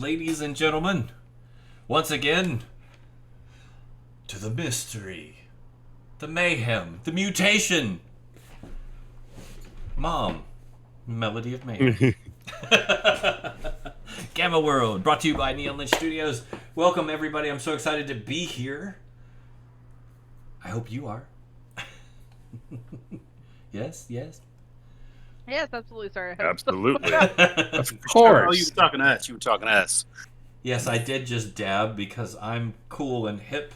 ladies and gentlemen, once again, to the mystery, the mayhem, the mutation. Mom, Melody of Mayhem. Gamma World, brought to you by Neon Lich Studios. Welcome, everybody. I'm so excited to be here. I hope you are. Yes. Yes, absolutely, sir. Absolutely. Of Oh, course. you were talking to us. You were talking to us. Yes, I did just dab because I'm cool and hip.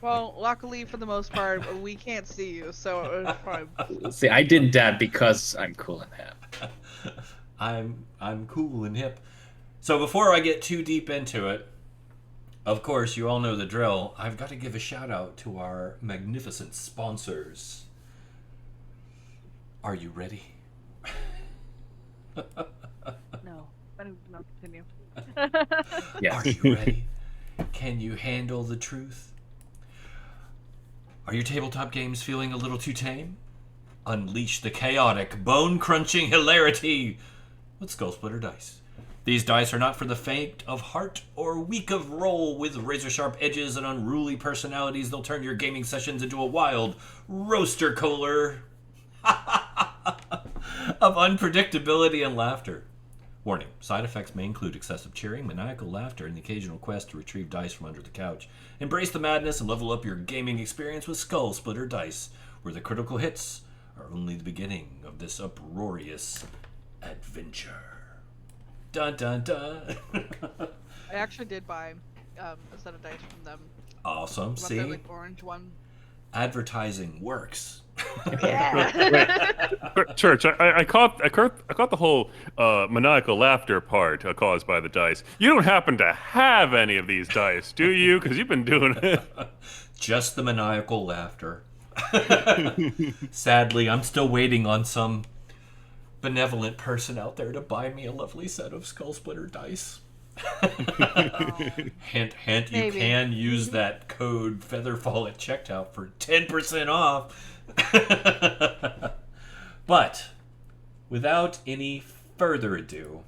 Well, luckily for the most part, we can't see you, so it was fine. See, I didn't dab because I'm cool and hip. I'm cool and hip. So before I get too deep into it, of course, you all know the drill. I've got to give a shout out to our magnificent sponsors. Are you ready? No, I don't know. Continue. Yes. Are you ready? Can you handle the truth? Are your tabletop games feeling a little too tame? Unleash the chaotic, bone-crunching hilarity with Skull Splitter Dice. These dice are not for the faint of heart or weak of roll. With razor-sharp edges and unruly personalities, they'll turn your gaming sessions into a wild roaster cooler of unpredictability and laughter. Warning, side effects may include excessive cheering, maniacal laughter, and the occasional quest to retrieve dice from under the couch. Embrace the madness and level up your gaming experience with Skull Splitter Dice, where the critical hits are only the beginning of this uproarious adventure. Dun dun dun. I actually did buy a set of dice from them. Awesome. About See? the, like, orange one. Advertising works. Yeah. Church, I caught the whole maniacal laughter part caused by the dice. You don't happen to have any of these dice, do you? Because you've been doing it. Just the maniacal laughter. Sadly, I'm still waiting on some benevolent person out there to buy me a lovely set of Skull Splitter dice. Hint, hint, you Maybe. can use that code Featherfall at checkout for 10% off. But without any further ado,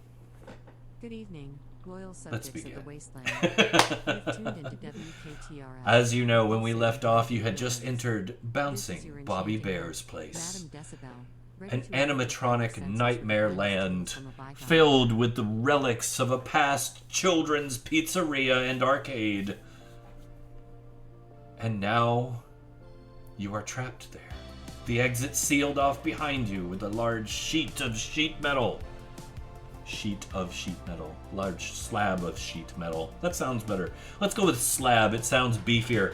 Good evening, loyal let's subjects of begin. the wasteland. You've tuned into WKTRL. As you know, when we left off, you had just entered This is Bouncing your Bobby enchanting Bear's host, place. Madam Decibel, ready An to evoke the animatronic senses nightmare of land from a bygone filled with the relics of a past children's pizzeria and arcade. And now you are trapped there. The exit sealed off behind you with a large sheet of sheet metal. Large slab of sheet metal. That sounds better. Let's go with slab. It sounds beefier.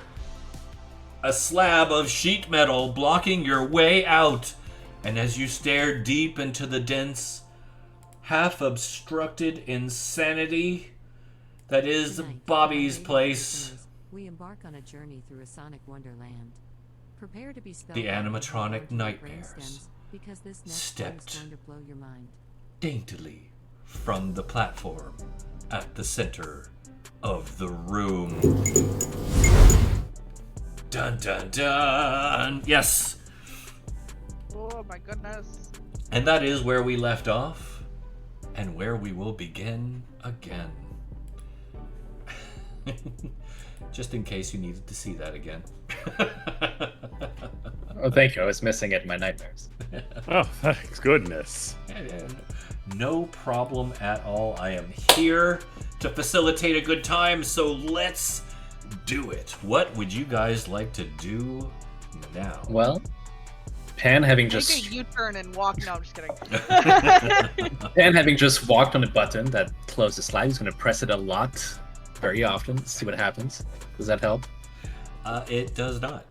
A slab of sheet metal blocking your way out. And as you stare deep into the dense, half-obstructed insanity that is Tonight, Bobby's our place, listeners, we embark on a journey through a sonic wonderland. Prepare to be the animatronic spellbound by your nightmares brainstems, because this next stepped one is going to blow your mind. daintily from the platform at the center of the room. Dun dun dun! Yes! Oh my goodness. And that is where we left off, and where we will begin again. Just in case you needed to see that again. Oh, thank you. I was missing it in my nightmares. Oh, thanks goodness. No problem at all. I am here to facilitate a good time, so let's do it. What would you guys like to do now? Well, Pan having Take just a U-turn and walk. No, I'm just kidding. Pan having just walked on the button that closed the slide, he's going to press it a lot, very often. See what happens. Does that help? It does not.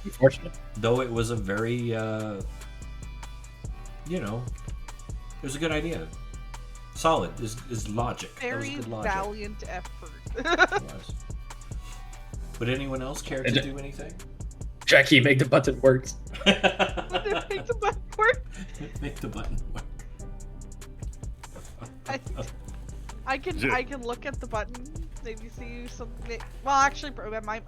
Unfortunate. Though it was a very, it was a good idea. Solid is logic. That was Very good logic. valiant effort. It was. Would anyone else care to do anything? Jackie, make the button work. Make the button work. Make the button work. I can look at the button, maybe see something. Well, actually,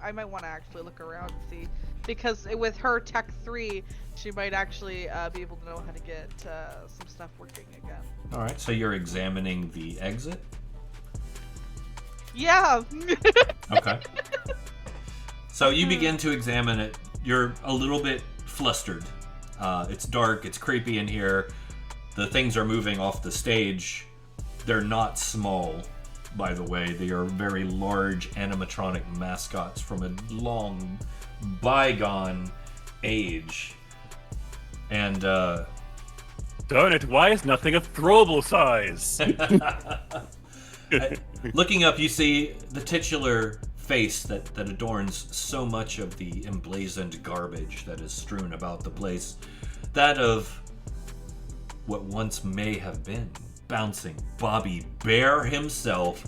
I might want to actually look around and see because with her Tech 3, she might actually be able to know how to get some stuff working again. All right, so you're examining the exit. Yeah. Okay. So you begin to examine it. You're a little bit flustered. It's dark. It's creepy in here. The things are moving off the stage. They're not small, by the way. They are very large animatronic mascots from a long, bygone age. And, Darn it, why is nothing of throwable size? looking up, you see the titular face that adorns so much of the emblazoned garbage that is strewn about the place. That of what once may have been bouncing Bobby Bear himself.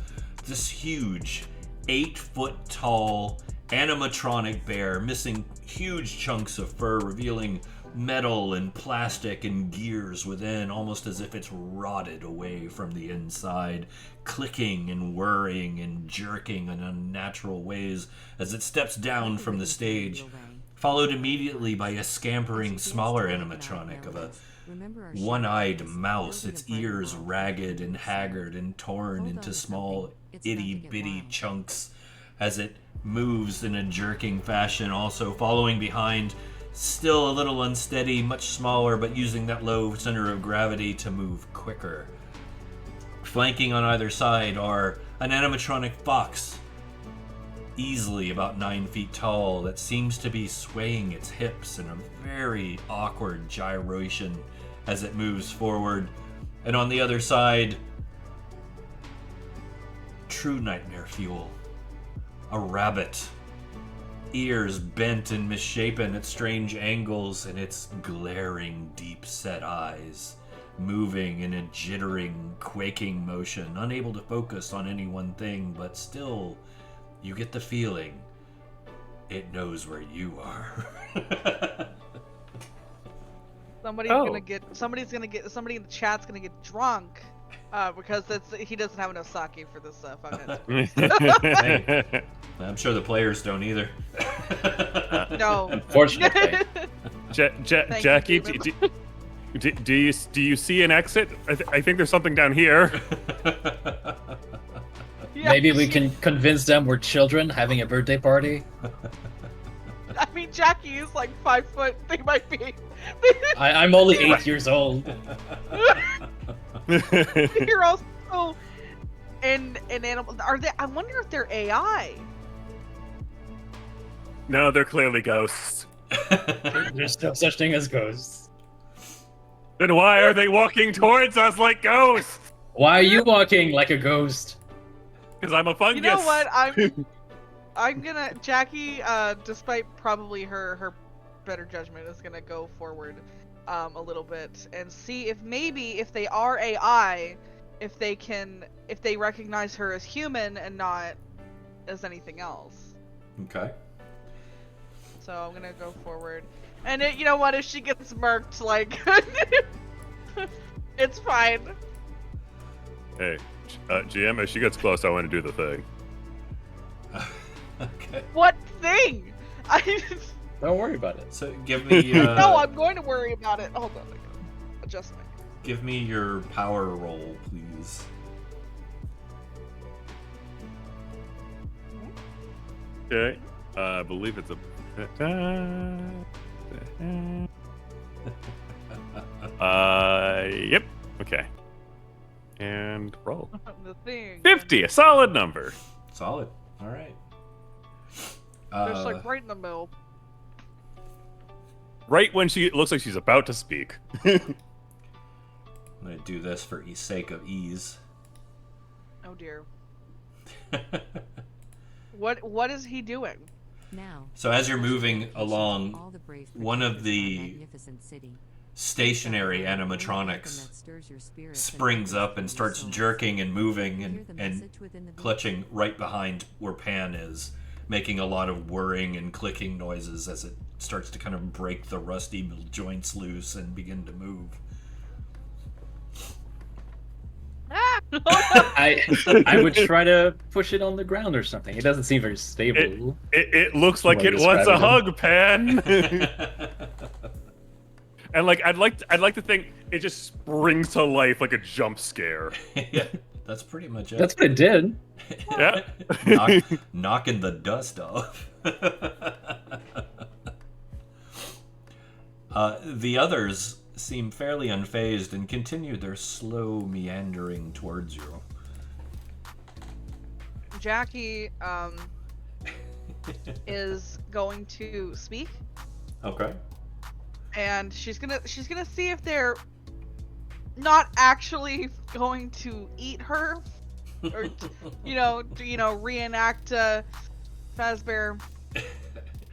This huge 8-foot-tall animatronic bear, missing huge chunks of fur, revealing metal and plastic and gears within, almost as if it's rotted away from the inside, clicking and whirring and jerking in unnatural ways as it steps down from the stage, followed immediately by a scampering smaller animatronic of a one-eyed mouse, its ears ragged and haggard and torn into small itty-bitty chunks as it moves in a jerking fashion, also following behind, still a little unsteady, much smaller, but using that low center of gravity to move quicker. Flanking on either side are an animatronic fox, easily about 9 feet tall, that seems to be swaying its hips in a very awkward gyration as it moves forward. And on the other side, true nightmare fuel. A rabbit. Ears bent and misshapen at strange angles, and its glaring, deep-set eyes moving in a jittering, quaking motion, unable to focus on any one thing, but still, you get the feeling it knows where you are. Somebody in the chat's gonna get drunk because he doesn't have enough sake for this fucking. I'm sure the players don't either. No. Unfortunately. Jackie, do you see an exit? I think there's something down here. Yeah, Maybe we can convince them we're children having a birthday party. I mean, Jackie is like 5 foot. They might be. I'm only 8 years old. You're also an animal. Are they? I wonder if they're AI. No, they're clearly ghosts. There's no such thing as ghosts. Then why are they walking towards us like ghosts? Why are you walking like a ghost? Because I'm a fungus. You know what? I'm gonna Jackie, despite probably her better judgment, is gonna go forward a little bit and see if maybe if they are AI, if they recognize her as human and not as anything else. Okay. So I'm gonna go forward, and you know what? If she gets murked, like it's fine. Hey, GM, if she gets close, I want to do the thing. Okay. What thing? Don't worry about it. So give me. No, I'm going to worry about it. Hold on, I gotta adjust my. Give me your power roll, please. Okay, I believe it's a. Yep. Okay. And roll. The thing. 50, a solid number. Solid. All right. Just like right in the middle. Right when she looks like she's about to speak. I'm gonna do this for sake of ease. Oh dear. What is he doing? Now, So as you're moving along, all the brave one of protectors the our magnificent city. stationary That animatronics stirs your spirits springs up and starts souls. jerking and moving Hear and, the and message within the clutching right behind where Pan is, making a lot of whirring and clicking noises as it starts to kind of break the rusty joints loose and begin to move. Ah! I would try to push it on the ground or something. It doesn't seem very stable. It looks like What it are you wants a describing? hug, Pan. And like I'd like to think it just springs to life like a jump scare. Yeah, that's pretty much it. That's what it did. Yeah. Knocking the dust off. The others seem fairly unfazed and continue their slow meandering towards you. Jackie is going to speak, Okay. and she's gonna see if they're not actually going to eat her, or reenact Fazbear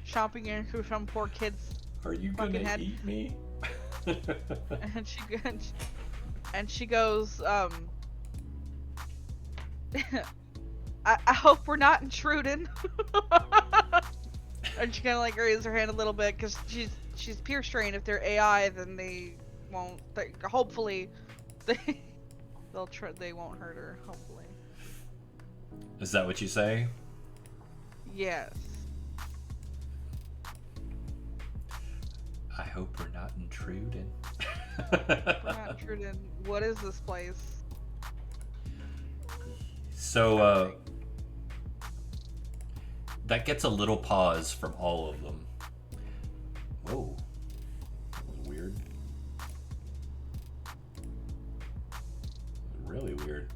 chomping into some poor kid's Are you fucking gonna head. eat me? and she goes, I hope we're not intruding. And she kind of like raises her hand a little bit because she's peer strained. If they're AI, then they won't. Hopefully, they won't hurt her. Hopefully. Is that what you say? Yes. I hope we're not intruding. We're not intruding. What is this place? So, that gets a little pause from all of them. Whoa. That was weird. Really weird.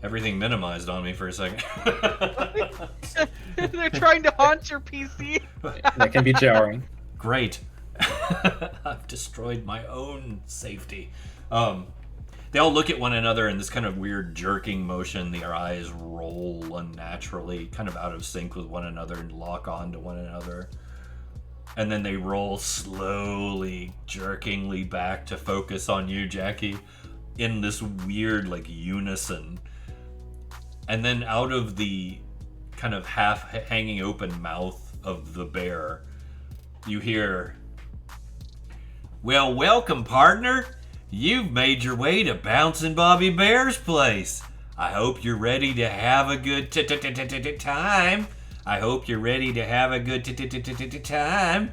Everything minimized on me for a second. They're trying to haunt your PC. That can be jarring. Great. I've destroyed my own safety. They all look at one another in this kind of weird jerking motion. Their eyes roll unnaturally, kind of out of sync with one another, and lock on to one another. And then they roll slowly, jerkingly back to focus on you, Jackie, in this weird, like, unison. And then out of the kind of half hanging open mouth of the bear, you hear, "Well, welcome, partner. You've made your way to Bouncing Bobby Bear's place. I hope you're ready to have a good time. I hope you're ready to have a good time."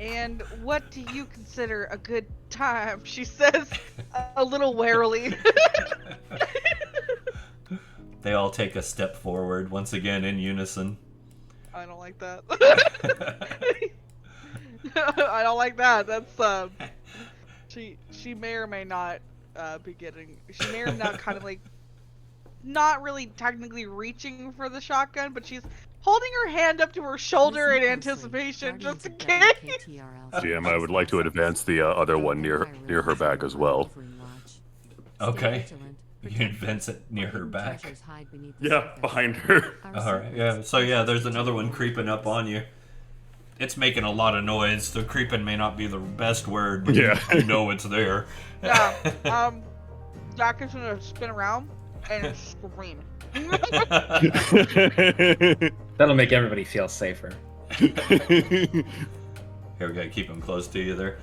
And what do you consider a good time? She says, a little warily. They all take a step forward, once again in unison. I don't like that. I don't like that. That's she may or may not be getting. She may or not kind of like not really technically reaching for the shotgun, but she's holding her hand up to her shoulder in anticipation, just in case. GM, I would like to advance the other one near her back as well. Okay. You advance it near her back. Yeah, behind her. Alright, yeah. So yeah, there's another one creeping up on you. It's making a lot of noise. The creeping may not be the best word, but Yeah. you know it's there. Yeah. Jack is gonna spin around and scream. That'll make everybody feel safer. Here we go. Keep him close to you there.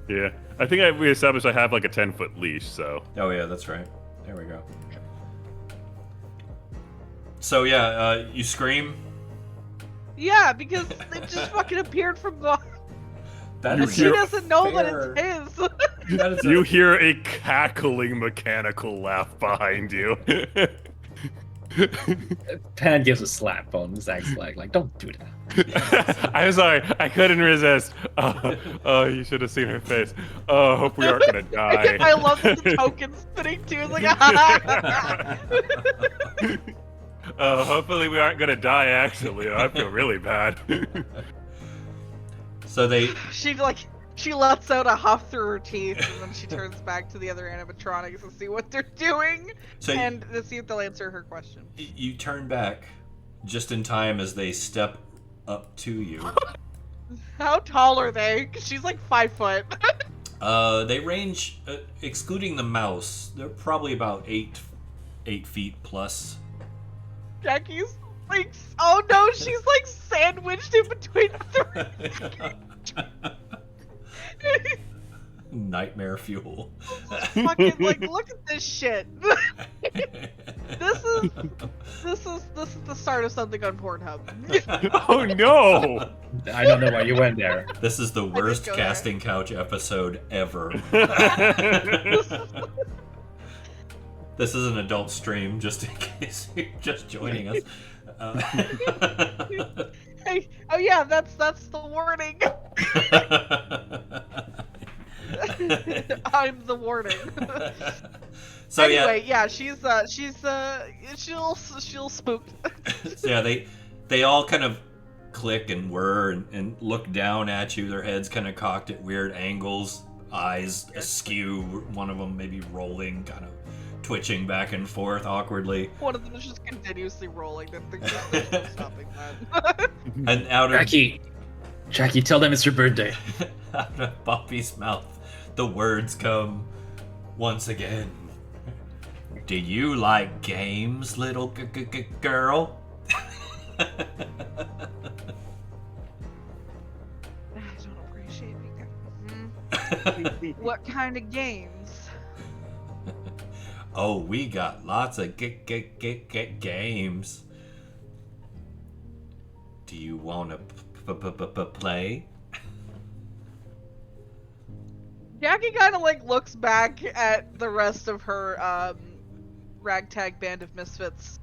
Yeah, I think we established I have like a 10-foot leash, so. Oh yeah, that's right. There we go. So yeah, you scream. Yeah, because it just fucking appeared from the. That You is She hear- doesn't know fair- that it's his. That is You hear a cackling mechanical laugh behind you. Pan gives a slap on Zach's leg, like, don't do that. I'm sorry, I couldn't resist. Oh, you should have seen her face. Oh, hope we aren't gonna die. I love the token spinning too. It's like, Hopefully we aren't gonna die. Actually, I feel really bad. So they. she lets out a huff through her teeth, and then she turns back to the other animatronics to see what they're doing, So and to see if they'll answer her question. you turn back just in time as they step up to you. How tall are they? 'Cause she's like 5 foot. They range, excluding the mouse, they're probably about 8 feet plus. Jackie's like, oh no, she's like sandwiched in between 3. Nightmare fuel. Fucking like, look at this shit. This is the start of something on Pornhub. Oh no! I don't know why you went there. This is the worst go there. casting couch episode ever. This is an adult stream, just in case you're just joining us. Hey, oh yeah, that's the warning. I'm the warning. So anyway, yeah, she'll spook. So yeah, they all kind of click and whir and look down at you. Their heads kind of cocked at weird angles, eyes askew. One of them maybe rolling, kind of twitching back and forth awkwardly. One of them is just continuously rolling. There's no stopping that. And out of Jackie, tell them it's your birthday. out of Poppy's mouth, the words come once again. Do you like games, little girl? I don't appreciate it. What kind of games? Oh, we got lots of games. Do you want to play? Jackie kind of like looks back at the rest of her ragtag band of misfits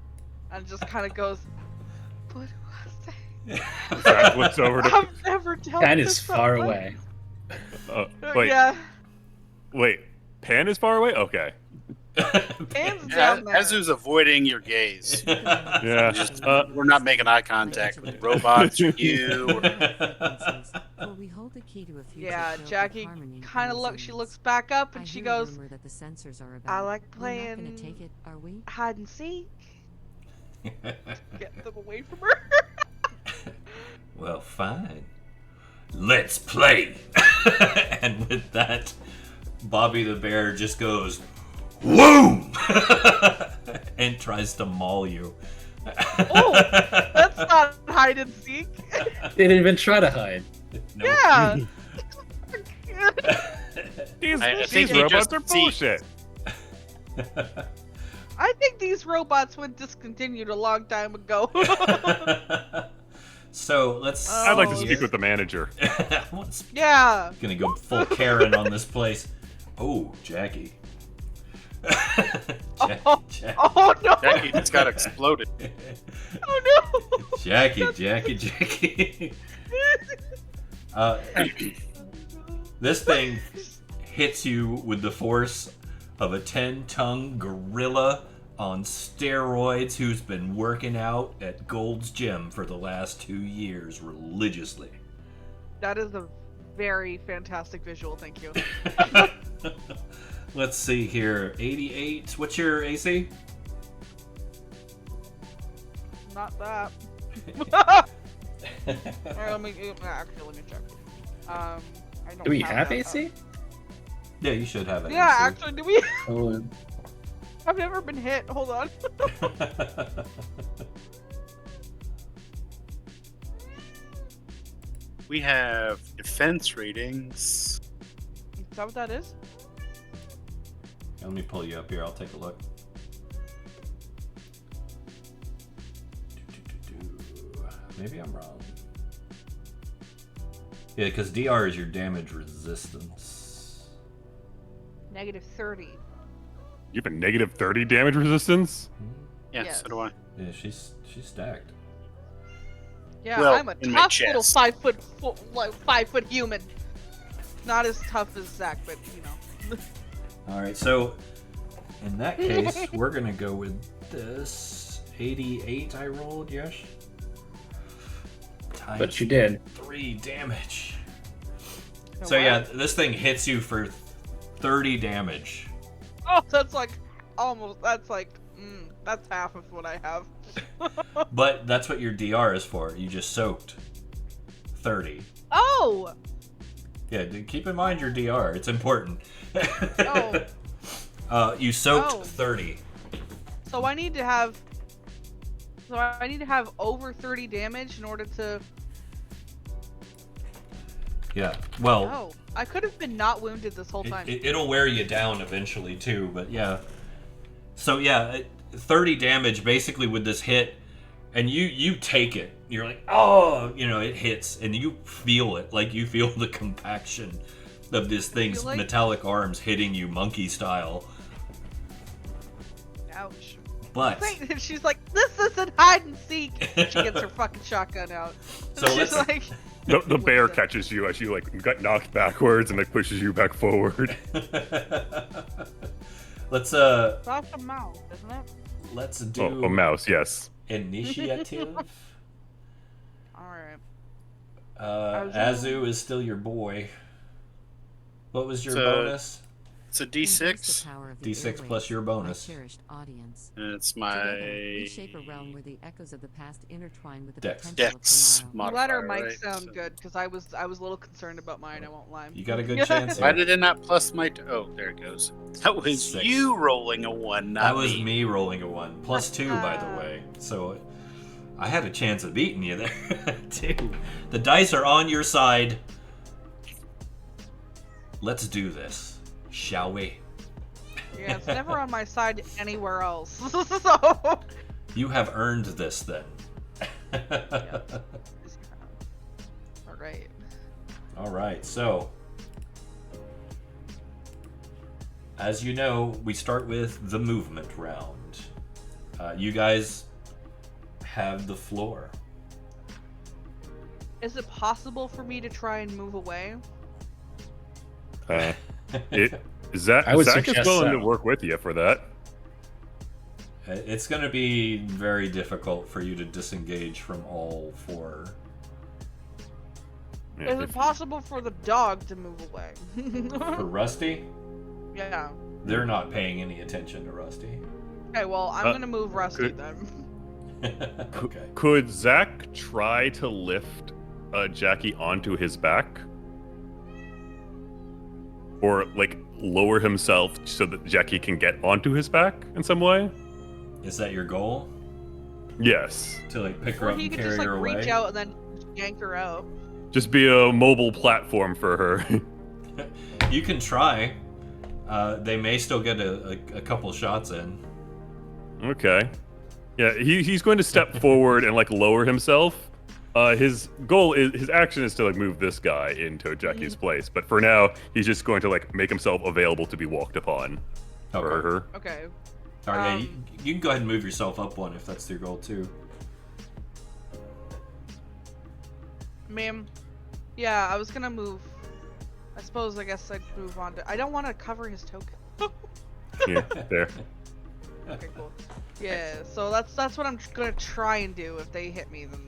and just kind of goes, "What do I say?" Zach looks over to. I've never dealt Pan with is far someone. away. Wait, Yeah, wait. Pan is far away. Okay. Pan's down there. Azu's avoiding your gaze. Yeah. Just, we're not making eye contact with robots or you. Or... For we hold the key to a future Yeah, filled with Jackie harmony and kind of looks. She resilience. looks back up I and she hear goes, a rumor that the sensors are about. "I like We're not gonna playing take it, are we? hide and seek." Get them away from her. Well, fine. Let's play. And with that, Bobby the Bear just goes, "Whoom!" and tries to maul you. Oh, that's not hide and seek. They didn't even try to hide. Nope. Yeah. These I think you robots just are see- bullshit. I think these robots went discontinued a long time ago. So let's. I'd like to Oh, speak yeah. with the manager. What's Yeah. gonna go full Karen on this place? Oh, Jackie. Oh, Jackie. oh no! Jackie just got exploded. Oh no! Jackie. This thing hits you with the force of a 10-ton gorilla on steroids who's been working out at Gold's Gym for the last 2 years religiously. That is a very fantastic visual. Thank you. Let's see here. 88. What's your AC? Not that. Alright, let me check. I don't Do we have that AC? Yeah, you should have it. Yeah, actually, do we? Oh, I've never been hit. Hold on. We have defense ratings. Is that what that is? Let me pull you up here. I'll take a look. Maybe I'm wrong. Yeah, because DR is your damage resistance. Negative 30. You have a negative 30 damage resistance? Yeah, Yes. so do I. Yeah, she's stacked. Yeah, Well, I'm a in my tough little chest. 5 foot human. Not as tough as Zach, but you know. All right, so in that case, we're gonna go with this 88 I rolled. Yes. but you did. 3 damage. So So yeah, what? this thing hits you for 30 damage. Oh, that's like almost. That's like. That's half of what I have. But that's what your DR is for. You just soaked 30. Oh. Yeah, keep in mind your DR. It's important. Oh. You soaked Oh. 30. So I need to have. So I need to have over 30 damage in order to. Yeah. Well, Oh, I could have been not wounded this whole time. it'll wear you down eventually too. But yeah. So yeah, 30 damage basically with this hit, and you take it. You're like, oh, you know, it hits, and you feel it. Like you feel the compaction of this thing's like... metallic arms hitting you monkey style. Ouch. But she's like, this isn't hide and seek. She gets her fucking shotgun out. So she's like, the bear catches you as you like got knocked backwards and like pushes you back forward. Let's that's a mouse, isn't it? let's do a mouse, yes. initiative. Alright. Azu is still your boy. What was your So- bonus? It's a Embrace the D6. power of the D6 plus airwaves, your bonus. my cherished audience. And it's Together, my we shape a realm where the echoes of the past intertwine with the Dex. potential Dex of tomorrow. Letter modifier, might right? sound So- good because I was a little concerned about mine. I won't lie. You got a good chance Why here. did it not plus my... Oh, there it goes. That was 6. you rolling a 1, not That was me. me rolling a 1. Plus 2, by the way. So I had a chance of beating you there, too. The dice are on your side. Let's do this, shall we? Yeah, it's never on my side anywhere else. So. You have earned this, then. All right. All right, so as you know, we start with the movement round. You guys have the floor. Is it possible for me to try and move away? Zach I would is suggest willing so. to work with you for that. It's going to be very difficult for you to disengage from all 4. Yeah, Is it if- possible for the dog to move away? For Rusty, Yeah. they're not paying any attention to Rusty. Okay, well, I'm Uh, gonna move Rusty could- then. Okay. Could Zach try to lift Jackie onto his back? Or, like, lower himself so that Jackie can get onto his back in some way? Is that your goal? Yes. To like pick her Or up he and could carry just like her away? reach out and then yank her out. Just be a mobile platform for her. You can try. They may still get a couple shots in. Okay. Yeah, he's going to step forward and, like, lower himself. His goal is, his action is to, like, move this guy into Jackie's place. But for now, he's just going to, like, make himself available to be walked upon for Okay. her. Okay. All right, yeah, you can go ahead and move yourself up 1 if that's your goal too. Ma'am. Yeah, I was gonna move. I guess I'd move on to. I don't want to cover his token. Yeah, there. Okay, cool. Yeah, so that's what I'm gonna try and do. If they hit me, then.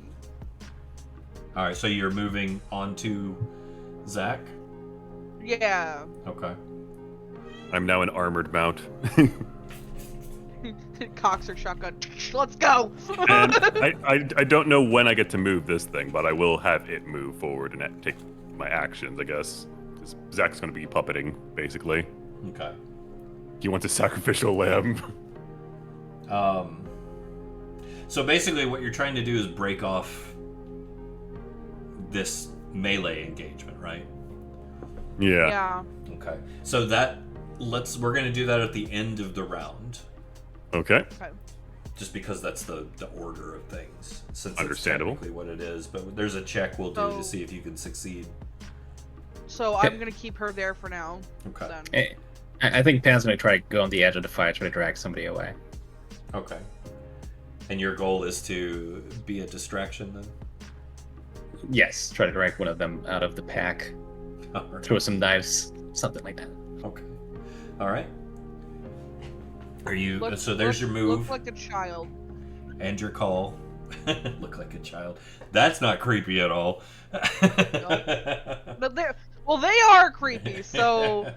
All right, so you're moving on to Zach. Yeah. Okay. I'm now an armored mount. Cocks her shotgun. Let's go. And I don't know when I get to move this thing, but I will have it move forward and take my actions, I guess. 'Cause Zach's going to be puppeting, basically. Okay. He wants a sacrificial lamb. So basically, what you're trying to do is break off this melee engagement, right? Yeah. Yeah. Okay. So we're gonna do that at the end of the round, Okay. Okay. just because that's the order of things. Since Understandable. It's technically what it is, but there's a check we'll do So- to see if you can succeed. So I'm gonna keep her there for now. Okay. Then. I think Pan's gonna try to go on the edge of the fight, try to drag somebody away. Okay. And your goal is to be a distraction then? Yes, try to drag one of them out of the pack, All right. throw some knives, something like that. Okay. All right. Are you? Look- so there's look- your move Look like a child. and your call. Look like a child. That's not creepy at all. But they are creepy. So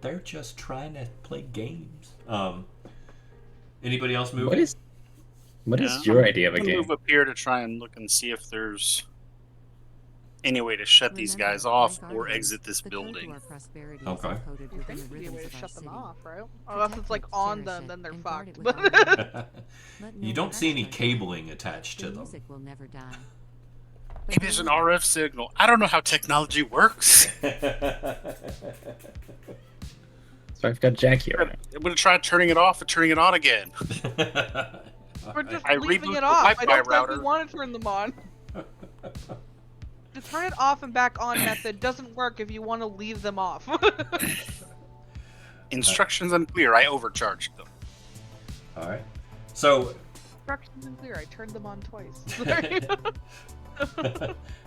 They're just trying to play games. Anybody else move? What is Yeah, your I'm idea of a gonna game? move up here to try and look and see if there's any way to shut these Remember, guys off my or guardians, exit this the code to building. our prosperity is Okay. encoded you within think the would be a way rhythms to of our shut them city. off, right? Unless it's like Protect it, on cherish them, it, then they're and guard fucked. it with honor. Let no You don't see any one touch it. cabling attached The to them. music will never die. Maybe there's an RF signal. I don't know how technology works. So I've got Jackie around. I'm gonna try turning it off and turning it on again. We're just I leaving reboot it the off. I Wi-Fi don't router. really want to turn them on. The turn it off and back on method doesn't work if you want to leave them off. Instructions unclear. I overcharged them. All right. So, Instructions unclear. I turned them on twice.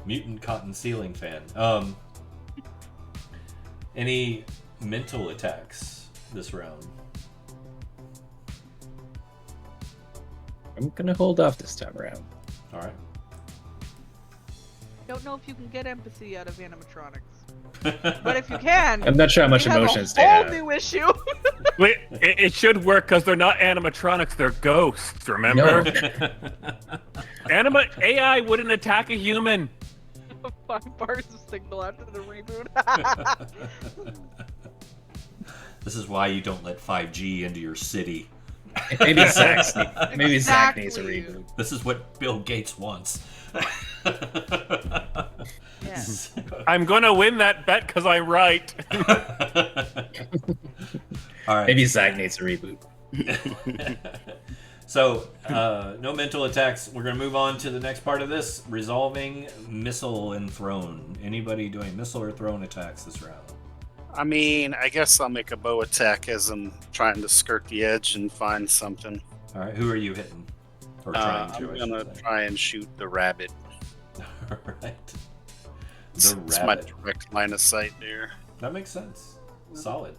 mutant cotton ceiling fan. Any mental attacks this round? I'm gonna hold off this time around. All right. Don't know if you can get empathy out of animatronics, but if you can, I'm not sure how much we have emotions a they whole have. new issue. Wait, it should work because they're not animatronics, they're ghosts, remember? AI wouldn't attack a human. 5 bars of signal after the reboot. This is why you don't let 5G into your city. Maybe Zach needs a Exactly. reboot. This is what Bill Gates wants. Yeah. I'm gonna win that bet because I'm right. All right. Maybe Zach needs a reboot. So, no mental attacks. We're going to move on to the next part of this. Resolving missile and thrown. Anybody doing missile or thrown attacks this round? I mean, I guess I'll make a bow attack as I'm trying to skirt the edge and find something. All right. Who are you hitting? Or trying to, I'm I gonna should say. try and shoot the rabbit. All right. It's The my rabbit. direct line of sight there. That makes sense. Solid.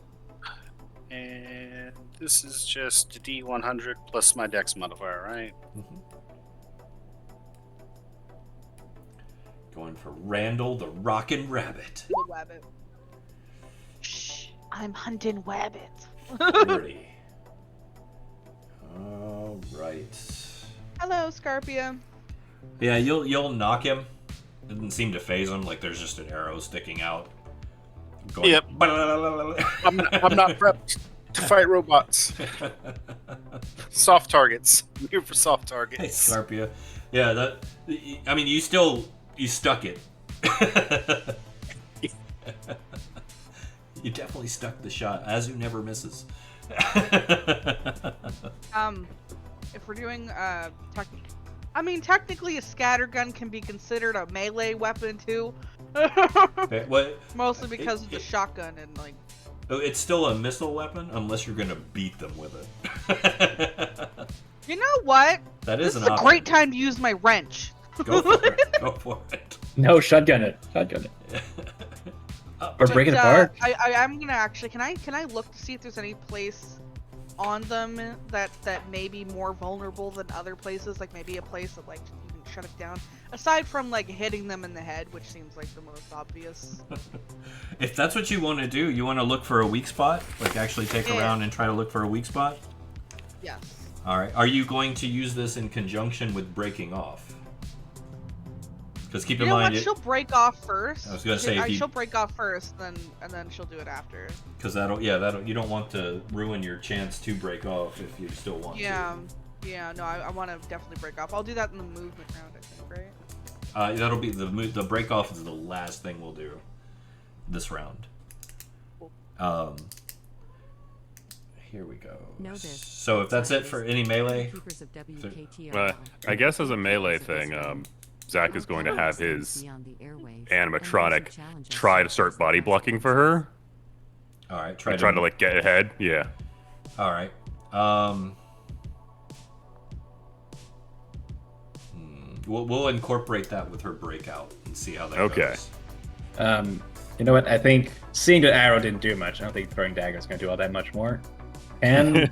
And this is just D100 plus my dex modifier, right? Mhm. Going for Randall the Rockin' Rabbit. Wabbit. Shh, I'm hunting wabbits. 30. All right. Hello, Scarpia. Yeah, you'll knock him. It didn't seem to phase him. Like there's just an arrow sticking out. Going, Yep. I'm not prepped to fight robots. Soft targets. I'm here for soft Hey, targets. Scarpia. Yeah, I mean, you stuck it. You definitely stuck the shot. Azu never misses. If we're doing technically a scattergun can be considered a melee weapon too. What? Mostly because of the shotgun and like. Oh, it's still a missile weapon unless you're gonna beat them with it. You know what? That This is is an a option. great time to use my wrench. Go for it. Go for it. No, shotgun it. Shotgun it. Or break it apart. I'm gonna actually. Can I look to see if there's any place on them that may be more vulnerable than other places? Like maybe a place that like you can shut it down. Aside from like hitting them in the head, which seems like the most obvious. If that's what you want to do, you want to look for a weak spot? Like actually take a Yeah. round and try to look for a weak spot? Yes. Alright. Are you going to use this in conjunction with breaking off? Because keep You in know mind, what? She'll break off first. I was gonna say, if you- she'll break off first, and then she'll do it after. because that'll you don't want to ruin your chance to break off if you still want Yeah. Yeah. No, I want to definitely break off. I'll do that in the movement round, I think, right? to. That'll be the break off is the last thing we'll do this round. Here we go. Know this. So if that's it for any melee, Keepers of WKTR. I guess as a melee thing, Zach is going to have his animatronic try to start body blocking for her. all right. Try to like get ahead. Yeah. All right. We'll incorporate that with her breakout and see how that Okay. goes. You know what? I think seeing the arrow didn't do much. I don't think throwing dagger is going to do all that much more. And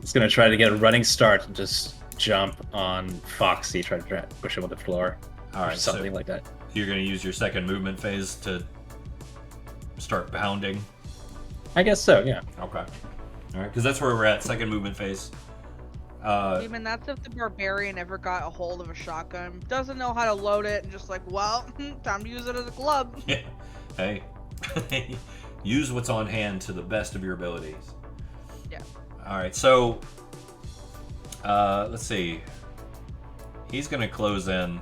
it's going to try to get a running start and just jump on Foxy, try to push him on the floor. All Or right. something So like that. you're going to use your second movement phase to start pounding. I guess so, yeah. Okay. All right, because that's where we're at. Second movement phase. Even that's if the barbarian ever got a hold of a shotgun, doesn't know how to load it, and just like, well, time to use it as a club. Yeah. Hey, use what's on hand to the best of your abilities. Yeah. All right, so let's see. He's gonna close in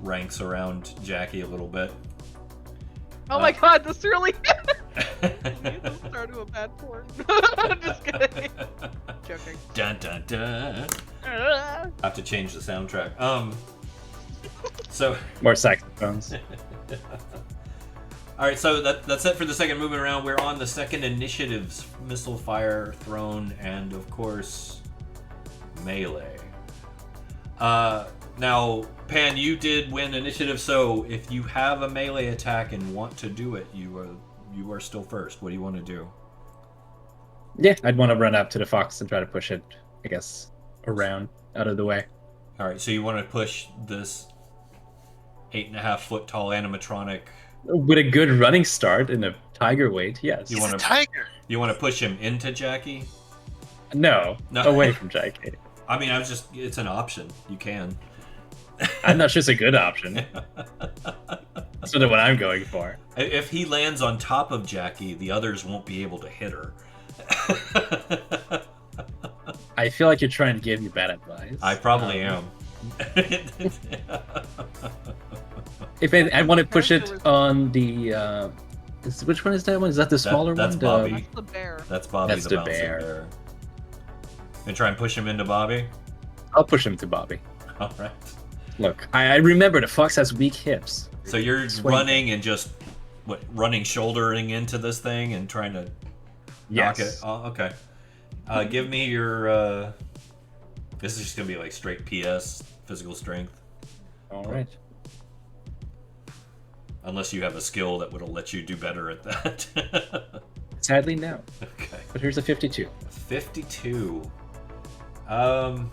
ranks around Jackie a little bit. Oh my god, this really this started a bad porn. I'm just kidding. Joking. Dun dun dun. I have to change the soundtrack. So More saxophones. all right, so that's it for the second movement round. We're on the second initiatives: missile fire, thrown, and of course melee. Now, Pan, you did win initiative, so if you have a melee attack and want to do it, you are still first. What do you want to do? Yeah, I'd want to run up to the fox and try to push it, I guess, around, out of the way. All right, so you want to push this 8.5 foot tall animatronic. With a good running start in a tiger weight, yes. You He's want a to tiger. You want to push him into Jackie? No, No. away from Jackie. I mean, it's an option. You can. I'm not sure it's a good option. That's sort of what I'm going for. If he lands on top of Jackie, the others won't be able to hit her. I feel like you're trying to give me bad advice. I probably am. If I want to push it on the, which one is that one? Is that the smaller that's one? Bobby. That's the bear. That's Bobby That's the the bouncing bear. bear. And try and push him into Bobby? I'll push him to Bobby. All right. Look, I remember the fox has weak hips. So you're Swing. running and just, running shouldering into this thing and trying to knock it? Oh, okay. Give me your, this is just going to be like straight PS, physical strength. All right. Unless you have a skill that would let you do better at that. Sadly, no. Okay. But here's a 52. 52. Let me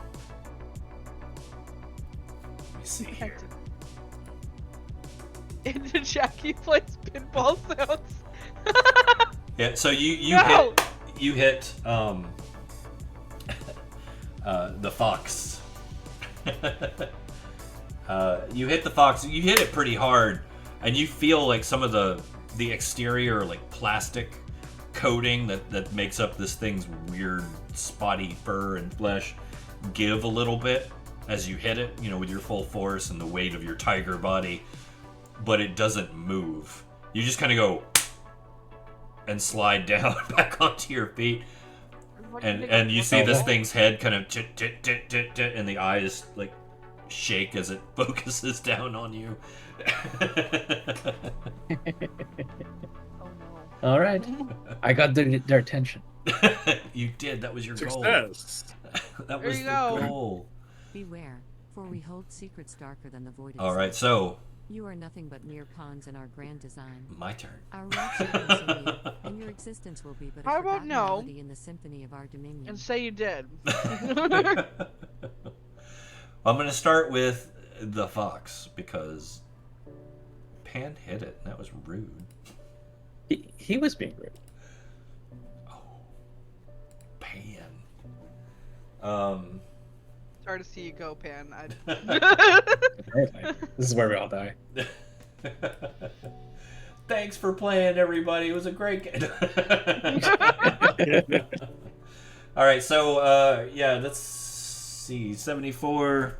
see here. Into Jackie plays pinball sounds. Yeah, so you No! hit the fox. You hit the fox. You hit it pretty hard, and you feel like some of the exterior like plastic coating that makes up this thing's weird spotty fur and flesh give a little bit as you hit it, with your full force and the weight of your tiger body, but it doesn't move. You just kind of go and slide down back onto your feet, and you see this thing's head kind of and the eyes like shake as it focuses down on you. Oh no. All right. I got their attention. You did. That was your goal. Success. That There was you the go. goal. Beware, for we hold secrets darker than the void All itself. right, so You are nothing but mere pawns in our grand design. my turn. Our roots are consumed, and your existence will be but a How about forgotten no? melody in the symphony of our dominion. And say you did. I'm going to start with the fox because Pan hit it. That was rude. He was being rude. Oh, Pan. Sorry to see you go, Pan. Apparently. This is where we all die. Thanks for playing, everybody. It was a great game. All right, so yeah, let's see, 74.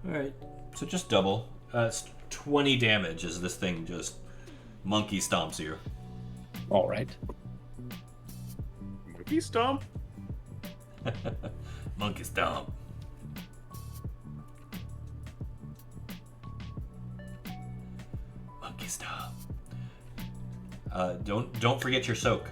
All right, so just double. It's 20 damage as this thing just monkey stomps you. All right. Monkey stomp? Monkey stomp. Monkey stomp. Don't forget your soak.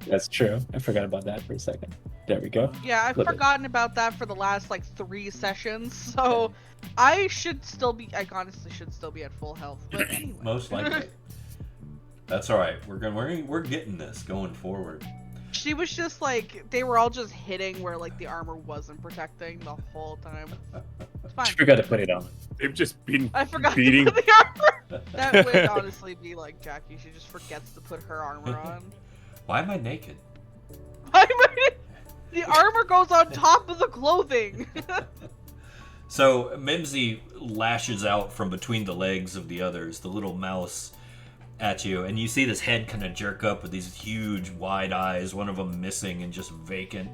That's true. I forgot about that for a second. There we go. Yeah, I've Flip it. forgotten about that for the last like 3 sessions, so I honestly should still be at full health. But anyway. Most likely. That's all right. We're getting this going forward. She was just like, they were all just hitting where like the armor wasn't protecting the whole time. It's fine. I forgot to put it on. They've just been I forgot beating. to put the armor. That would honestly be like Jackie. She just forgets to put her armor on. Why am I naked? The armor goes on top of the clothing. So Mimsy lashes out from between the legs of the others, the little mouse, at you, and you see this head kind of jerk up with these huge wide eyes, one of them missing and just vacant.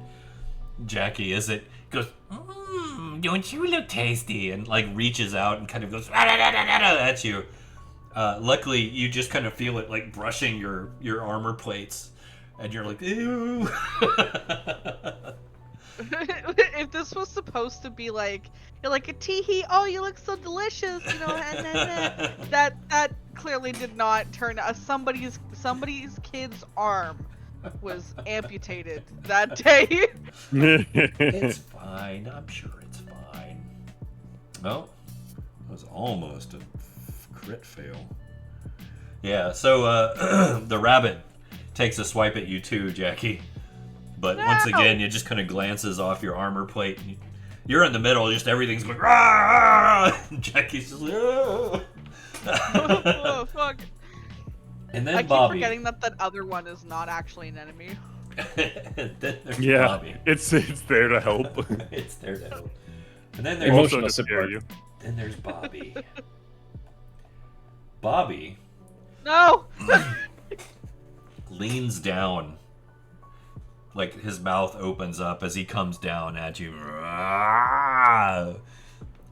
Jackie as it goes, don't you look tasty? And like reaches out and kind of goes at you. Luckily, you just kind of feel it like brushing your armor plates. And you're like, ew. If this was supposed to be like, you're like a teehee, oh, you look so delicious, you know, that clearly did not turn out. Somebody's kid's arm was amputated that day. It's fine. I'm sure it's fine. Well, it was almost a crit fail. Yeah, so the rabbit takes a swipe at you too, Jackie. But once again, it just kind of glances off your armor plate. And you're in the middle, just everything's going, rah! And Jackie's just like, oh. Oh, fuck. And then I keep Bobby. forgetting that other one is not actually an enemy. Then there's Yeah, Bobby. it's there to help. It's there to help. And then there's Emotional Also to scare support. you. Then there's Bobby. Bobby No! leans down. Like his mouth opens up as he comes down at you.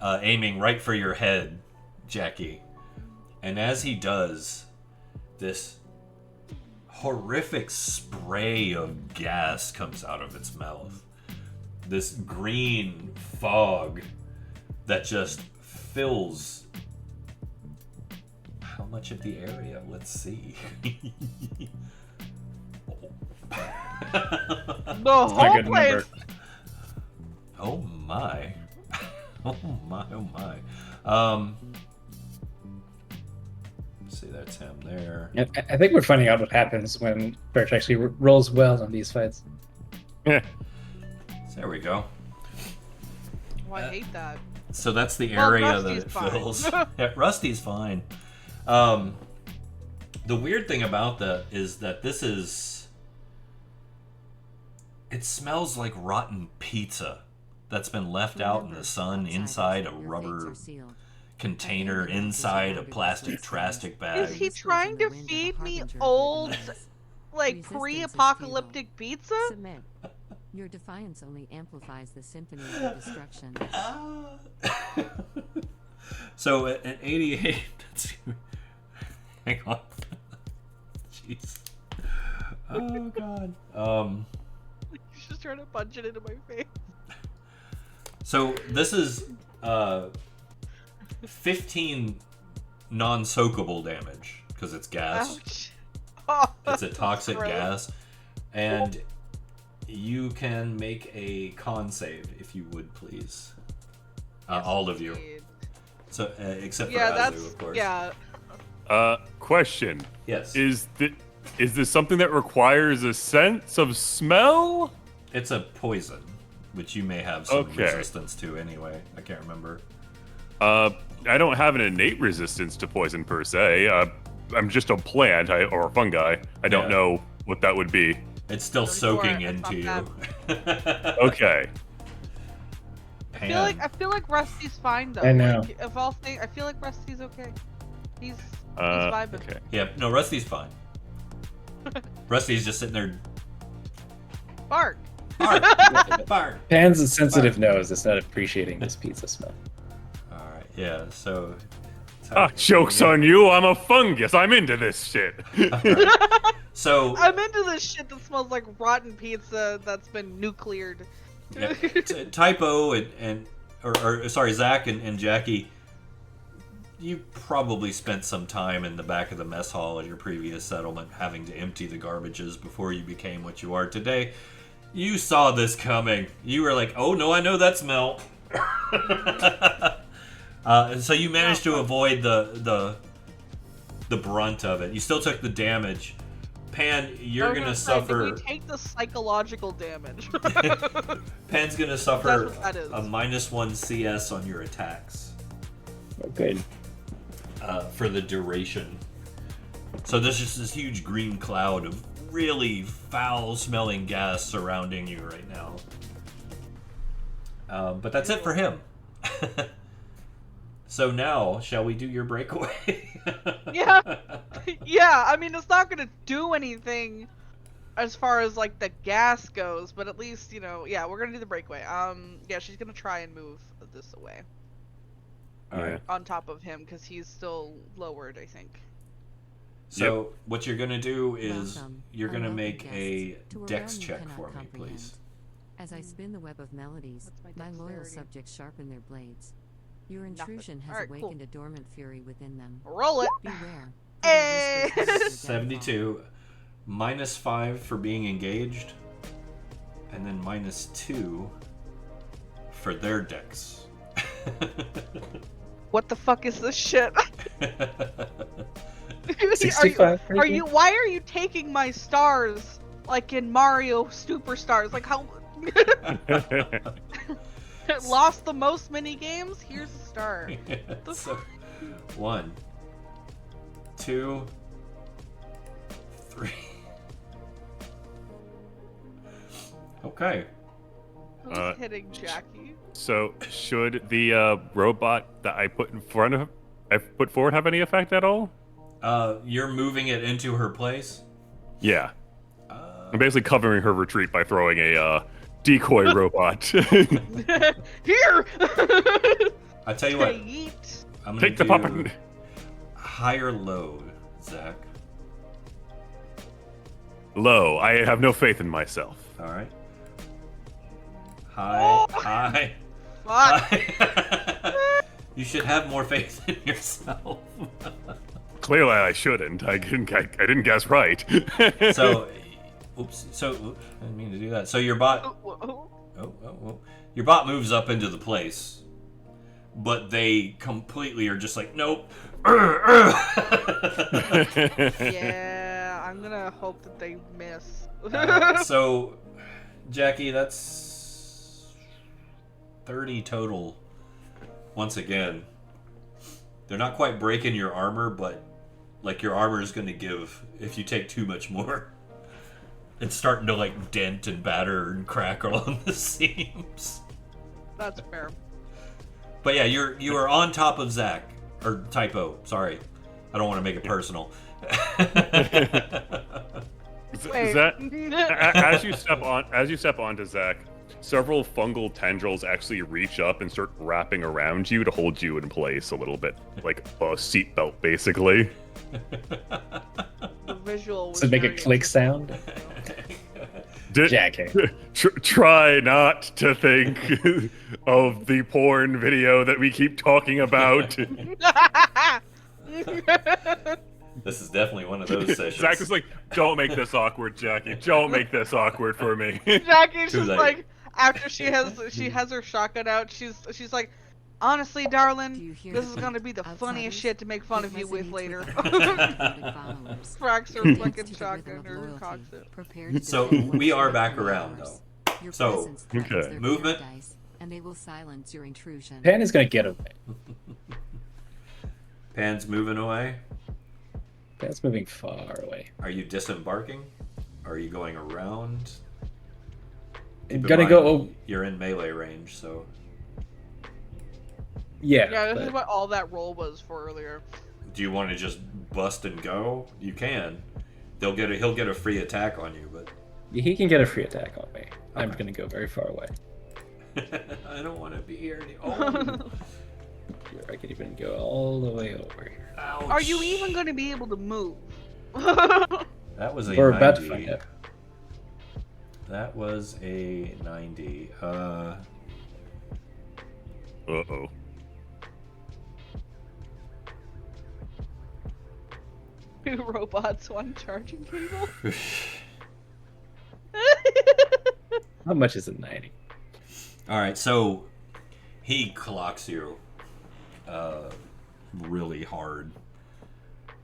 Aiming right for your head, Jackie. And as he does, this horrific spray of gas comes out of its mouth. This green fog that just fills how much of the area? Let's see. The whole good place. number. Oh my. Oh my, oh my. Let's see, that's him there. I think we're finding out what happens when Birch actually rolls well on these fights. So there we go. Oh, I hate that. So that's the Well, area that Rusty's it fine. fills. Yeah, Rusty's fine. The weird thing about that is that this is... It smells like rotten pizza that's been left out in the sun inside a rubber container, inside a plastic trastic bag. Is he trying to feed me old, like, pre-apocalyptic pizza? Submit. Your defiance only amplifies the symphony of destruction. So at 88, that's... Hang on. Jeez. Oh god. He's just trying to punch it into my face. So this is 15 non-soakable damage because it's gas. Ouch. Oh, It's a toxic gross. gas, and you can make a con save if you would, please. All of you. Indeed. So except for Yeah, Azu, that's of course. yeah. Question. Yes. Is this something that requires a sense of smell? It's a poison, which you may have some Okay. resistance to anyway. I can't remember. I don't have an innate resistance to poison per se. I'm just a plant or a fungi. I don't Yeah. know what that would be. It's still 34, soaking it's into not you. Okay. I feel like Rusty's fine though. I know. Like, of all things, I feel like Rusty's okay. He's vibing. Okay. Yeah, no, Rusty's fine. Rusty's just sitting there. Bark. Bark! Bark! Pan's a sensitive nose that's not appreciating this pizza smell. Alright, yeah, so. Joke's on you. I'm a fungus. I'm into this shit. So, I'm into this shit that smells like rotten pizza that's been nucleared. yeah, Typo or sorry, Zach and Jackie, you probably spent some time in the back of the mess hall at your previous settlement having to empty the garbages before you became what you are today. You saw this coming. You were like, oh no, I know that smell. So you managed to avoid the brunt of it. You still took the damage. Pan, you're gonna suffer. We take the psychological damage. Pan's gonna suffer That's what that is. a -1 CS on your attacks Oh, good. for the duration. So there's just this huge green cloud of really foul-smelling gas surrounding you right now. But that's it for him. So now, shall we do your breakaway? Yeah. Yeah, I mean, it's not gonna do anything as far as like the gas goes, but at least yeah, we're gonna do the breakaway. Yeah, she's gonna try and move this away All right. on top of him because he's still lowered, I think. So what you're gonna do is Welcome, you're gonna unwelcome make a guests, to a dex realm you check cannot for me, comprehend. please. As I spin the web of melodies, What's my my loyal dexterity? subjects sharpen their blades. Your Nothing. intrusion has Alright, cool. awakened a dormant fury within them. Roll it. Beware. for Hey! their whispers lead to your 72 -5 for being engaged, and then -2 for their dex. What the fuck is this shit? 65. Are you? Why are you taking my stars like in Mario Superstars? Like how? Lost the most mini games. Here's a star. The So, 1, 2, 3. Okay. Who's hitting Jackie? So should the robot that I put forward have any effect at all? You're moving it into her place. Yeah. I'm basically covering her retreat by throwing a decoy robot. Here. I tell you what. Yeet. I'm gonna Take the do puppet. higher load, Zach. Low. I have no faith in myself. All right. High, high, Fuck. high. You should have more faith in yourself. Clearly, I shouldn't. I didn't guess right. So, oops. So, I didn't mean to do that. So your bot. Oh. Your bot moves up into the place, but they completely are just like, nope. Yeah, I'm gonna hope that they miss. So, Jackie, that's 30 total. Once again, they're not quite breaking your armor, but like your armor is going to give if you take too much more. It's starting to like dent and batter and crack along the seams. That's fair. But yeah, you are on top of Zach, or typo. Sorry, I don't want to make it personal. Wait. As you step onto Zach, several fungal tendrils actually reach up and start wrapping around you to hold you in place a little bit, like a seatbelt, basically. The visual was Does it make a very click sound? Jackie. Try not to think of the porn video that we keep talking about. This is definitely one of those sessions. Zach is like, don't make this awkward, Jackie. Don't make this awkward for me. Jackie's Too just late. like after she has her shotgun out, she's like, honestly, Do darling, you hear this the is gonna be the funniest outsiders? shit to make fun of you with Resonates later. devoted followers. Cracks her Dance fucking to the shotgun rhythm of or loyalty. cocks it. Prepare to So defend we are what's back rightfully around, yours. Your So, presence threatens okay. their Movement. paradise, and they will silence your intrusion. Pan is gonna get away. Pan's moving away. Pan's moving far away. Are you disembarking? Are you going around? I'm Keep in gonna mind, go. You're in melee range, so Yeah. Yeah, this but- is what all that roll was for earlier. do you want to just bust and go? You can. He'll get a free attack on you, but He can get a free attack on me. I'm Okay. gonna go very far away. I don't want to be here anymore. Here, I can even go all the way over here. Ouch. Are you even gonna be able to move? That was a We're 90. about to find out. That was a 90. Uh-oh. Two robots, one charging cable. How much is it? 90. All right, so he clocks you really hard,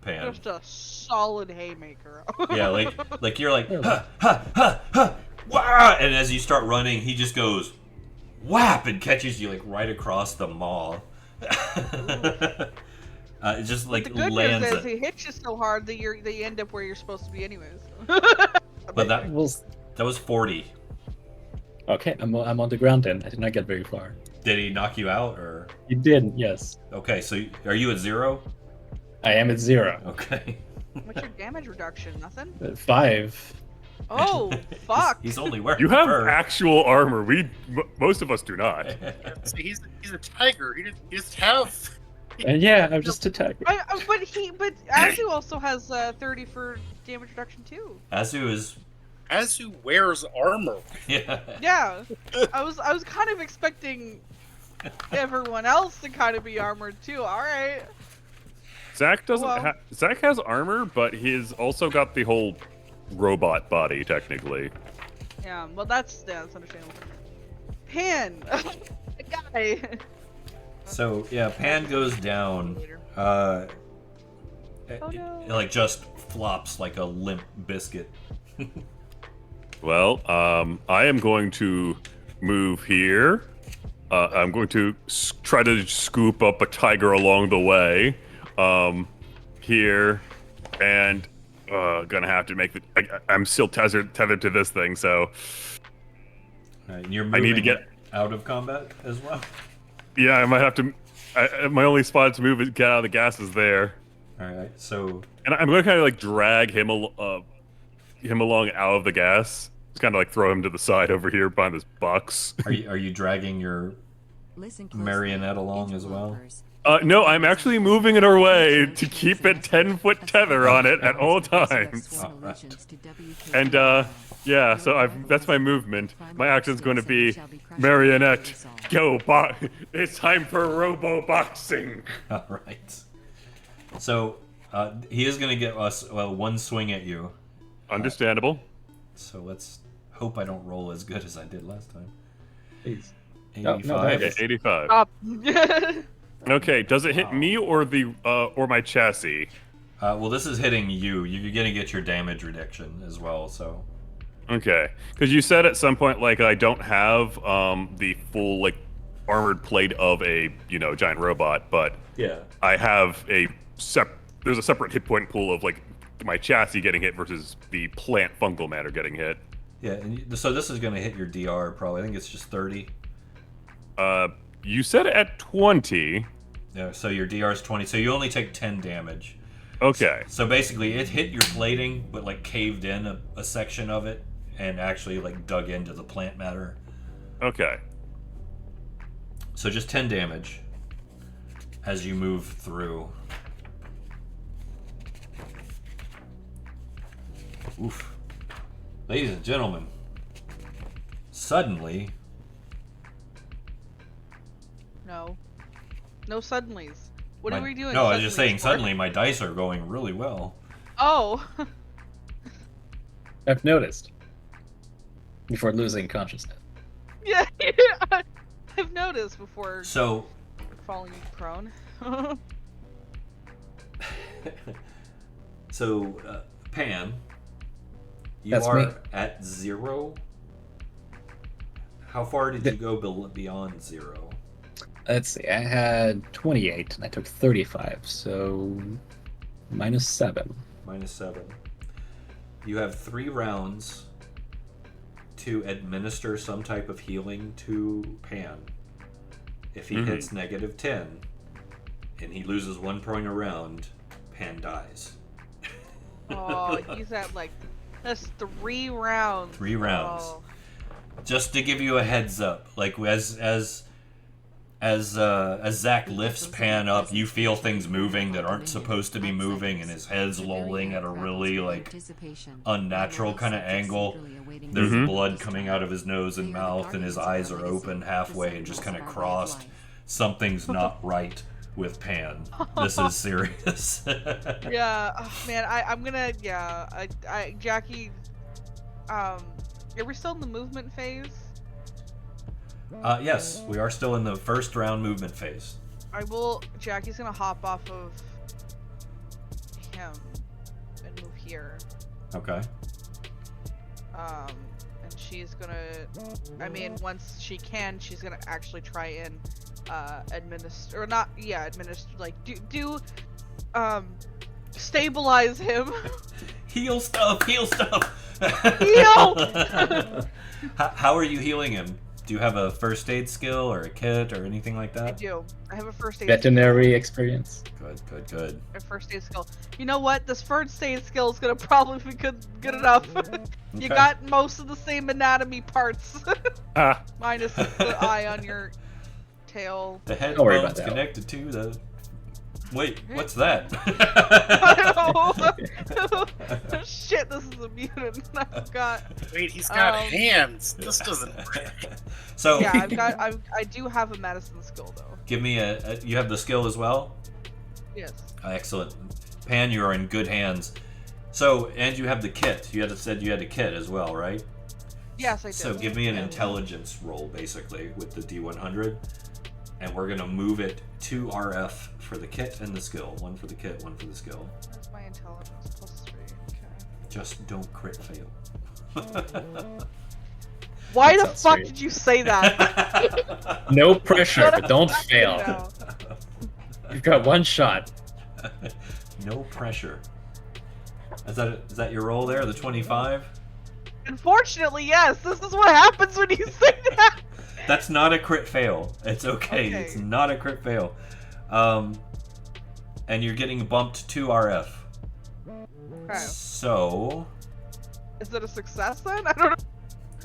Pan. Just a solid haymaker. Yeah, like you're like ha ha ha ha, wah! And as you start running, he just goes whap and catches you like right across the maw. It just like The good lands. news is he hits you so hard that you end up where you're supposed to be anyways. But that was 40. Okay, I'm on the ground then. I did not get very far. Did he knock you out or? You did, yes. Okay, so are you at 0? I am at 0. Okay. What's your damage reduction? Nothing? 5. Oh, fuck. He's only wearing You have fur. actual armor. Most of us do not. See, he's a tiger. He just have. And yeah, I'm just attacking. But Azu also has 30 for damage reduction too. Azu is. Azu wears armor. Yeah. Yeah, I was kind of expecting everyone else to kind of be armored too. All right. Zach doesn't. Well- Zach has armor, but he's also got the whole robot body, technically. Yeah. Well, that's understandable. Pan, a guy. So yeah, Pan goes down. Oh, no. It like just flops like a limp biscuit. Well, I am going to move here. I'm going to try to scoop up a tiger along the way. Here, and gonna have to make the. I'm still tethered to this thing, so You're I moving need to get. out of combat as well. Yeah, I might have to. My only spot to move is get out of the gases there, All right. So and I'm gonna kind of like drag him along out of the gas. Just kind of like throw him to the side over here behind this box. are you dragging your Listen closely. marionette along as well? Interlopers. No, I'm actually moving it away to keep a 10-foot tether on it at all times. Sworn Alright. allegiance to WK. And yeah, so that's my movement. My action's going to be marionette. Go, it's time for robo boxing. All right. So he is going to get us one swing at you. Understandable. So let's hope I don't roll as good as I did last time. Please. 85. No, that Okay, 85. Stop. Okay, does it hit me or the or my chassis? Well, this is hitting you. You're going to get your damage reduction as well. So Okay, because you said at some point like I don't have the full like armored plate of a giant robot, but yeah. I have there's a separate hit point pool of like my chassis getting hit versus the plant fungal matter getting hit. Yeah. So this is going to hit your DR probably. I think it's just 30. You said at 20. Yeah. So your DR is 20. So you only take 10 damage. Okay. So basically, it hit your plating, but like caved in a section of it, and actually like dug into the plant matter. Okay. So just 10 damage as you move through. Oof. Ladies and gentlemen, suddenly, No suddenlies. What are we doing? No, I was just saying, suddenlies for? suddenly my dice are going really well. Oh. I've noticed. Before losing consciousness. Yeah. I've noticed before So, falling prone. Pan, you That's are me. at 0. How far did you go beyond 0? Let's see, I had 28 and I took 35, so -7. -7. You have 3 rounds to administer some type of healing to Pan. If he hits -10 and he loses 1 point a round, Pan dies. Oh, he's at like that's 3 rounds. 3 rounds. Oh. Just to give you a heads up, like as Zach lifts Pan up, you feel things moving that aren't supposed to be moving, and his head's lolling at a really like unnatural kind of angle. There's blood coming out of his nose and mouth, and his eyes are open halfway and just kind of crossed. Something's not right with Pan. This is serious. Yeah, oh, man, I'm gonna Jackie. Are we still in the movement phase? Yes, we are still in the first round movement phase. Jackie's gonna hop off of him and move here. Okay. And she's gonna, once she can, she's gonna actually try and stabilize him. Heal stuff. Heal! How are you healing him? Do you have a first aid skill or a kit or anything like I that? do. I have a first aid Veterinary experience. Good. A first aid skill. You know what? This first aid skill is gonna probably be good enough. You Okay. got most of the same anatomy parts, Ah, minus the eye on your tail. The head Don't worry about bone's that. connected to the. Wait, what's that? Oh, shit, this is a mutant. I forgot. Wait, he's got Um, hands. This doesn't work. So Yeah, I do have a medicine skill though. give me you have the skill as well? Yes. Excellent. Pan, you are in good hands. So, and you have the kit. You said you had a kit as well, right? Yes, I do. So give me an intelligence roll, basically, with the D100. And we're going to move it to RF for the kit and the skill. One for the kit, one for the skill. That's my intelligence plus 3. Okay. Just don't crit fail. Why the Sounds fuck sweet. did you say that? No pressure, Shut but don't up. fail. No. You've got one shot. No pressure. Is that your roll there, the 25? Unfortunately, yes. This is what happens when you say that. That's not a crit fail. It's okay. Okay. It's not a crit fail. And you're getting bumped to RF. Okay. So, Is it a success then? I don't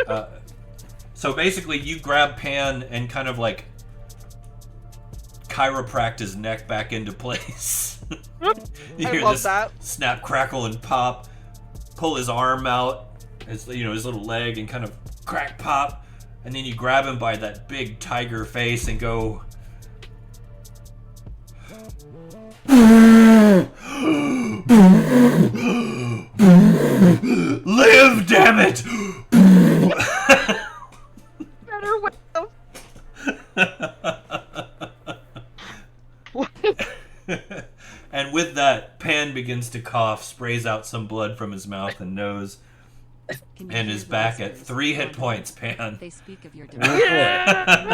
know. so basically you grab Pan and kind of like chiropract his neck back into place. You I hear love this that. snap, crackle, and pop. Pull his arm out, his little leg, and kind of crack, pop. And then you grab him by that big tiger face and go. Live, damn it! Better way of... And with that, Pan begins to cough, sprays out some blood from his mouth and nose, Can you and hear is the back at whispers 3 hit of points, Pan. They speak of your Oh, devotion. Oh, That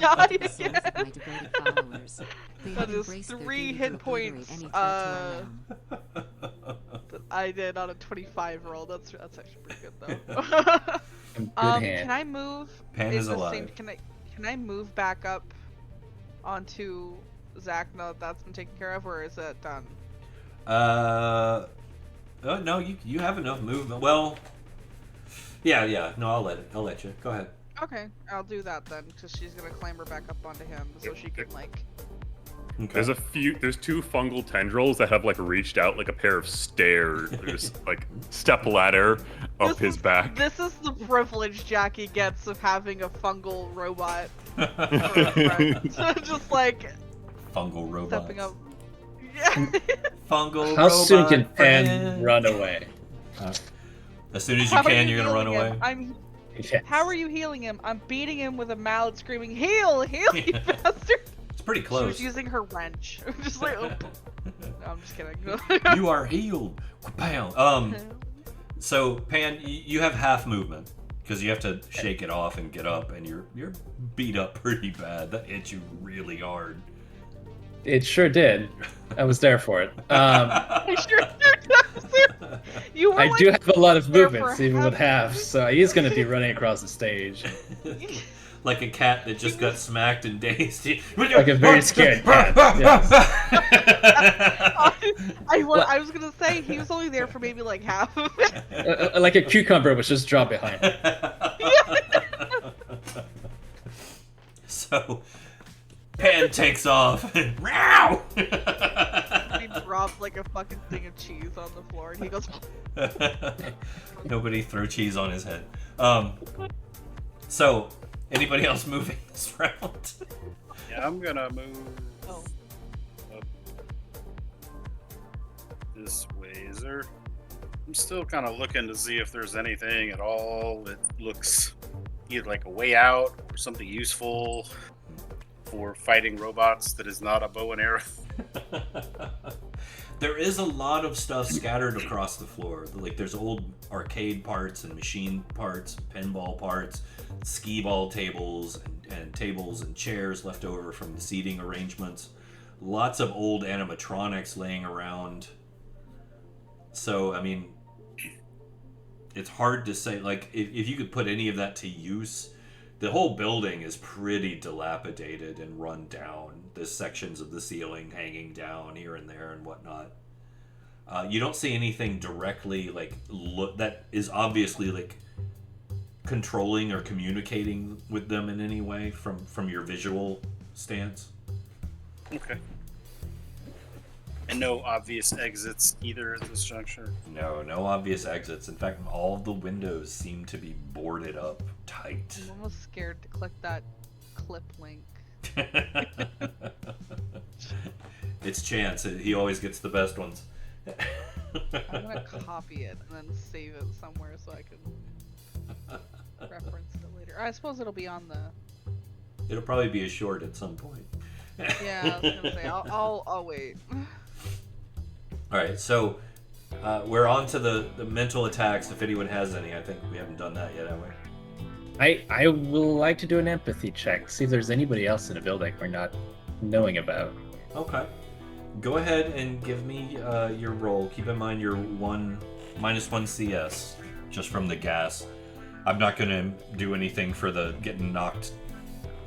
not devoted followers. They That have is embraced their 3 duty to hit obliterate points, any threat to our realm. that I did on a 25 roll. That's actually pretty good though. In good Can hand. I move? Pan in is the alive. Can I move back up onto Zach now that that's been taken care of, or is it done? Oh, no, you have enough movement. Well, yeah. No, I'll let you. Go ahead. Okay, I'll do that then, because she's gonna clamber back up onto him so she can like. Okay. there's 2 fungal tendrils that have like reached out like a pair of stairs. There's like step ladder up his back. This is the privilege Jackie gets of having a fungal robot for a friend. Just like Fungal robots. stepping up. Yeah. Fungal How soon can robot Pan friend. run away? As soon as you How are can, you're gonna run healing away. him? I'm. Yes. How are you healing him? I'm beating him with a mallet, screaming, "Heal, heal, you bastard!" It's pretty She close. was using her wrench. Just like, oh. No, I'm just kidding. You are healed. Bam. So Pan, you have half movement because you have to shake it off and get up, and you're beat up pretty bad. That hit you really hard. It sure did. I was there for it. I sure do. You were I like, do have a lot of there movements, for even with half- half, so he's going to be running across the stage. Like a cat that just got smacked and dazed. Like a very scared cat, yes. I was gonna say he was only there for maybe like half of it. Like a cucumber was just dropped behind him. So Pan takes off and meow. He dropped like a fucking thing of cheese on the floor, and he goes, Nobody throw cheese on his head. So anybody else moving this round? Yeah, I'm gonna move "Oh, up this way. Is there? I'm still kind of looking to see if there's anything at all that looks either like a way out or something useful for fighting robots that is not a bow and arrow. There is a lot of stuff scattered across the floor. Like there's old arcade parts and machine parts, pinball parts, skee ball tables, and tables and chairs left over from the seating arrangements. Lots of old animatronics laying around. So, I mean, it's hard to say, like, if you could put any of that to use, The whole building is pretty dilapidated and run down. There's sections of the ceiling hanging down here and there and whatnot. You don't see anything directly that is obviously like controlling or communicating with them in any way from your visual stance. Okay. And no obvious exits either at this juncture? No obvious exits. In fact, all of the windows seem to be boarded up tight. I'm almost scared to click that clip link. It's Chance. He always gets the best ones. I'm gonna copy it and then save it somewhere so I can reference it later. I suppose it'll be on the. It'll probably be a short at some point. Yeah, I was gonna say I'll wait. All right, so we're on to the mental attacks. If anyone has any, I think we haven't done that yet, have we? I will like to do an empathy check, see if there's anybody else in the building we're not knowing about. Okay. Go ahead and give me your roll. Keep in mind you're -1 CS just from the gas. I'm not going to do anything for the getting knocked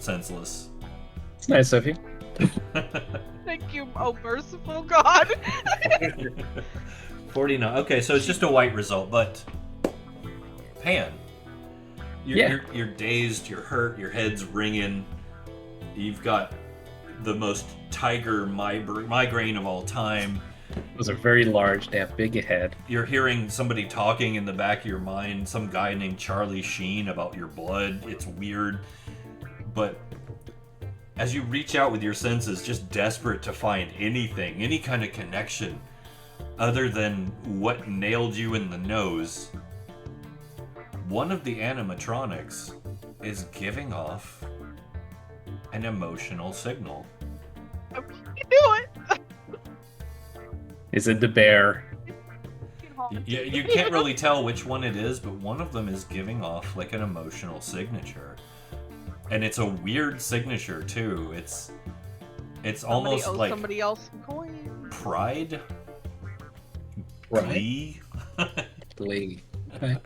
senseless. It's nice of you. Thank you, oh merciful God. 49. Okay, so it's just a white result, but Pan, you're dazed, you're hurt, your head's ringing. You've got the most tiger migraine of all time. Those are very large. They have big head. You're hearing somebody talking in the back of your mind, some guy named Charlie Sheen about your blood. It's weird. But as you reach out with your senses, just desperate to find anything, any kind of connection, other than what nailed you in the nose, one of the animatronics is giving off an emotional signal. I can do it. Is it the bear? You can't really tell which one it is, but one of them is giving off like an emotional signature. And it's a weird signature too. It's almost like somebody else coin. Pride? Right. Glee? Glee. Okay.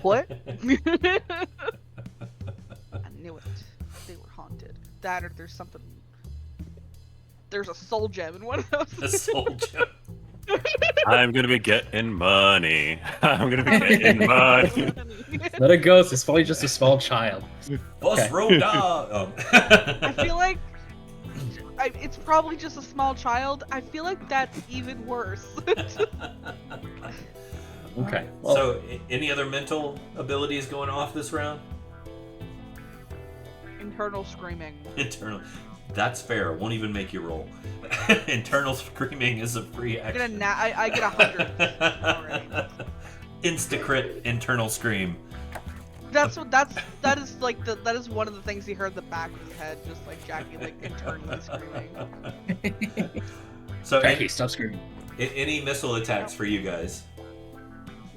What? I knew it. They were haunted. That or there's something. There's a soul gem in one of those. A soul gem. I'm gonna be getting money. I'm gonna be getting money. Let it go. It's probably just a small child. Bus road dog. I feel like it's probably just a small child. I feel like that's even worse. Okay. Well, So, any other mental abilities going off this round? Internal screaming. Internal. That's fair. Won't even make you roll. Internal screaming is a free I get action. I get 100 already. Insta-crit internal scream. That is one of the things he heard in the back of his head, just like Jackie like internally screaming. So, Jackie, stop screaming. any missile attacks for you guys?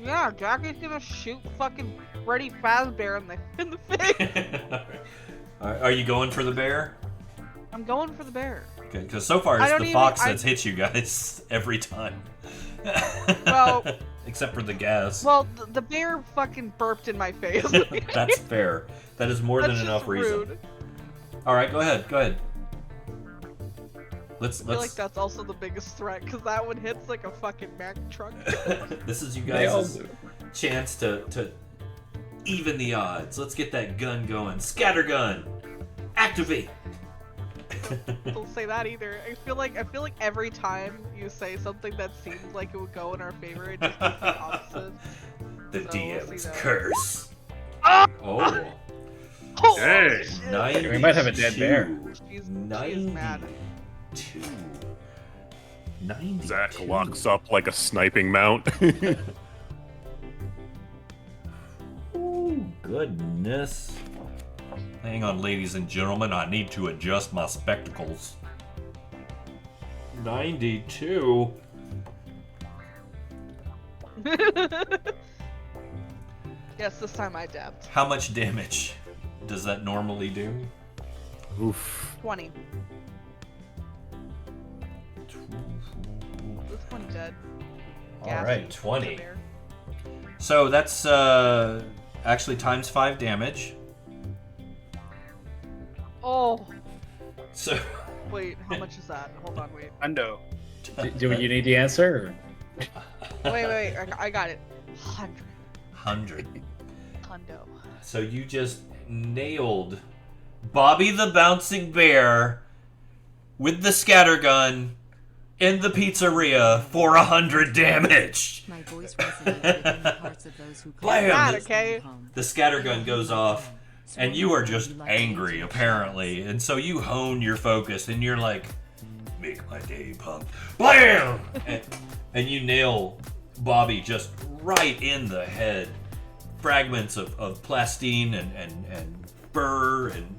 Yeah, Jackie's gonna shoot fucking Freddy Fazbear in the face. Are you going for the bear? I'm going for the bear. Okay, because so far it's the fox that's hit you guys every time. Well, except for the gas. Well, the bear fucking burped in my face. That's fair. That is more than That's enough just reason. rude. All right, go ahead. I feel like that's also the biggest threat, because that one hits like a fucking Mack truck. This is you They all guys' do. chance to even the odds. Let's get that gun going. Scattergun, activate. Don't say that either. I feel like every time you say something that seems like it would go in our favor, it just does the opposite. The So, we'll DM's see that. curse. Ah! Oh, Holy Hey. shit. 92. We might have a dead bear. She's mad. 92. Zach locks up like a sniping mount. Oh, goodness. Hang on, ladies and gentlemen. I need to adjust my spectacles. 92. Yes, this time I dabbed. How much damage does that normally do? Oof. 20. This one dead. All right, Gassy. 20. Bear. So that's actually times 5 damage. Oh, So wait, how much is that? Hold on, wait. Undo. Do you need the answer? Wait, I got it. 100. 100. Hundo. So you just nailed Bobby the Bouncing Bear with the scattergun in the pizzeria for 100 damage. My voice resonated in the hearts of those who Blam! That, okay? The scattergun goes off, and you are just angry, apparently. And so you hone your focus, and you're like, make my day, punk. Blam! And you nail Bobby just right in the head. Fragments of plastine and fur and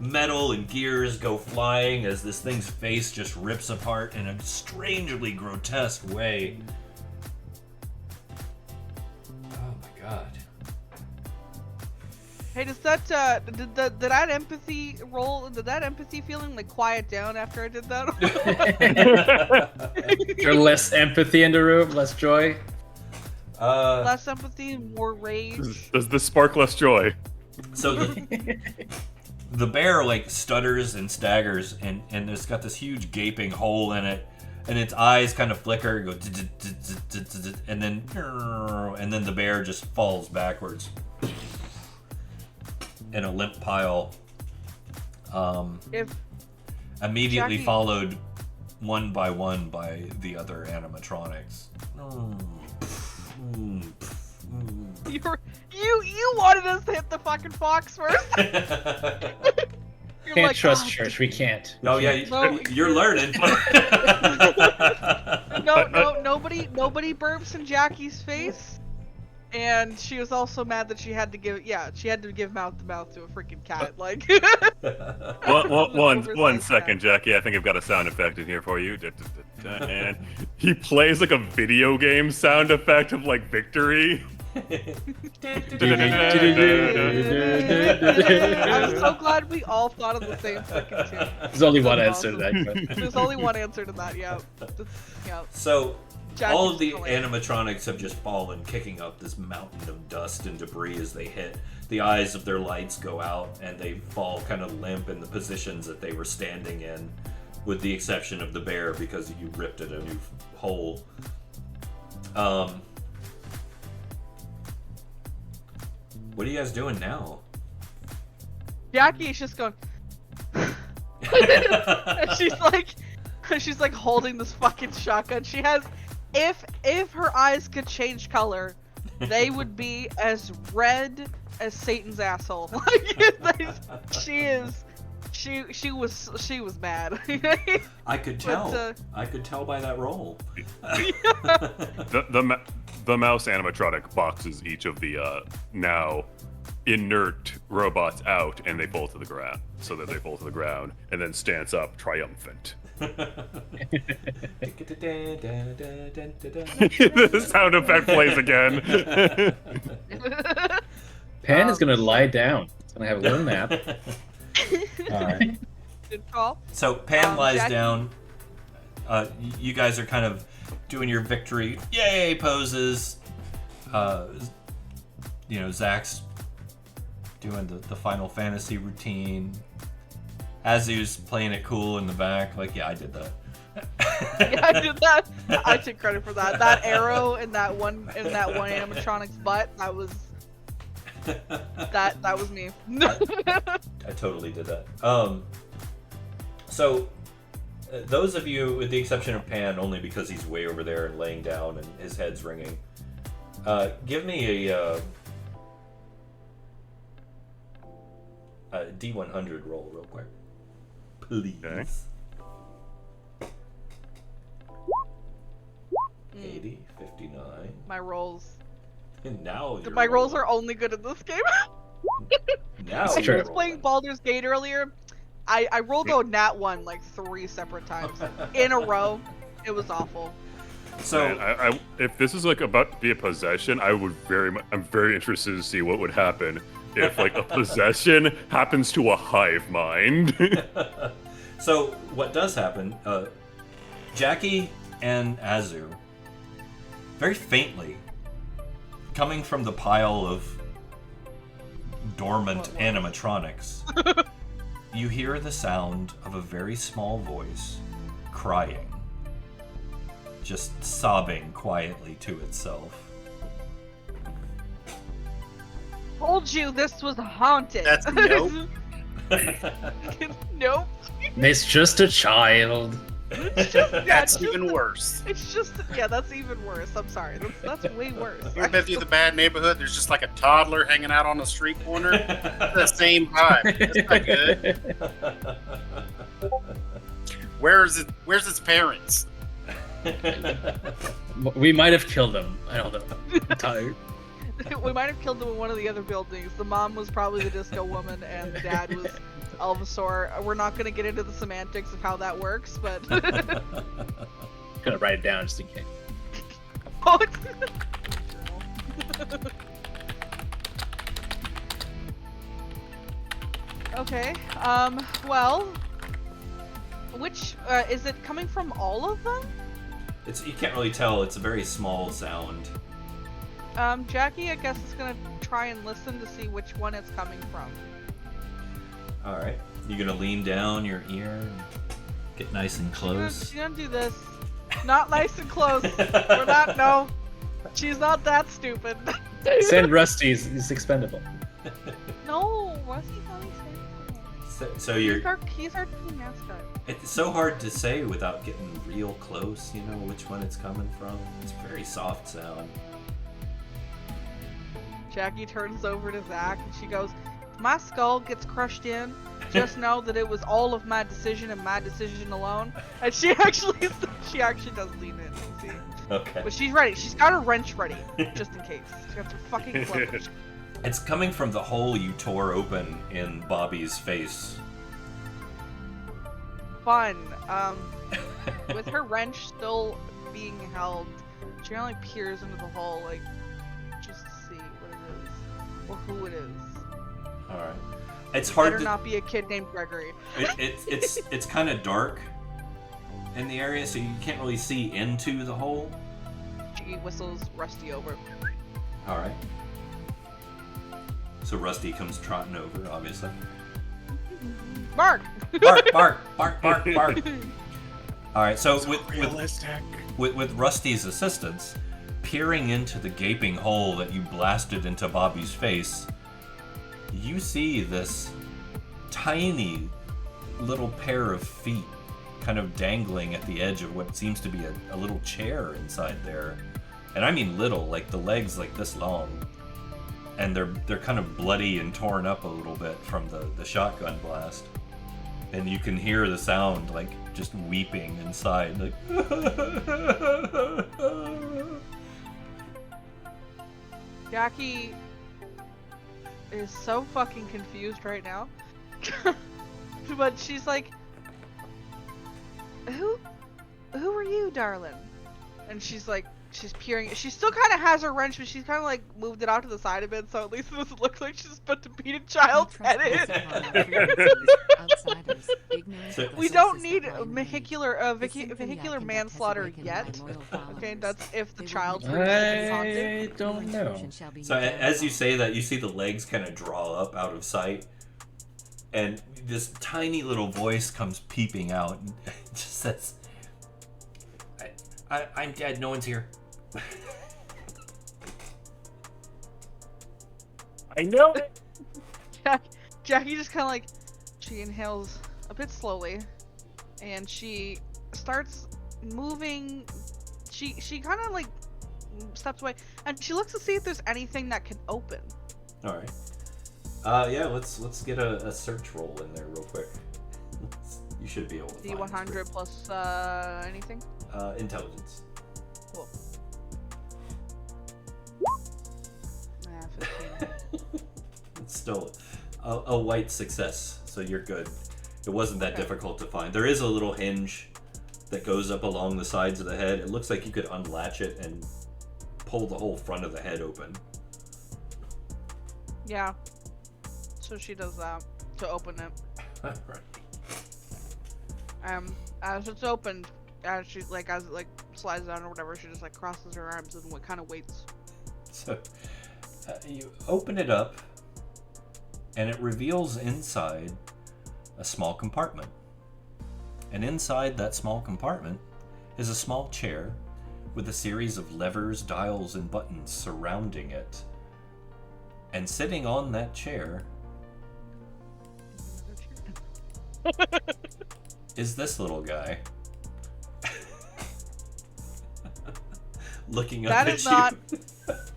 metal and gears go flying as this thing's face just rips apart in a strangely grotesque way. Oh my god. Hey, does that did that empathy roll? Did that empathy feeling like quiet down after I did that? There's less empathy in the room, less joy. Less empathy, more rage. Does this spark less joy? So the bear like stutters and staggers, and it's got this huge gaping hole in it, and its eyes kind of flicker, go and then the bear just falls backwards in a limp pile. If Immediately Jackie- followed one by the other animatronics. you wanted us to hit the fucking fox first. You're Can't like, trust "Oh, church. We can't. Oh yeah, No. you're learning. No, nobody burps in Jackie's face. And she was also mad that she had to give mouth to mouth to a freaking cat. Like, One second, Jackie. I think I've got a sound effect in here for you. And he plays like a video game sound effect of like victory. I'm so glad we all thought of the same freaking tune. There's only one answer Awesome. to that. There's only one answer to that. Yeah. Yeah. So Jackie's all of the hilarious. animatronics have just fallen, kicking up this mountain of dust and debris as they hit. The eyes of their lights go out, and they fall kind of limp in the positions that they were standing in, with the exception of the bear because you ripped it a new hole. What are you guys doing now? Jackie is just going. And she's like holding this fucking shotgun. She has, if her eyes could change color, they would be as red as Satan's asshole. Like she was mad. I could tell. But, I could tell by that roll. The mouse animatronic boxes each of the now inert robots out, and they fall to the ground. So that they fall to the ground, and then stands up triumphant. The sound effect plays again. Pan is gonna lie down. It's gonna have a little nap. Alright. Good call. So Pan lies Jackie- down. You guys are kind of doing your victory yay poses. Zach's doing the Final Fantasy routine. Azu's playing it cool in the back, like, yeah, I did that. Yeah, I did that. I take credit for that. That arrow in that one animatronic's butt. That was me. I totally did that. So those of you, with the exception of Pan, only because he's way over there and laying down and his head's ringing, give me a D100 roll real quick, please. Okay. 80, 59. My rolls. And now you're My rolls rolling. are only good in this game. Now It's I you're true. was playing rolling. Baldur's Gate earlier. I rolled a nat 1 like 3 separate times in a row. It was awful. So Man, if this is like about to be a possession, I'm very interested to see what would happen if like a possession happens to a hive mind. So what does happen? Jackie and Azu, very faintly, coming from the pile of dormant What? animatronics, you hear the sound of a very small voice crying, just sobbing quietly to itself. Told you this was haunted. That's a nope. Nope. It's just a child. That's even worse. It's just, yeah, that's even worse. I'm sorry. That's way worse. You ever been through the bad neighborhood? There's just like a toddler hanging out on the street corner. The same vibe. That's not good. Where's its parents? We might have killed him. I don't know. I'm tired. We might have killed them in one of the other buildings. The mom was probably the disco woman, and the dad was Alvasaur. We're not going to get into the semantics of how that works, but... Gonna write it down just in case. Oh, okay, well... Which, is it coming from all of them? You can't really tell. It's a very small sound. Jackie, I guess, is gonna try and listen to see which one it's coming from. Alright. You're gonna lean down your ear and get nice and close. She's gonna do this. Not nice and close. We're not, no. She's not that stupid. Send Rusty, he's expendable. No, Rusty's not expendable. So you're... He's our team mascot. It's so hard to say without getting real close, you know, which one it's coming from. It's a very soft sound. Jackie turns over to Zach and she goes, if my skull gets crushed in, just know that it was all of my decision and my decision alone. And she actually does lean in, see? Okay. But she's ready. She's got her wrench ready, just in case. She's got her fucking club. It's coming from the hole you tore open in Bobby's face. Fun. With her wrench still being held, she only peers into the hole, like, just to see what it is. Or who it is. Alright. It's hard Better to... not be a kid named Gregory. It's kind of dark in the area, so you can't really see into the hole. She whistles Rusty over. Alright. So Rusty comes trotting over, obviously. Bark! Bark, bark, bark, bark, bark. Alright, so Realistic. with Rusty's assistance, peering into the gaping hole that you blasted into Bobby's face, you see this tiny little pair of feet kind of dangling at the edge of what seems to be a little chair inside there. And I mean little, like the legs like this long. And they're kind of bloody and torn up a little bit from the shotgun blast. And you can hear the sound like just weeping inside, like Jackie is so fucking confused right now. But she's like, Who are you, darling? And she's like, she's peering. She still kind of has her wrench, but she's kind of like moved it out to the side a bit, so at least it doesn't look like she's about to beat a child's head in. We don't need vehicular manslaughter yet. Okay, that's if the child's I don't know. So as you say that, you see the legs kind of draw up out of sight, and this tiny little voice comes peeping out and just says, I'm dead, no one's here. I know it. Jackie just kind of like, she inhales a bit slowly, and she starts moving. She kind of like steps away, and she looks to see if there's anything that can open. All right. Yeah, let's get a search roll in there real quick. You should be able to find D100 plus anything? Intelligence. Cool. 15. It's still a white success, so you're good. It wasn't that difficult to find. There is a little hinge that goes up along the sides of the head. It looks like you could unlatch it and pull the whole front of the head open. Yeah. So she does that to open it. Right. As it's opened, as it slides down or whatever, she just like crosses her arms and kind of waits. So you open it up, and it reveals inside a small compartment. And inside that small compartment is a small chair with a series of levers, dials, and buttons surrounding it. And sitting on that chair is this little guy. Looking up That at is not. you.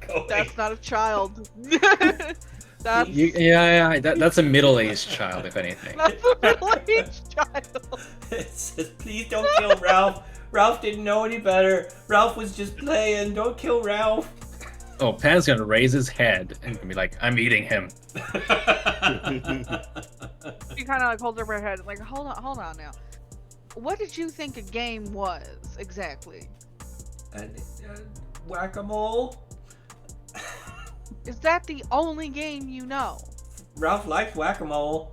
Going, That's not a child. That's That's a middle-aged child, if anything. that's a middle-aged child. It says, please don't kill Ralph. Ralph didn't know any better. Ralph was just playing. Don't kill Ralph. Oh, Pan's gonna raise his head and be like, "I'm eating him." She kind of like holds up her head, like, hold on now. What did you think a game was exactly? Whack-a-mole. Is that the only game you know? Ralph likes whack-a-mole.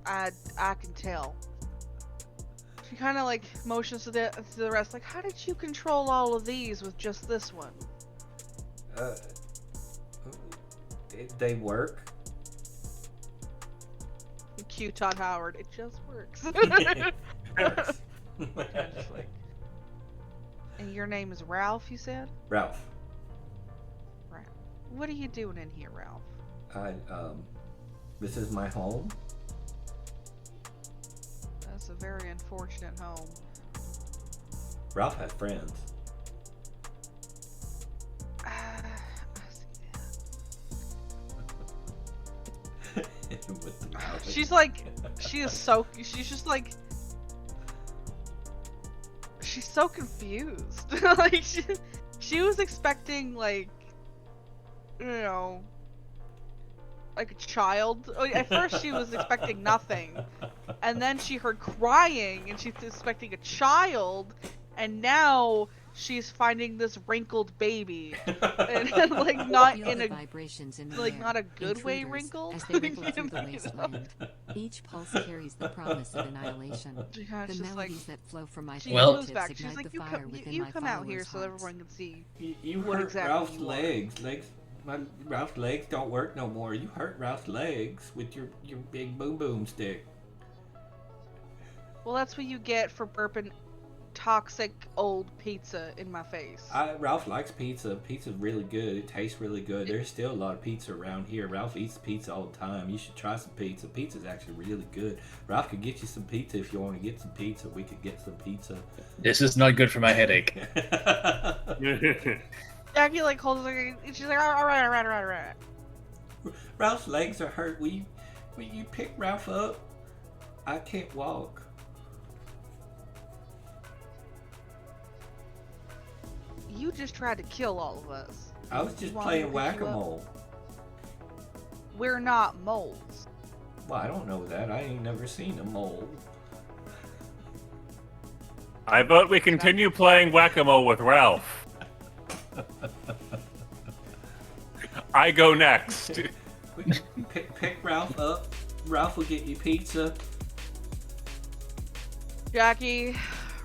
I can tell. She kind of like motions to the rest, like, how did you control all of these with just this one? They work. Cute Todd Howard, it just works. Just like, and your name is Ralph, you said? Ralph. Right. What are you doing in here, Ralph? This is my home. That's a very unfortunate home. Ralph has friends. I see With the that. mouth. She's like, she's just like, she's so confused. Like, she was expecting, like, you know, like a child. At first she was expecting nothing, and then she heard crying and she's expecting a child, and now she's finding this wrinkled baby, and like not Feel in the a vibrations in the like air, not a good way intruders, wrinkled. as they wriggle through the You know? wasteland. Each pulse carries the promise of annihilation. She kinda The just like, melodies that flow from my she Well- moves fingertips back. She's ignite like, the fire within you my come out here followers' so hearts. everyone can see. You What hurt exactly Ralph's you are. legs. Ralph's legs don't work no more. You hurt Ralph's legs with your big boom boom stick. Well, that's what you get for burping toxic old pizza in my face. Ralph likes pizza. Pizza's really good. It tastes really good. There's still a lot of pizza around here. Ralph eats pizza all the time. You should try some pizza. Pizza's actually really good. Ralph could get you some pizza if you want to get some pizza. We could get some pizza. This is not good for my headache. Jackie like holds her, and she's like, all right. Ralph's legs are hurt. Will you pick Ralph up? I can't walk. You just tried to kill all of us. I was just You want me to playing pick you up? whack-a-mole. We're not moles. Well, I don't know that. I ain't never seen a mole. I vote we continue playing whack-a-mole with Ralph. I go next. Pick Ralph up. Ralph will get you pizza. Jackie,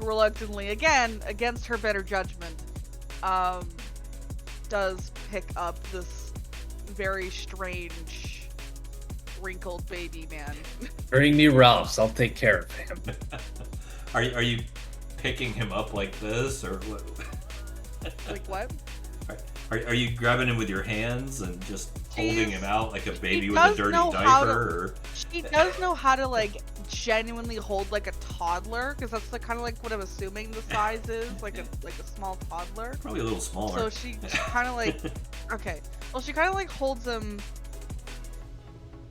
reluctantly, again, against her better judgment, does pick up this very strange, wrinkled baby man. Bring me Ralph's. I'll take care of him. Are you picking him up like this, or what? Like what? Are you grabbing him with your hands and just holding him out like a baby with a does dirty know how to- diaper? Or... She does know how to like genuinely hold like a toddler, because that's the kind of like what I'm assuming the size is, like a small toddler. Probably a little smaller. So she kind of like, okay. Well, she kind of like holds him.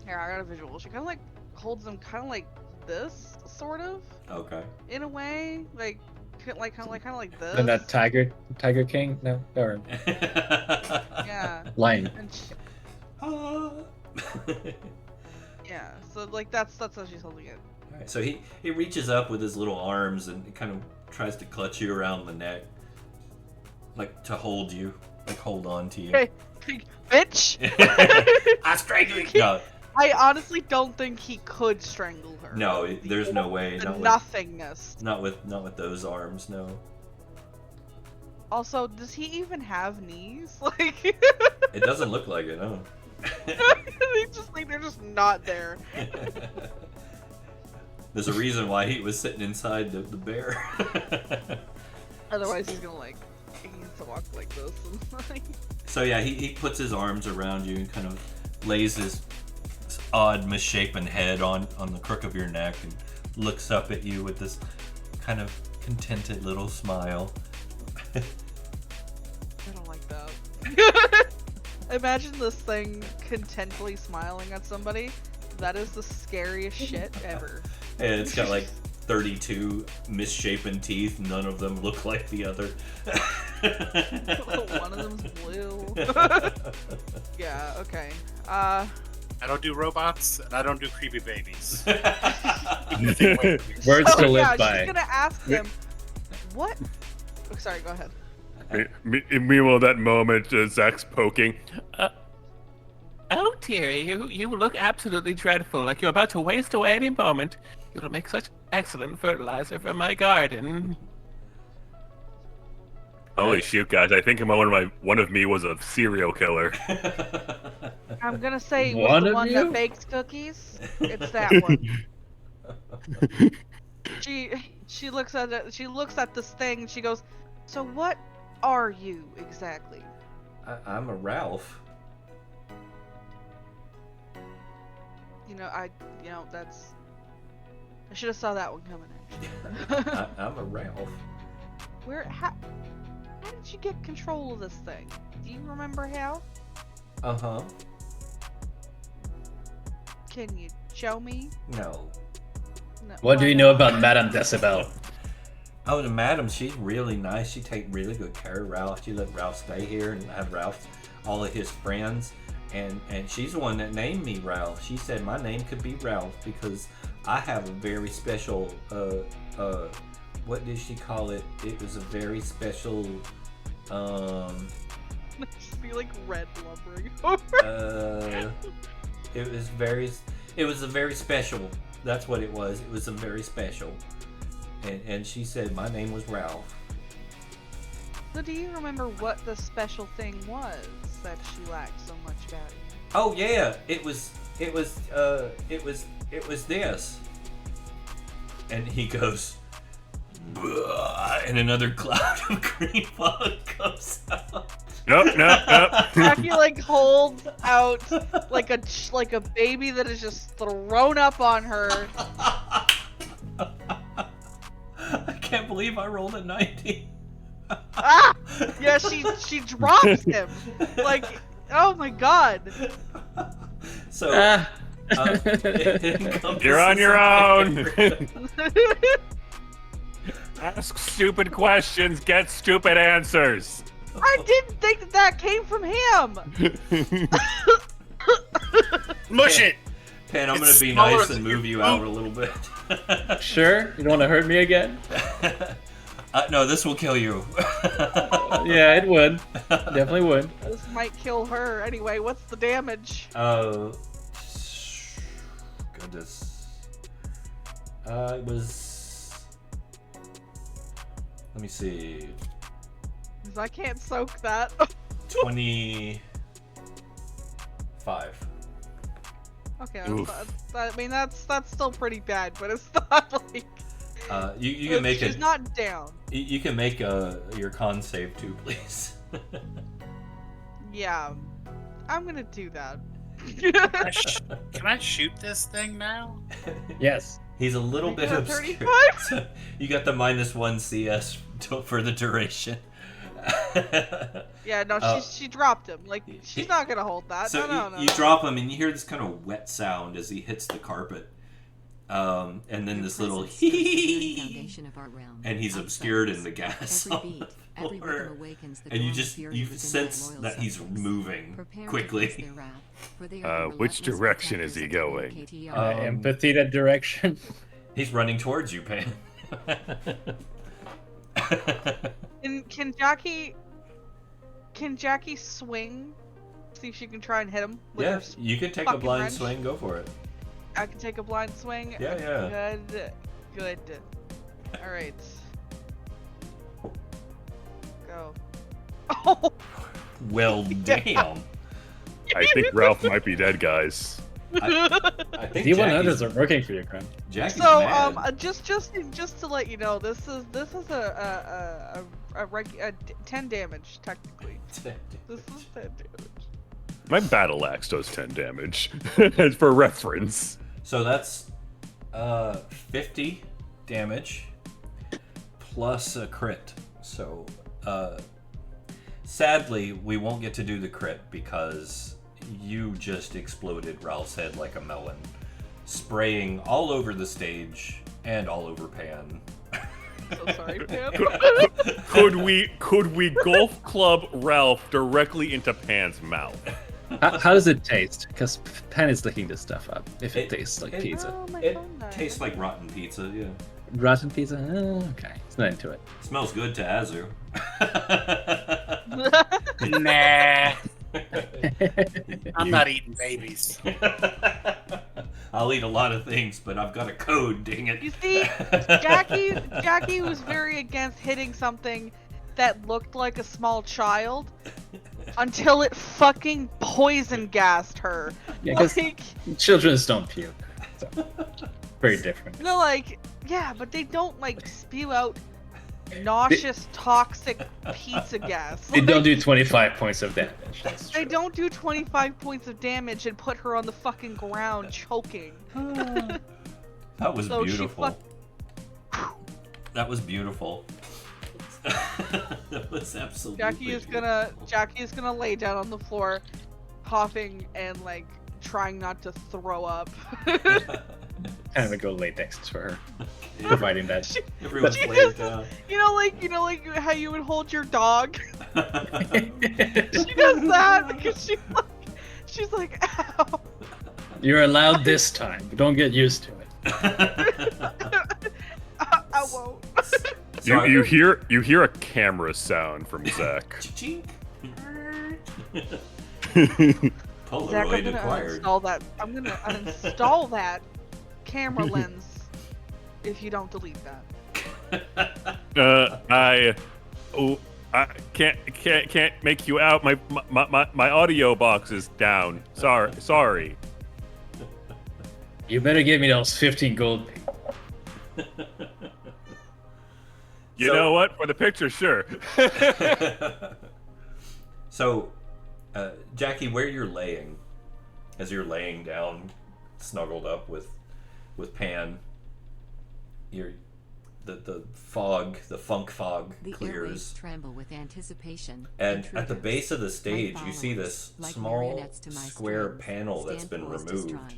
Here, I got a visual. She kind of like holds him, kind of like this, sort of, Okay. in a way, like kind of like this. And that Tiger King? No, or Yeah. Lion. And she, Ah. yeah. So like that's how she's holding it. Alright, so he reaches up with his little arms and kind of tries to clutch you around the neck, like to hold you, like hold on to you. Hey, bitch! I strangle you. No, I honestly don't think he could strangle her. no, there's no way. The Not with, nothingness. not with those arms. No. Also, does he even have knees? Like, It doesn't look like it. No. They're just not there. There's a reason why he was sitting inside the bear. Otherwise, he's gonna like he needs to walk like this. And, So yeah, he puts his arms around you and kind of lays his odd misshapen head on the crook of your neck and looks up at you with this kind of contented little smile. I don't like that. Imagine this thing contently smiling at somebody. That is the scariest shit ever. And it's got like 32 misshapen teeth. None of them look like the other. One of them's blue. Yeah, okay. I don't do robots, and I don't do creepy babies. Words to live yeah, by. she's gonna ask him, what? Oh, sorry, go ahead. Meanwhile, that moment, Zach's poking. Oh dear, you look absolutely dreadful, like you're about to waste away any moment. You'll make such excellent fertilizer for my garden. Holy shoot, guys! I think one of me was a serial killer. I'm gonna say it One was the of one you? that bakes cookies. It's that one. She looks at it. She looks at this thing. And she goes, "So what are you exactly?" I'm a Ralph. That's. I should have saw that one coming. Actually. I'm a Ralph. How did you get control of this thing? Do you remember how? Uh-huh. Can you show me? No. No. What do you know about Madame Decibel? Oh, the madam, she's really nice. She take really good care of Ralph. She let Ralph stay here and have Ralph, all of his friends. And she's the one that named me Ralph. She said my name could be Ralph because I have a very special, what did she call it? It was a very special, Just be like red lumbering over. it was a very special. That's what it was. It was a very special. And she said my name was Ralph. So do you remember what the special thing was that she liked so much about you? Oh yeah, it was this. And he goes, "Bah," and another cloud of green fog comes out. Nope. Jackie like holds out like a baby that is just thrown up on her. I can't believe I rolled a 90. Ah! Yeah, she drops him. Like, oh my god. So You're on your own. Ask stupid questions, get stupid answers. I didn't think that came from him. Mush it! Pan, I'm It's gonna be smaller nice than and your move you boot. out a little bit. Sure? You don't want to hurt me again? No, this will kill you. Yeah, it would. Definitely would. This might kill her. Anyway, what's the damage? Goodness. It was. Let me see. 'Cause I can't soak that. 25. Okay, Oof. I mean that's still pretty bad, but it's not like You can make she's it. not down. You can make your con save too, please. Yeah, I'm gonna do that. Can I shoot this thing now? Yes. He's a little You bit got obscure. 35? So you got the -1 CS for the duration. Yeah, no, Oh. she dropped him. Like she's not gonna hold that. So no. you drop him and you hear this kind of wet sound as he hits the carpet. And then this little foundation of our realm. and he's obscured in the gas Every on beat, the every floor. rhythm awakens the And you dormant fury you within sense my loyal that he's subjects. moving Prepare to face quickly. their wrath, for they are the Which relentless direction is protectors he of the going? KTR. Empathy that direction. He's running towards you, Pan. Can Jackie swing? See if she can try and hit him with her. Yeah, you can take a fucking blind wrench. swing. Go for it. I can take a blind swing. Yeah. Good. All right. Go. Oh, Well, damn. I think Ralph might be dead, guys. I think D100s are working for you, Cran. Jackie's So, mad. just to let you know, this is a 10 damage technically. This is 10 damage. My battle axe does 10 damage, for reference. So that's 50 damage plus a crit. So sadly, we won't get to do the crit because you just exploded Ralph's head like a melon, spraying all over the stage and all over Pan. So sorry, Pan. Could we golf club Ralph directly into Pan's mouth? How does it taste? Because Pan is licking this stuff up. If it tastes like pizza. Oh, my It phone died. tastes like rotten pizza, yeah. Rotten pizza? Okay. It's not into it. Smells good to Azu. Nah. I'm not eating babies. I'll eat a lot of things, but I've got a code, dang it. You see, Jackie was very against hitting something that looked like a small child until it fucking poison gassed her. Yeah, 'cause Like, children don't puke. So, very different. you know, like, yeah, but they don't like spew out nauseous, toxic pizza gas. They Like, don't do 25 points of damage. That's They true. don't do 25 points of damage and put her on the fucking ground choking. That was So she beautiful. That was beautiful. That was absolutely Jackie is gonna lay down on the floor, coughing and like trying not to throw up. Kind of a go latex for her, providing that. Everyone's She laying just- down. You know, like how you would hold your dog. She does that because she's like, ow. You're allowed this time, but don't get used to it. I won't. You hear a camera sound from Zach. Chink. Zach, I'm Polaroid gonna acquired. uninstall that. I'm gonna uninstall that camera lens if you don't delete that. I can't make you out. My audio box is down. Sorry. You better give me those 15 gold. You So- know what? For the picture, sure. So, Jackie, where you're laying, as you're laying down, snuggled up with Pan, the fog, the funk fog The airwaves clears, tremble with anticipation. and at the Intruders, base of the my stage, you see followers, this like small marionettes to my square strings, panel that's stand been poised to removed, strike. They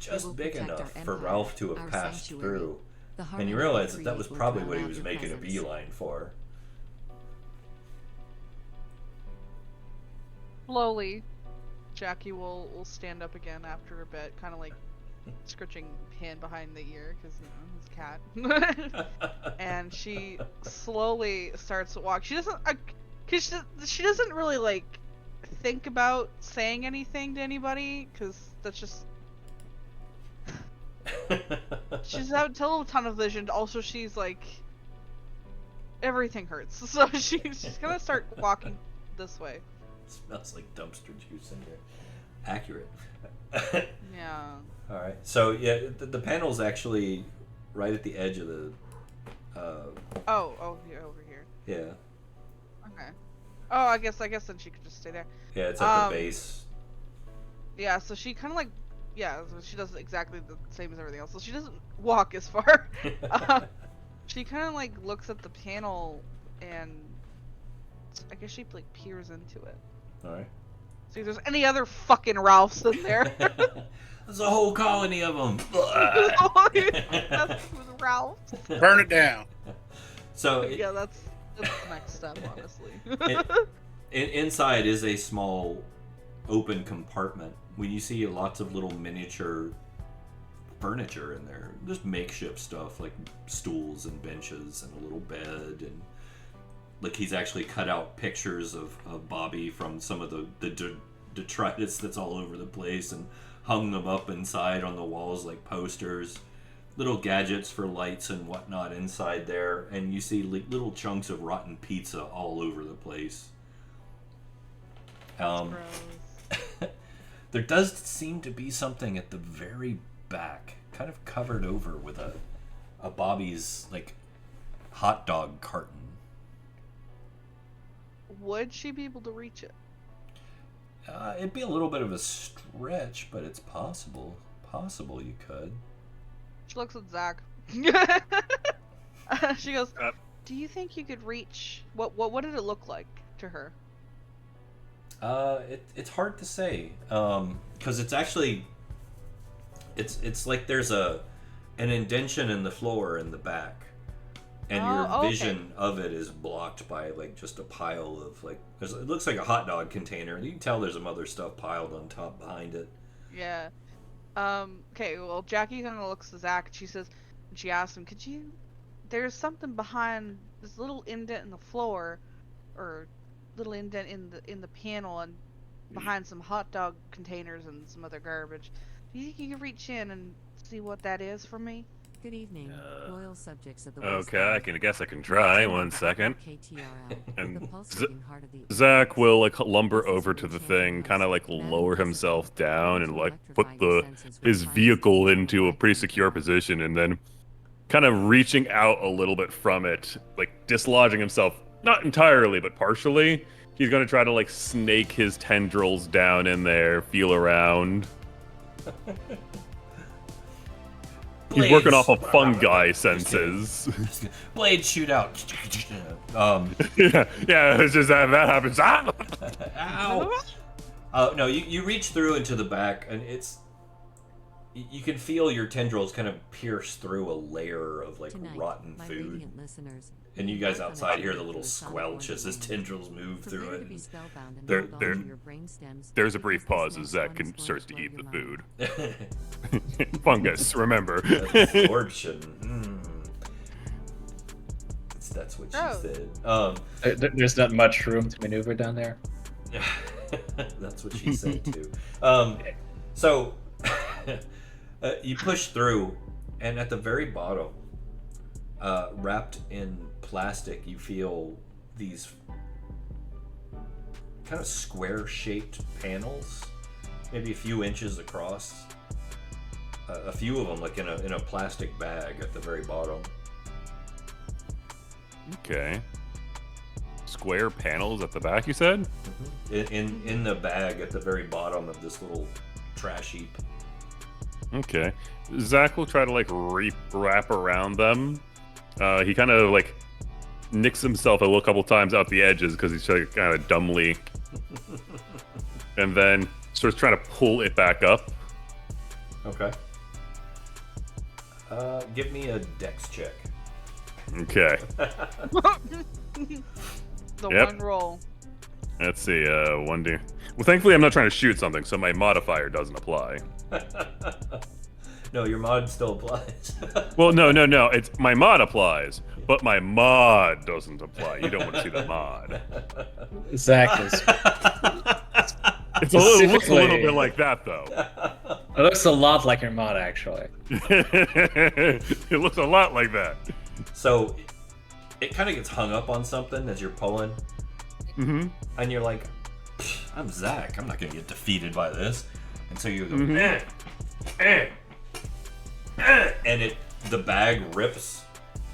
just will big protect our enough for empire, Ralph to have our passed sanctuary. through. The And harmony you we realize that create was will probably drown what he out was your making a presence. beeline for. Slowly, Jackie will stand up again after a bit, kind of like scritching Pan behind the ear because you know he's a cat. And she slowly starts to walk. She doesn't, cause she doesn't really like think about saying anything to anybody because that's just she's out total tunnel vision. Also, she's like everything hurts, so she's gonna start walking this way. Smells like dumpster juice in here. Accurate. Yeah. All right. So yeah, the panel's actually right at the edge of the. Oh, here, over here. Yeah. Okay. Oh, I guess then she could just stay there. Yeah, it's at Um, the base. Yeah, so she kind of like, yeah, so she does exactly the same as everything else. So she doesn't walk as far. She kind of like looks at the panel and I guess she like peers into it. All right. See if there's any other fucking Ralphs in there. There's a whole colony of them. That's with Ralphs. Burn it down. So Yeah, that's the next step, honestly. inside is a small open compartment. When you see lots of little miniature furniture in there, just makeshift stuff like stools and benches and a little bed, and like he's actually cut out pictures of Bobby from some of the detritus that's all over the place and hung them up inside on the walls like posters. Little gadgets for lights and whatnot inside there, and you see little chunks of rotten pizza all over the place. Gross. There does seem to be something at the very back, kind of covered over with a Bobby's like hot dog carton. Would she be able to reach it? It'd be a little bit of a stretch, but it's possible. Possible you could. She looks at Zach. She goes, "Do you think you could reach? What did it look like to her?" It's hard to say, because it's actually, it's like there's an indentation in the floor in the back, and your vision of it is blocked by like just a pile of like, it looks like a hot dog container, and you can tell there's some other stuff piled on top behind it. Yeah. Okay. Well, Jackie kind of looks at Zach, and she asks him, "Could you? There's something behind this little indent in the floor, or little indent in the panel, and behind some hot dog containers and some other garbage. Do you think you could reach in and see what that is for me?" Good evening, loyal subjects of the Okay, I guess I can try. 1 second. KTRL, And the pulsating heart of the Zach will like lumber over to the thing, kind of like lower himself down and like put his vehicle into a pretty secure position, and then kind of reaching out a little bit from it, like dislodging himself, not entirely, but partially. He's gonna try to like snake his tendrils down in there, feel around. He's working off of fungi senses. Blade shootout. yeah, it's just that happens. Ah! Ow! No, you reach through into the back, and you can feel your tendrils kind of pierce through a layer of like rotten food. And you guys outside hear the little squelch as his tendrils move through it. There's a brief pause as Zach starts to eat the food. Fungus, remember. Absorption. That's what she said. There's not much room to maneuver down there. That's what she said too. So you push through, and at the very bottom, wrapped in plastic, you feel these kind of square-shaped panels, maybe a few inches across. A few of them, like in a plastic bag at the very bottom. Okay. Square panels at the back, you said? Mm-hmm. In the bag at the very bottom of this little trash heap. Okay. Zach will try to like wrap around them. He kind of like nicks himself a couple times out the edges because he's like, kind of dumbly, and then starts trying to pull it back up. Okay. Give me a dex check. Okay. One roll. Let's see. 1D. Well, thankfully, I'm not trying to shoot something, so my modifier doesn't apply. No, your mod still applies. Well, no. It's my mod applies, but my mod doesn't apply. You don't want to see the mod. Zach is. It looks a little bit like that, though. It looks a lot like your mod, actually. It looks a lot like that. So, it kind of gets hung up on something as you're pulling. Mm-hmm. And you're like, I'm Zach. I'm not going to get defeated by this. And so you go, and the bag rips.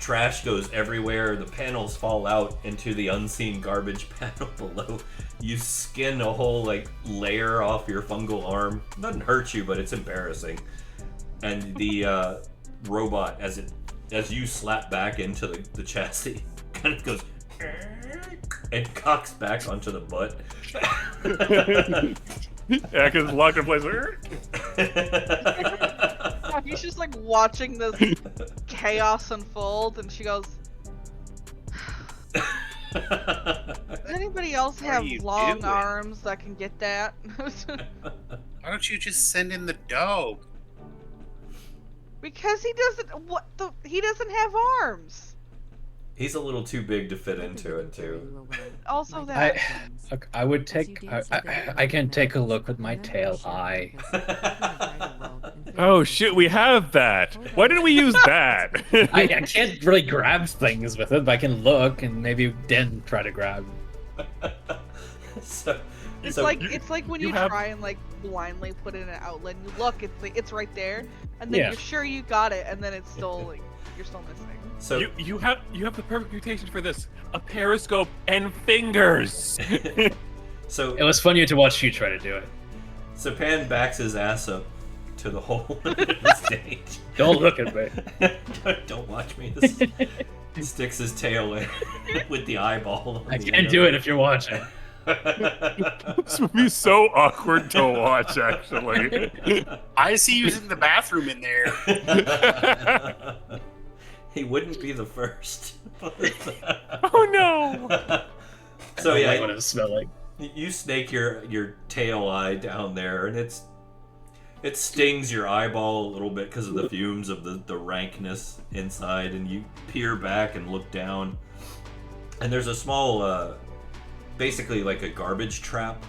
Trash goes everywhere. The panels fall out into the unseen garbage panel below. You skin a whole like layer off your fungal arm. Doesn't hurt you, but it's embarrassing. And the robot, as you slap back into the chassis, kind of goes and cocks back onto the butt. Yeah, because it's locked in place. He's just like watching this chaos unfold, and she goes, "Does anybody else have long arms that can get that?" Why don't you just send in the dough? Because he doesn't. He doesn't have arms. He's a little too big to fit into it too. Also that. I would take. I can take a look with my tail eye. Oh shit, we have that. Why didn't we use that? I can't really grab things with it, but I can look and maybe then try to grab. So It's So- like when you you have- try and like blindly put in an outlet. And you look, it's right there, and then Yeah. you're sure you got it, and then it's still like you're still missing. So You have the perfect mutation for this. A periscope and fingers. so It was funnier to watch you try to do it. so Pan backs his ass up to the hole in the stage. Don't look at me. Don't watch me. This sticks his tail in with the eyeball. on I the can't end do of it if you're watching. This would be so awkward to watch, actually. I see you in the bathroom in there. He wouldn't be the first. Oh no! So I don't like yeah, what it smelled like. you snake your tail eye down there, and it stings your eyeball a little bit because of the fumes of the rankness inside, and you peer back and look down, and there's a small, basically like a garbage trap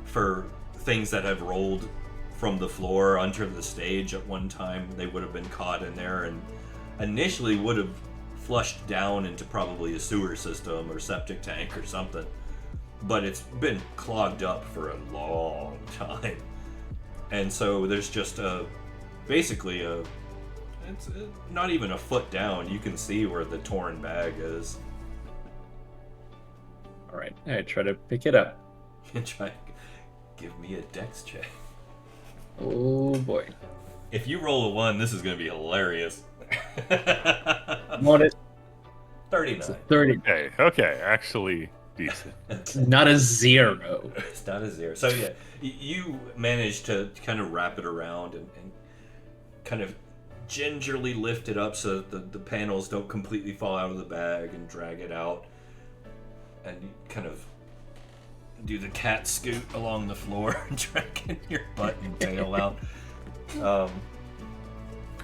for things that have rolled from the floor onto the stage at one time. They would have been caught in there and initially would have flushed down into probably a sewer system or septic tank or something, but it's been clogged up for a long time, and so there's just basically it's not even a foot down. You can see where the torn bag is. All right, I try to pick it up. And try give me a dex check. Oh boy, If you roll a 1, this is going to be hilarious. I want it. 39. 30. Okay, actually decent. Not a 0. It's not a 0. So yeah, you manage to kind of wrap it around and kind of gingerly lift it up so that the panels don't completely fall out of the bag and drag it out. And you kind of do the cat scoot along the floor, dragging your butt and tail out.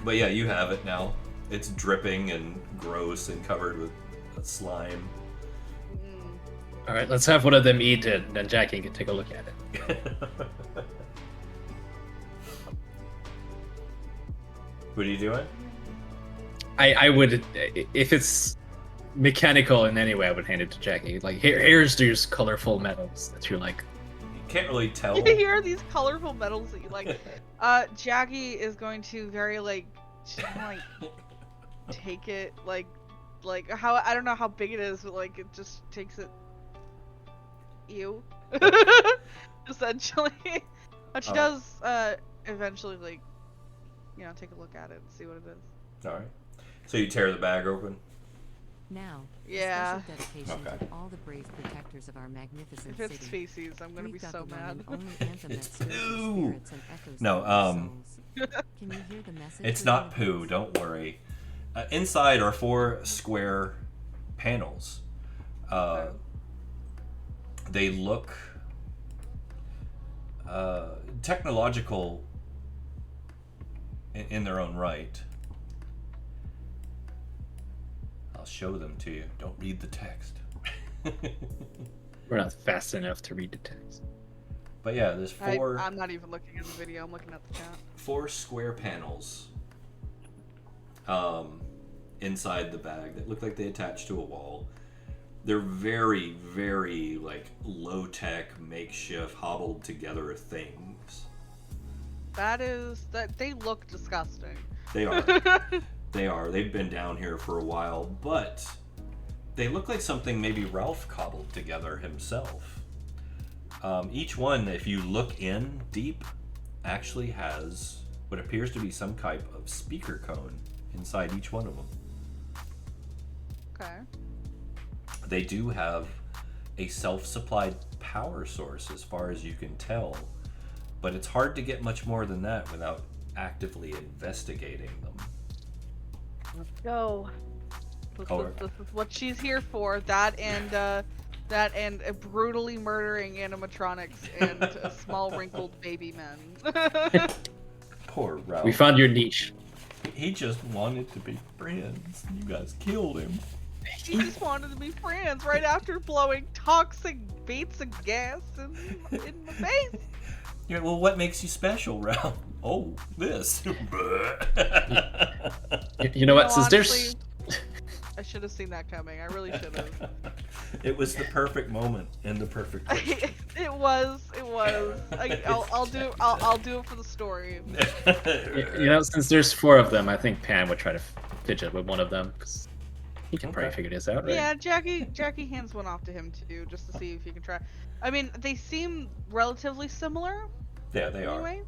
But yeah, you have it now. It's dripping and gross and covered with slime. All right, let's have one of them eat it, and then Jackie can take a look at it. What are you doing? I would, if it's mechanical in any way, I would hand it to Jackie. Like, here's these colorful metals that you like. You can't really tell. Here are these colorful metals that you like. Jackie is going to very she's gonna, take it like how, I don't know how big it is, but it just takes it. Ew. Essentially. But she does eventually take a look at it and see what it is. Alright. So you tear the bag open? Now, Yeah. a special dedication Okay. to all the brave protectors of our magnificent If it's city. feces, I'm gonna be We've got so the one mad. and only anthem that It's stirs the poo. spirits and echoes No, through our souls. Can you hear the message? It's within not the poo, words? don't worry. Inside are 4 square panels. They look technological in their own right. I'll show them to you. Don't read the text. We're not fast enough to read the text. But yeah, there's 4 I'm not even looking at the video, I'm looking at the chat. 4 square panels inside the bag that look like they attach to a wall. They're very, very low-tech, makeshift, hobbled together things. They look disgusting. They are. They are. They've been down here for a while, but they look like something maybe Ralph cobbled together himself. Each one, if you look in deep, actually has what appears to be some type of speaker cone inside each one of them. Okay. They do have a self-supplied power source as far as you can tell, but it's hard to get much more than that without actively investigating them. Let's go. Alright. This is what she's here for. That and brutally murdering animatronics and small wrinkled baby men. Poor Ralph. We found your niche. He just wanted to be friends. You guys killed him. He just wanted to be friends right after blowing toxic baits of gas in my face. Yeah, well, what makes you special, Ralph? Oh, this. You know what? No, Since honestly, there's I should have seen that coming. I really should have. It was the perfect moment and the perfect question. It was. I'll do it for the story. You know, since there's 4 of them, I think Pan would try to fidget with one of them because he can probably figure this out, right? Yeah, Jackie hands one off to him too, just to see if he can try. I mean, they seem relatively similar. Yeah, they are. Anyway,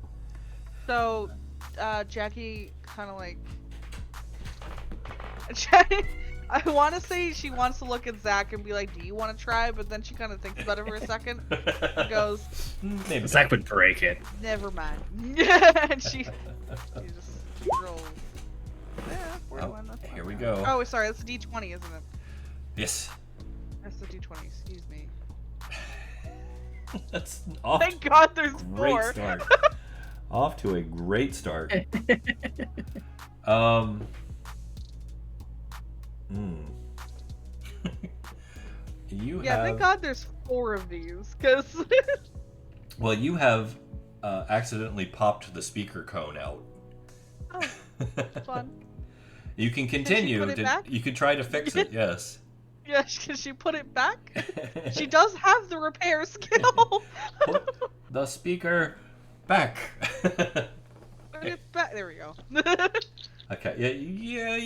so Jackie kind of like. I want to say she wants to look at Zach and be like, "Do you want to try?" But then she kind of thinks about it for a second. And goes, Maybe Zach would break it. "Never mind." And she just rolls. Yeah, 41. That's Here not we bad. go. Oh, sorry, that's a D20, isn't it? Yes. That's the D20. Excuse me. That's off. Thank God, there's Great 4. start. Off to a great start. You Yeah, have. thank God there's 4 of these, cause. Well, you have accidentally popped the speaker cone out. Oh, fun. You can continue. put it back? You could try to fix it. Yes. Yeah, can she put it back? She does have the repair skill. Put the speaker back. Put it back. There we go. Okay. Yeah.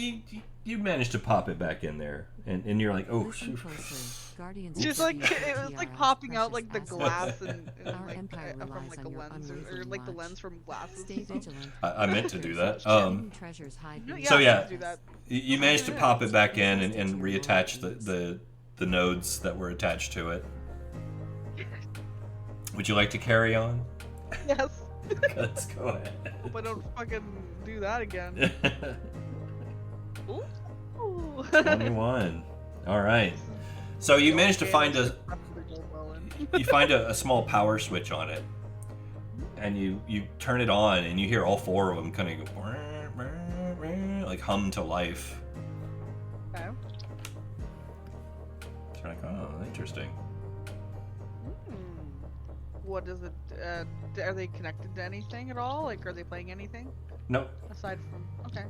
You managed to pop it back in there, and you're like, oh Listen shoot. closely. Guardians She's of like, the it was like TRS popping out precious like the assets. glass and Our like empire from relies like on a your lens or unwavering like the watch. lens from glasses. Stay vigilant. I meant to do that. Hidden treasures hide No, beneath yeah, So, I yeah. can do that. You managed to pop it back in and reattach the nodes that were attached to it. Would you like to carry on? Yes. Let's go ahead. Hope I don't fucking do that again. Ooh. 21. All right. So you managed to find a small power switch on it, and you turn it on, and you hear all 4 of them kind of go like hum to life. Okay. It's like, oh, interesting. What is it? Are they connected to anything at all? Like, are they playing anything Nope. aside from? Okay.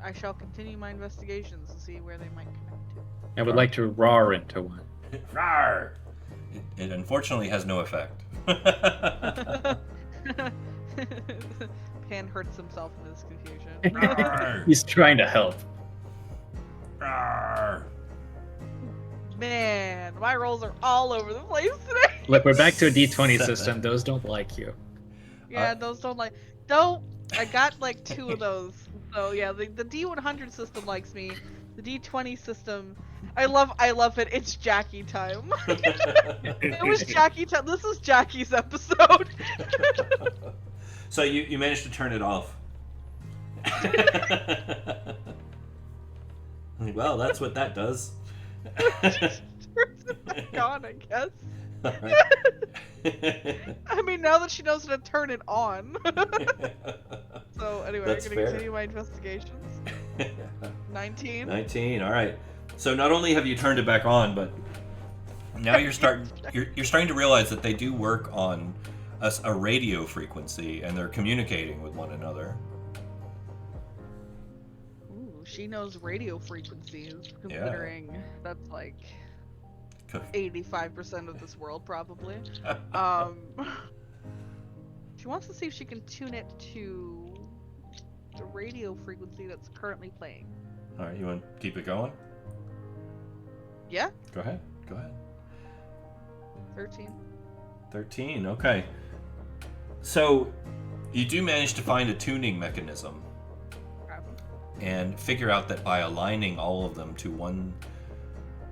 I shall continue my investigations to see where they might connect to. I would like to roar into one. Rawr! It unfortunately has no effect. Pan hurts himself in this confusion. Rawr! He's trying to help. Rawr! Man, my rolls are all over the place today. Look, we're back to a D20 system. Those don't like you. Yeah, those don't like. Don't. I got like 2 of those. So yeah, the D100 system likes me. The D20 system, I love it. It's Jackie time. It was Jackie time. This is Jackie's episode. So you managed to turn it off. Well, that's what that does. Just turns it back on, I guess. Alright. I mean, now that she knows how to turn it on. So anyway, That's I'm gonna fair. continue my investigations. 19. 19. All right. So not only have you turned it back on, but now you're starting to realize that they do work on a radio frequency, and they're communicating with one another. Ooh, she knows radio frequencies, considering that's like 85% of this world, probably. She wants to see if she can tune it to the radio frequency that's currently playing. All right. You want to keep it going? Yeah, Go ahead. 13. 13. Okay. So you do manage to find a tuning mechanism Okay. and figure out that by aligning all of them to one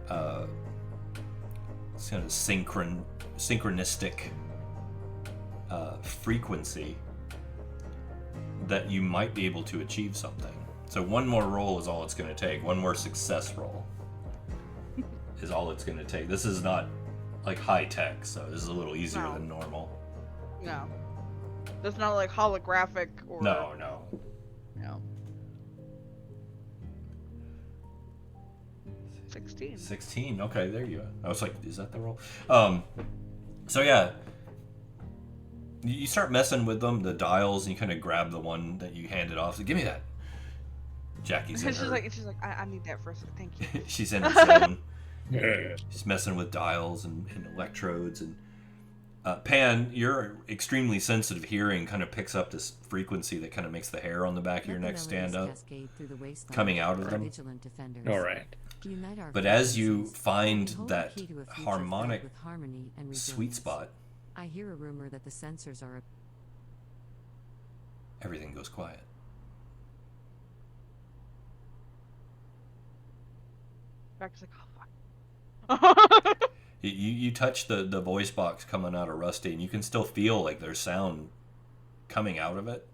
kind of synchronistic frequency, that you might be able to achieve something. So one more roll is all it's going to take. One more success roll is all it's going to take. This is not like high tech, so this is a little easier No. than normal. No. That's not like holographic or. No. No. 16. 16. Okay, there you go. I was like, is that the roll? So yeah, you start messing with them, the dials, and you kind of grab the one that you handed off. So give me that. Jackie's in She's her. like, I need that for a second. Thank you. She's in her zone. She's messing with dials and electrodes. And Pan, your extremely sensitive hearing kind of picks up this frequency that kind of makes the hair on the back of your neck stand up, coming out of them. All right. But as you find that harmonic sweet spot, I hear a rumor that the sensors are everything goes quiet. Jackie's like, oh fuck. You touch the voice box coming out of Rusty, and you can still feel like there's sound coming out of it.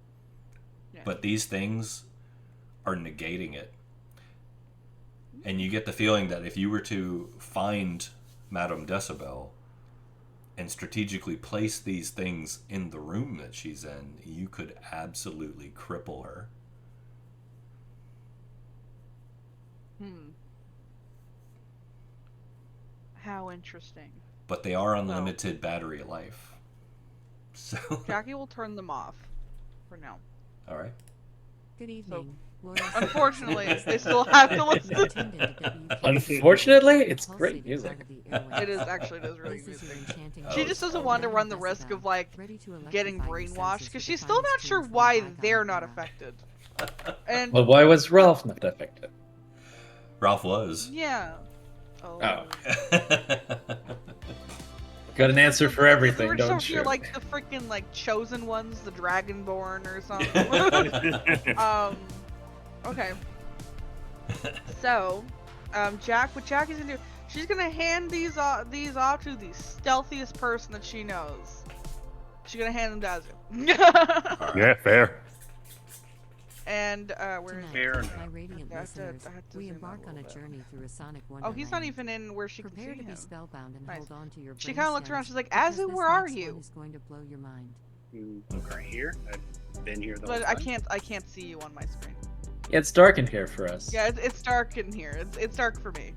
Yeah. But these things are negating it. And you get the feeling that if you were to find Madame Decibel and strategically place these things in the room that she's in, you could absolutely cripple her. How interesting. But they are unlimited battery life. So Jackie will turn them off for now. all right. Good evening. Unfortunately, they still have to listen. Unfortunately, it's great music. It is really good. She just doesn't want to run the risk of like getting brainwashed because she's still not sure why they're not affected. And Well, why was Ralph not affected? Ralph was. yeah. Oh. Got an answer for everything, don't you? You're like the freaking like chosen ones, the Dragonborn or something. Okay. So, what Jackie's gonna do? She's gonna hand these off to the stealthiest person that she knows. She's gonna hand them to Azu. Yeah, fair. And where is he? Fair enough. My radiant I have to listeners, zoom we in a embark on a little bit. journey through a sonic Oh, wonderland. he's not even in where she can Prepare see to be him. spellbound and Nice. hold on to your She brain kind of looks around. stems, She's like, because Azu, this where are next you? one is going to blow your mind. Right here. I've been here the whole But time. I can't see you on my screen. Yeah, it's dark in here for us. Yeah, it's dark in here. It's dark for me.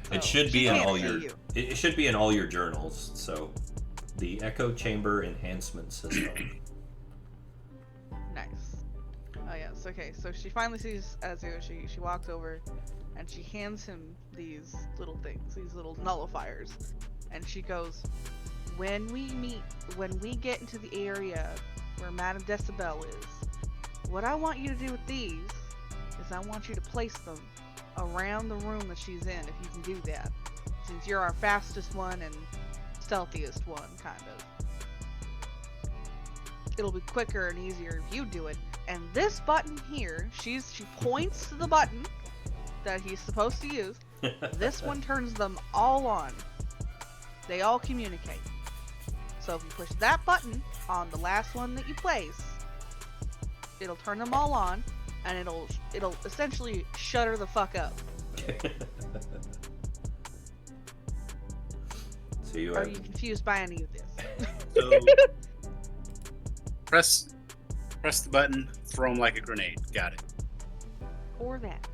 It So, should she be in can't all see your. you. It should be in all your journals. So, the echo chamber enhancement system. Nice. Oh yes. Okay. So she finally sees Azu. She walks over, and she hands him these little things, these little nullifiers, and she goes, when we get into the area where Madame Decibel is, what I want you to do with these is I want you to place them around the room that she's in, if you can do that. Since you're our fastest one and stealthiest one, kind of. It'll be quicker and easier if you do it. And this button here, she points to the button that he's supposed to use. This one turns them all on. They all communicate. So if you push that button on the last one that you place, it'll turn them all on, and it'll essentially shut her the fuck up. So you Are are. you confused by any of this? So press the button, throw them like a grenade. Got it. Or that.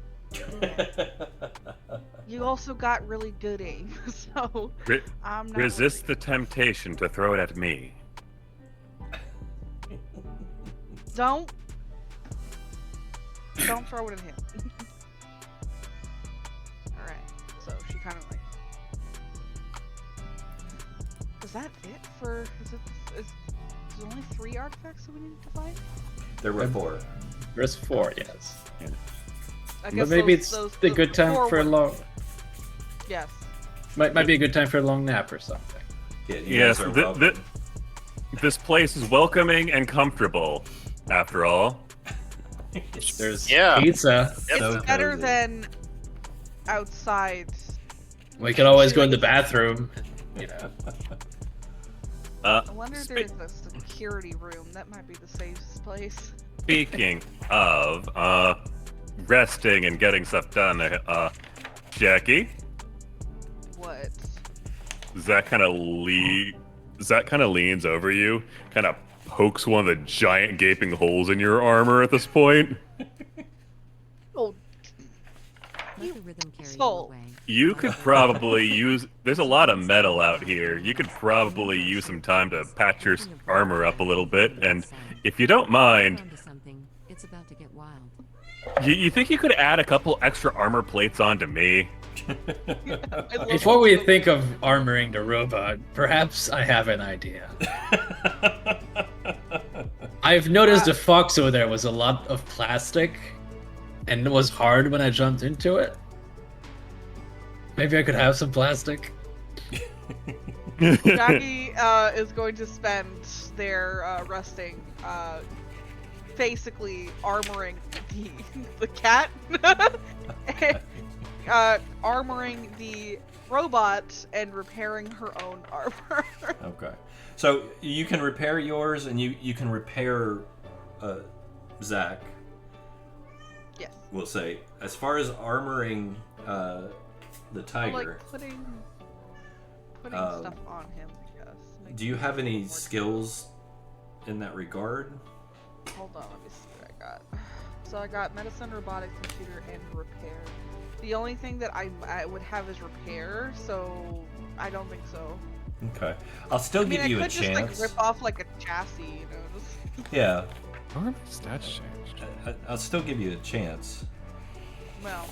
You also got really good aim, so I'm not Resist worried. the temptation to throw it at me. Don't throw it at him. Alright, so she kind of like... Is that it for... Is there only 3 artifacts that we need to find? There were 4. There's 4, yes. I But maybe it's the good time for a long... Yes. Might be a good time for a long nap or something. Yeah, you Yes, guys are welcome. this place is welcoming and comfortable, after all. There's Yeah. pizza. It's So better cozy. than outside. We can always go in the bathroom. You know. I wonder if there's a security room. That might be the safest place. Speaking of resting and getting stuff done, Jackie, What? Zach kind of leans over you, kind of pokes one of the giant gaping holes in your armor at this point. Oh, Let the rhythm carry you soul. away. You could probably use. There's a lot of metal out here. You could probably use some time to patch your armor up a little bit, and if you don't mind, Onto something. It's about to get wild. you think you could add a couple extra armor plates onto me? I love Before we it. think of armoring the robot, perhaps I have an idea. I've noticed the fox over there was a lot of plastic, and it was hard when I jumped into it. Maybe I could have some plastic. Jackie is going to spend their resting basically armoring the cat, armoring the robot, and repairing her own armor. Okay. So you can repair yours, and you can repair Zach. Yes. We'll say, as far as armoring the tiger. Like putting stuff on him, I guess. Do you have any skills in that regard? Hold on, let me see what I got. So I got medicine, robotics, computer, and repair. The only thing that I would have is repair, so I don't think so. Okay. I'll still give you a chance. I could just like rip off like a chassis, you know. Just... Yeah. How are my stats changed? I'll still give you a chance. Well,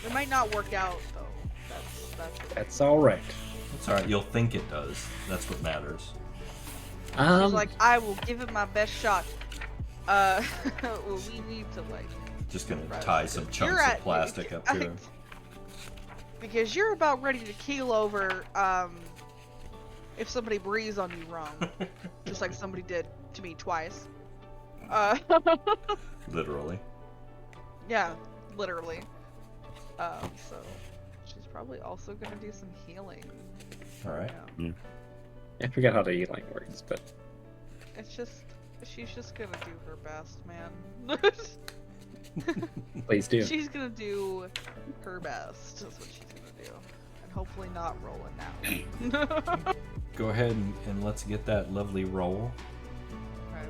it might not work out though. That's all right. It's alright. You'll think it does. That's what matters. She's like, I will give it my best shot. Well, we need to like. Just gonna tie some chunks of plastic up here. Because you're about ready to keel over if somebody breathes on you wrong. Just like somebody did to me twice. Literally. Yeah, literally. So she's probably also gonna do some healing. Alright. Yeah. I forget how the healing works, but It's just, she's just gonna do her best, man. please do. She's gonna do her best. That's what she's gonna do, and hopefully not roll it now. Go ahead and let's get that lovely roll. Right.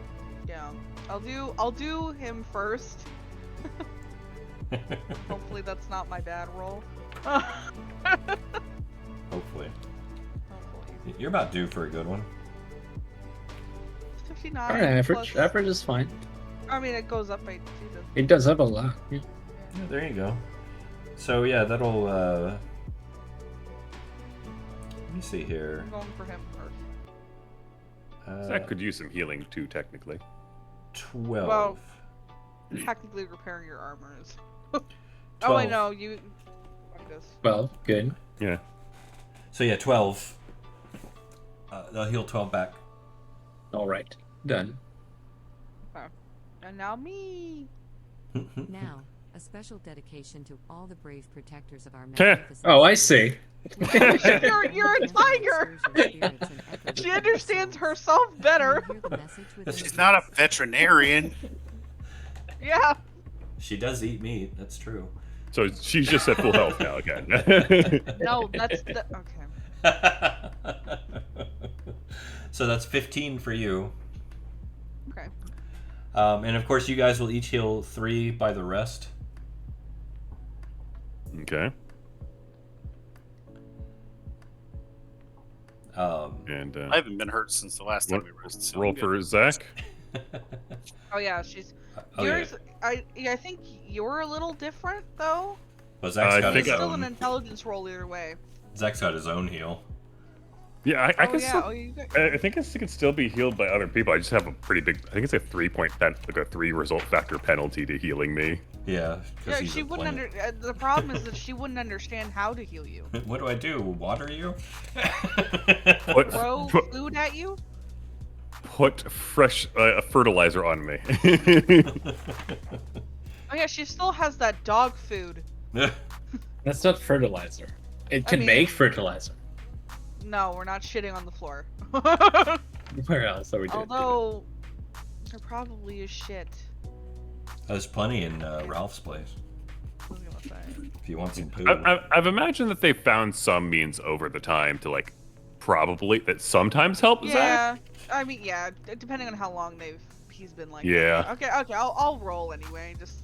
Yeah. I'll do him first. Hopefully that's not my bad roll. Hopefully. Hopefully. You're about due for a good one. 59. Alright, average. plus- Average is fine. I mean, it goes up by 2. It does up a lot. Yeah. Yeah, there you go. So yeah, that'll let me see here. I'm going for him first. Zach could use some healing too, technically. 12. Well, technically repairing your armor is. Oh, I 12. know you. Fuck this. Well, good. Yeah. So yeah, 12. They'll heal 12 back. All right, done. Okay. And now me. Now, a special dedication to all the brave protectors of our Heh. Oh, I see. You're a tiger. She understands herself better. She's not a veterinarian. Yeah. She does eat meat, that's true. So she's just at full health now again. No, that's the okay. So that's 15 for you. Okay. And of course, you guys will each heal 3 by the rest. Okay. And I haven't been hurt since the last time we rested. So roll I'm good. for Zach. Oh yeah, she's. Oh, yeah. Yours, I think you're a little different though. But Zach's I got think his It's still own. an intelligence roll either way. Zach's got his own heal. Yeah, I Oh can yeah. still. Oh, you got... I think it can still be healed by other people. I just have a pretty big. I think it's a 3-point like a 3 result factor penalty to healing me. Yeah, because Yeah, he's she a wouldn't plant. the problem is that she wouldn't understand how to heal you. What do I do? Water you? Put, Throw put, food at you? put fresh fertilizer on me. Oh yeah, she still has that dog food. That's not fertilizer. It I can mean- make fertilizer. No, we're not shitting on the floor. Where else are we doing? Although, there probably is shit. There's plenty in Ralph's place. I was gonna say. If you want some poo. I've imagined that they found some means over the time to like probably that sometimes help Zach. Yeah, I mean, yeah, depending on how long he's been like. Yeah. that. Okay, I'll roll anyway. Just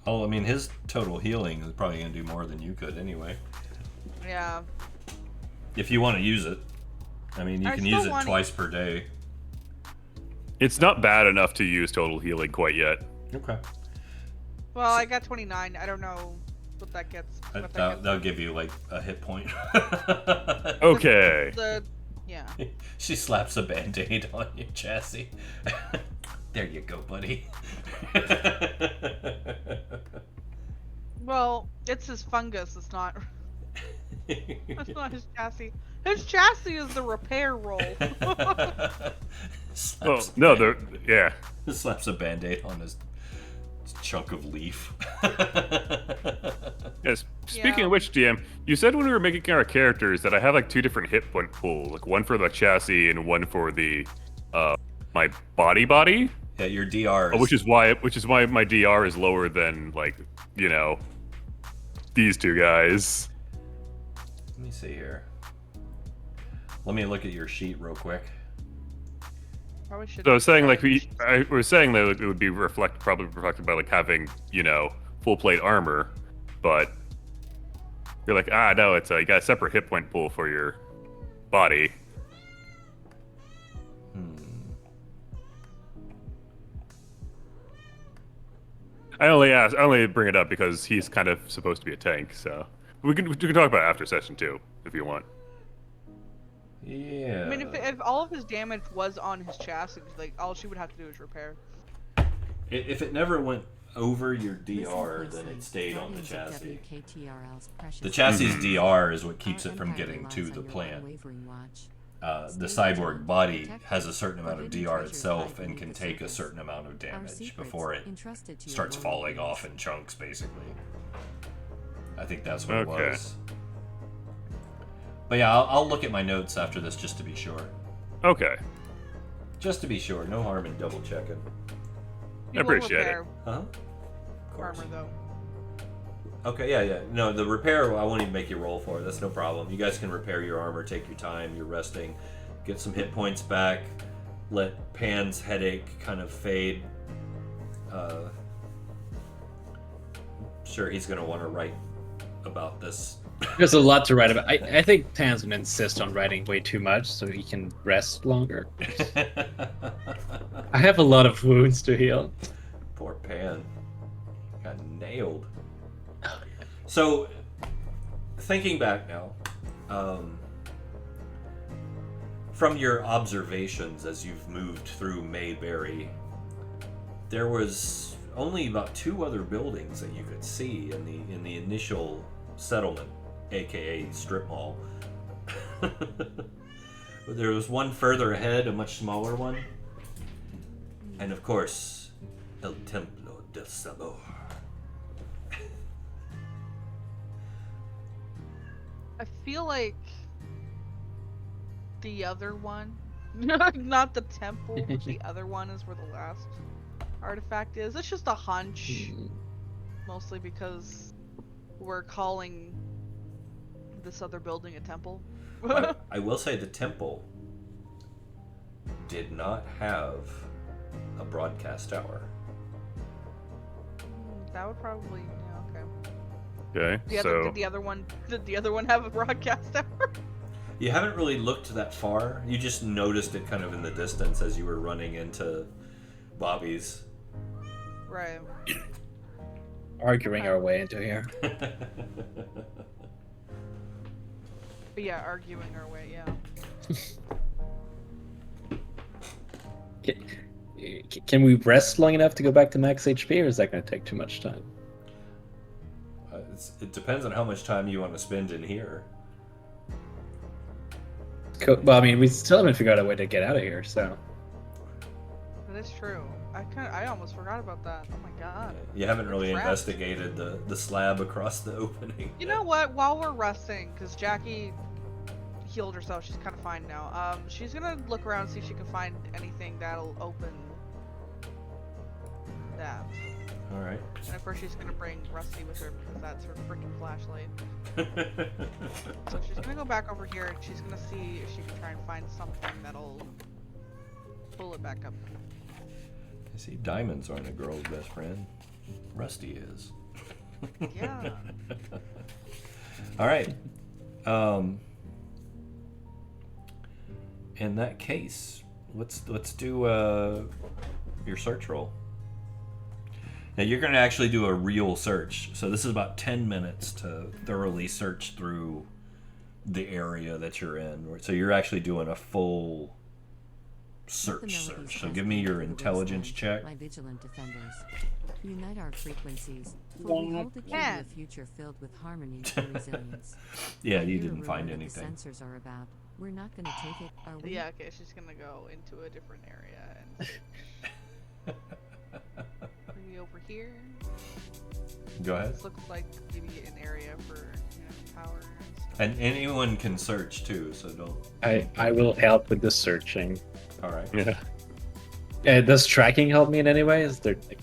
Oh, I mean, his total healing is probably going to do more than you could anyway. yeah. If you want to use it. I mean, you I can still use it wanna- twice per day. It's not bad enough to use total healing quite yet. Okay. Well, I got 29. I don't know. what that gets. That'll give you like a hit point. Okay. Yeah. She slaps a band-aid on your chassis. There you go, buddy. Well, it's his fungus. It's not. That's not his chassis. His chassis is the repair roll. Oh no, yeah. Slaps a band-aid on his chunk of leaf. Yes. Speaking Yeah. of which, DM, you said when we were making our characters that I have like 2 different hit point pools, like one for the chassis and one for the my body. Yeah, your DR. Which is why my DR is lower than like, you know, these 2 guys. Let me see here. Let me look at your sheet real quick. Probably should. So I was saying like I was saying that it would be probably reflected by like having, you know, full plate armor, but you're like, no, it's you got a separate hit point pool for your body. I only bring it up because he's kind of supposed to be a tank, so we can talk about it after session 2 if you want. Yeah. I mean, if all of his damage was on his chassis, like all she would have to do is repair. If it never went over your DR, then it stayed on the chassis. The chassis DR is what keeps it from getting to the plant. The cyborg body has a certain amount of DR itself and can take a certain amount of damage before it starts falling off in chunks, basically. I think that's what it was. But yeah, I'll look at my notes after this just to be sure. Okay. Just to be sure. No harm in double checking. I appreciate it. Huh? Armor though. Okay, yeah. No, the repair, I won't even make you roll for it. That's no problem. You guys can repair your armor, take your time, you're resting, get some hit points back, let Pan's headache kind of fade. Sure, he's going to want to write about this. There's a lot to write about. I think Pan's gonna insist on writing way too much so he can rest longer. I have a lot of wounds to heal. Poor Pan. Got nailed. So, thinking back now, from your observations as you've moved through Mayberry, there was only about 2 other buildings that you could see in the initial settlement, aka strip mall. There was one further ahead, a much smaller one, and of course, El Templo del Sabor. I feel like the other one, not the temple, but the other one is where the last artifact is. It's just a hunch, mostly because we're calling this other building a temple. I will say the temple did not have a broadcast tower. That would probably, yeah, Okay. okay. Did the other one have a broadcast tower? You haven't really looked that far. You just noticed it kind of in the distance as you were running into Bobby's. Right. Arguing our way into here. But yeah, arguing our way, yeah. Can we rest long enough to go back to max HP, or is that going to take too much time? It depends on how much time you want to spend in here. Well, I mean, we still haven't figured out a way to get out of here, so. That is true. I almost forgot about that. Oh my god. You haven't really Trapped. investigated the slab across the opening. You know what? While we're resting, because Jackie healed herself, she's kind of fine now. She's gonna look around, see if she can find anything that'll open that. All right. And of course, she's gonna bring Rusty with her because that's her freaking flashlight. So she's gonna go back over here and she's gonna see if she can try and find something that'll pull it back up. I see diamonds aren't a girl's best friend. Rusty is. Yeah. All right. In that case, let's do your search roll. Now you're going to actually do a real search. So this is about 10 minutes to thoroughly search through the area that you're in. So you're actually doing a full search. So give me your intelligence check. My vigilant defenders. Unite our frequencies, for we hold the key to a future filled with harmony and resilience. Yeah, you You're didn't find ruler anything. The sensors are about. We're not going to take it, are we? Yeah, okay, she's gonna go into a different area and search. Maybe over here. Go ahead. This looks like maybe an area for, power and stuff. And anyone can search too, so don't. I will help with the searching. All right. Yeah. Does tracking help me in any way? Is there like...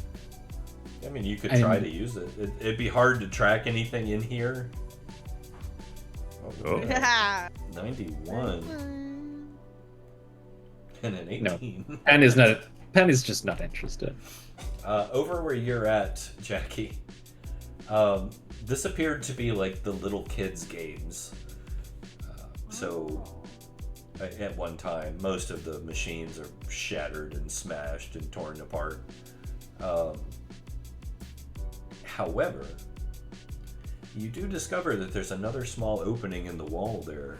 I mean, you could try to use it. It'd be hard to track anything in here. Oh. Yeah. 91 and an 18. No. Pen is just not interested. Over where you're at, Jackie, this appeared to be like the little kids' games. So at one time, most of the machines are shattered and smashed and torn apart. However, you do discover that there's another small opening in the wall there.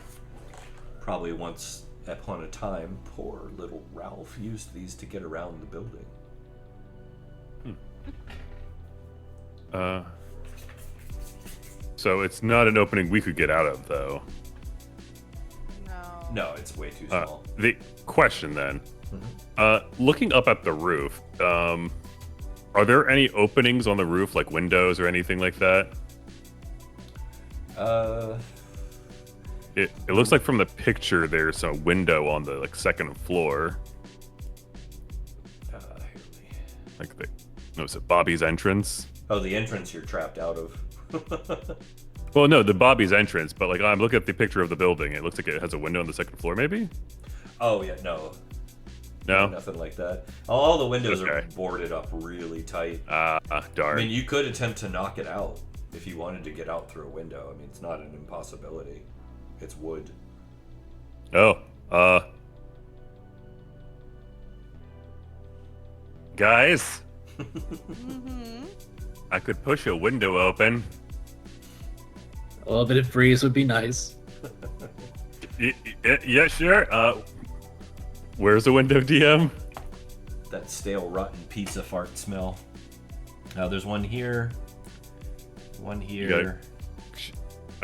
Probably once upon a time, poor little Ralph used these to get around the building. So it's not an opening we could get out of, though. No. No, it's way too small. The question then, looking up at the roof, are there any openings on the roof, like windows or anything like that? It looks like from the picture there's a window on the second floor. Like is it Bobby's entrance? Oh, the entrance you're trapped out of. Well, no, the Bobby's entrance, but I'm looking at the picture of the building. It looks like it has a window on the second floor, maybe? Oh yeah, no. No? Nothing like that. All the windows are Okay. boarded up really tight. Darn. I mean, you could attempt to knock it out if you wanted to get out through a window. I mean, it's not an impossibility. It's wood. Guys, Mm-hmm. I could push a window open. A little bit of breeze would be nice. Yeah, sure. Where's the window, DM? That stale, rotten pizza fart smell. Now there's one here. One here.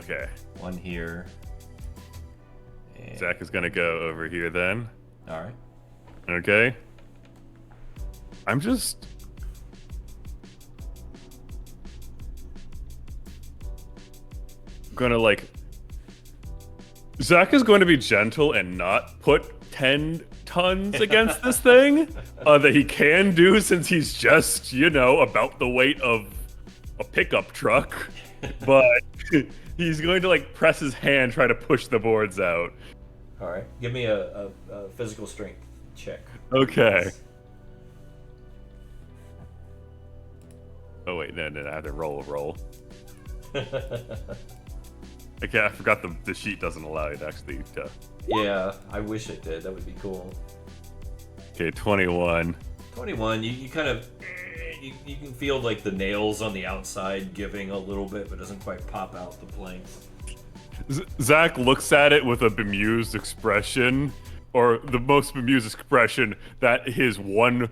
Okay. One here. And... Zach is gonna go over here then. All right. Okay. I'm just... gonna Zach is going to be gentle and not put 10 tons against this thing that he can do since he's just, about the weight of a pickup truck. But he's going to press his hand, try to push the boards out. All right. Give me a physical strength check. Okay. Oh wait, no, I have to roll. Okay, I forgot the sheet doesn't allow you to actually. Yeah, I wish it did. That would be cool. Okay, 21. 21. You kind of you can feel the nails on the outside giving a little bit, but doesn't quite pop out the planks. Zach looks at it with a bemused expression, or the most bemused expression that his one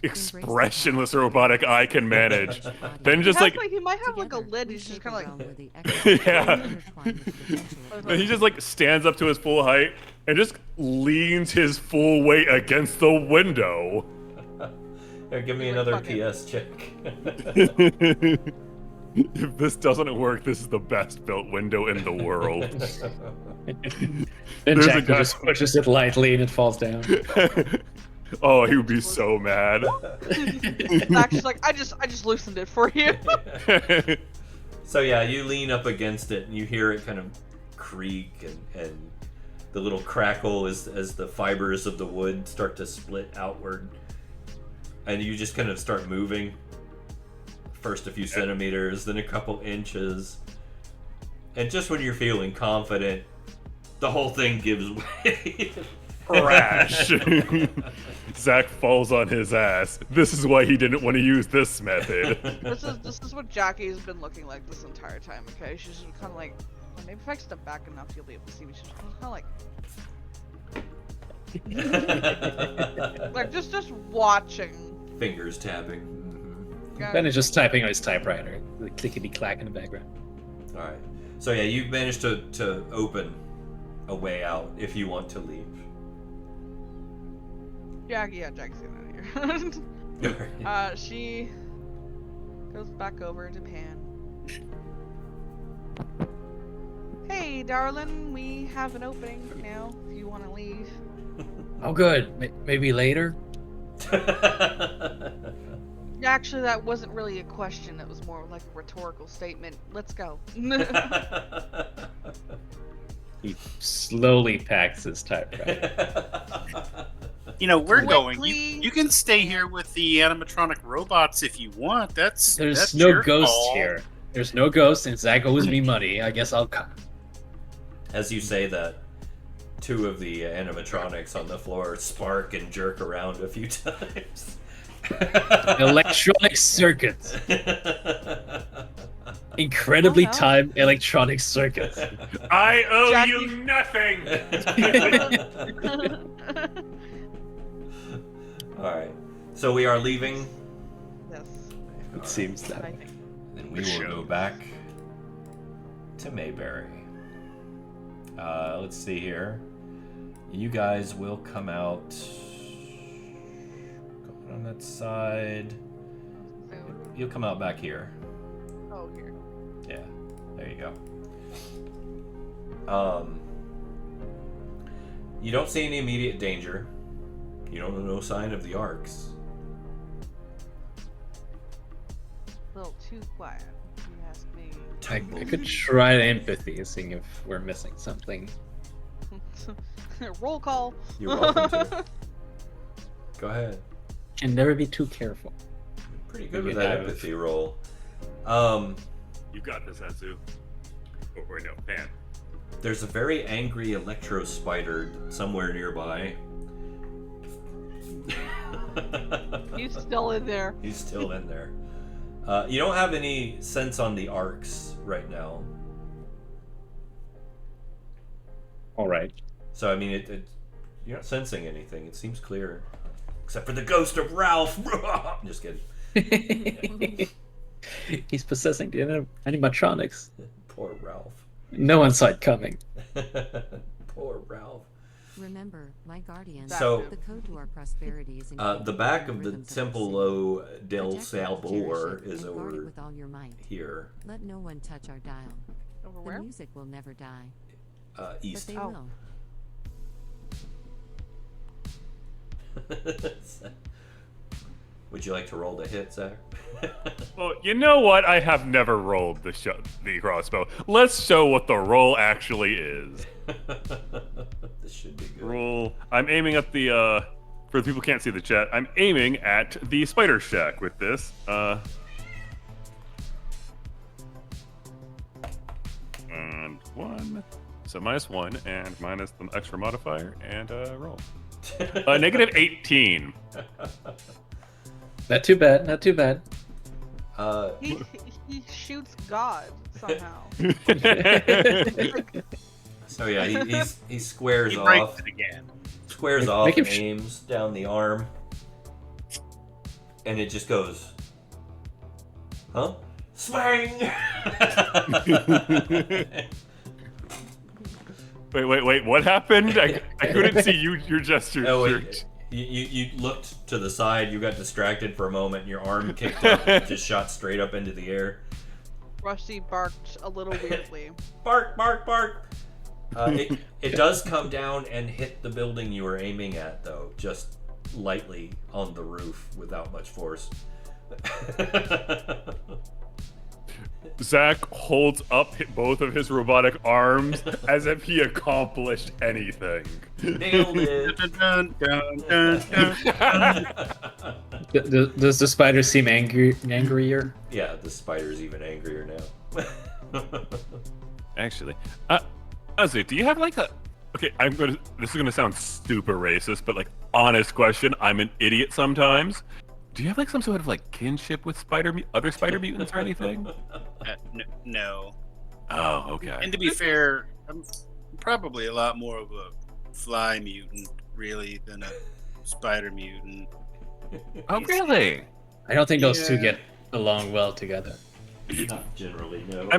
expressionless robotic eye can manage. Then just He might have a lid. He's just kind of yeah. And he just stands up to his full height and just leans his full weight against the window. Here, give me another PS check. If this doesn't work, this is the best built window in the world. Then Jack just pushes it lightly and it falls down. Oh, he would be so mad. Actually, I just loosened it for you. So yeah, you lean up against it and you hear it kind of creak and the little crackle as the fibers of the wood start to split outward. And you just kind of start moving. First a few centimeters, then a couple inches. And just when you're feeling confident, the whole thing gives way. Crash. Zach falls on his ass. This is why he didn't want to use this method. This is what Jackie's been looking like this entire time. Okay, she's kind of like, well, maybe if I step back enough, you'll be able to see me. She's kind of like just watching. Fingers tapping. Yeah. Ben is just typing on his typewriter. The clickety clack in the background. All right. So yeah, you've managed to open a way out if you want to leave. Jackie's getting out of here. She goes back over to Pan. Hey, darling, we have an opening now. If you want to leave. Oh, good. Maybe later. Actually, that wasn't really a question. It was more like a rhetorical statement. Let's go. He slowly packs his typewriter. You know, we're going. Quickly. You can stay here with the animatronic robots if you want. There's that's no your ghost call. here. There's no ghost, and Zach owes me money. I guess I'll come. As you say that, two of the animatronics on the floor spark and jerk around a few times. Electronic circuits. Incredibly Oh, no. timed electronic circuits. I owe Jackie- you nothing. All right. So we are leaving. Yes. It seems that I way. think. Then we will go back to Mayberry. Let's see here. You guys will come out on that side. You'll come out back here. Oh, here. Yeah, there you go. You don't see any immediate danger. You don't know no sign of the arcs. A little too quiet, if you ask me. I could try empathy, seeing if we're missing something. Roll call. You're welcome to. Go ahead. Can never be too careful. Pretty good You with that have- empathy roll. You got this, Atsu. Or no, Pan. There's a very angry electro spider somewhere nearby. He's still in there. He's still in there. You don't have any sense on the arcs right now. All right. So, I mean, you're not sensing anything. It seems clear. Except for the ghost of Ralph. I'm just kidding. He's possessing the animatronics. Poor Ralph. No one saw it coming. Poor Ralph. Remember, my guardians, So- the code to our prosperity is The back of the Templo del Salvor is and guard it over with all your might. here. Let no one touch our dial. Over The where? music will never die, but East. they Oh. will. Would you like to roll the hit, Zach? Well, you know what? I have never rolled the crossbow. Let's show what the roll actually is. This should be good. Roll. I'm aiming at the. For the people who can't see the chat, I'm aiming at the spider shack with this. And 1. So -1 and minus the extra modifier and roll. Negative 18. Not too bad. Not too bad. He shoots God somehow. So yeah, he squares He off. breaks it again. Squares Make- off make him and aims down the arm, and it just goes, huh? Swing! Wait, what happened? I couldn't see your gesture. Oh wait, you looked to the side. You got distracted for a moment. And your arm kicked up, and just shot straight up into the air. Rusty barked a little weirdly. Bark, bark, bark! It does come down and hit the building you were aiming at, though, just lightly on the roof without much force. Zach holds up both of his robotic arms as if he accomplished anything. Nailed it! Dun, dun, dun, dun. Does the spider seem angrier? Yeah, the spider's even angrier now. Actually, Azu, do you have like a Okay, this is gonna sound super racist, but like, honest question. I'm an idiot sometimes. Do you have like some sort of like kinship with other spider mutants or anything? No. Oh, okay. And to be fair, I'm probably a lot more of a fly mutant, really, than a spider mutant. Oh, really? I don't think those two get along well together. Not generally, no.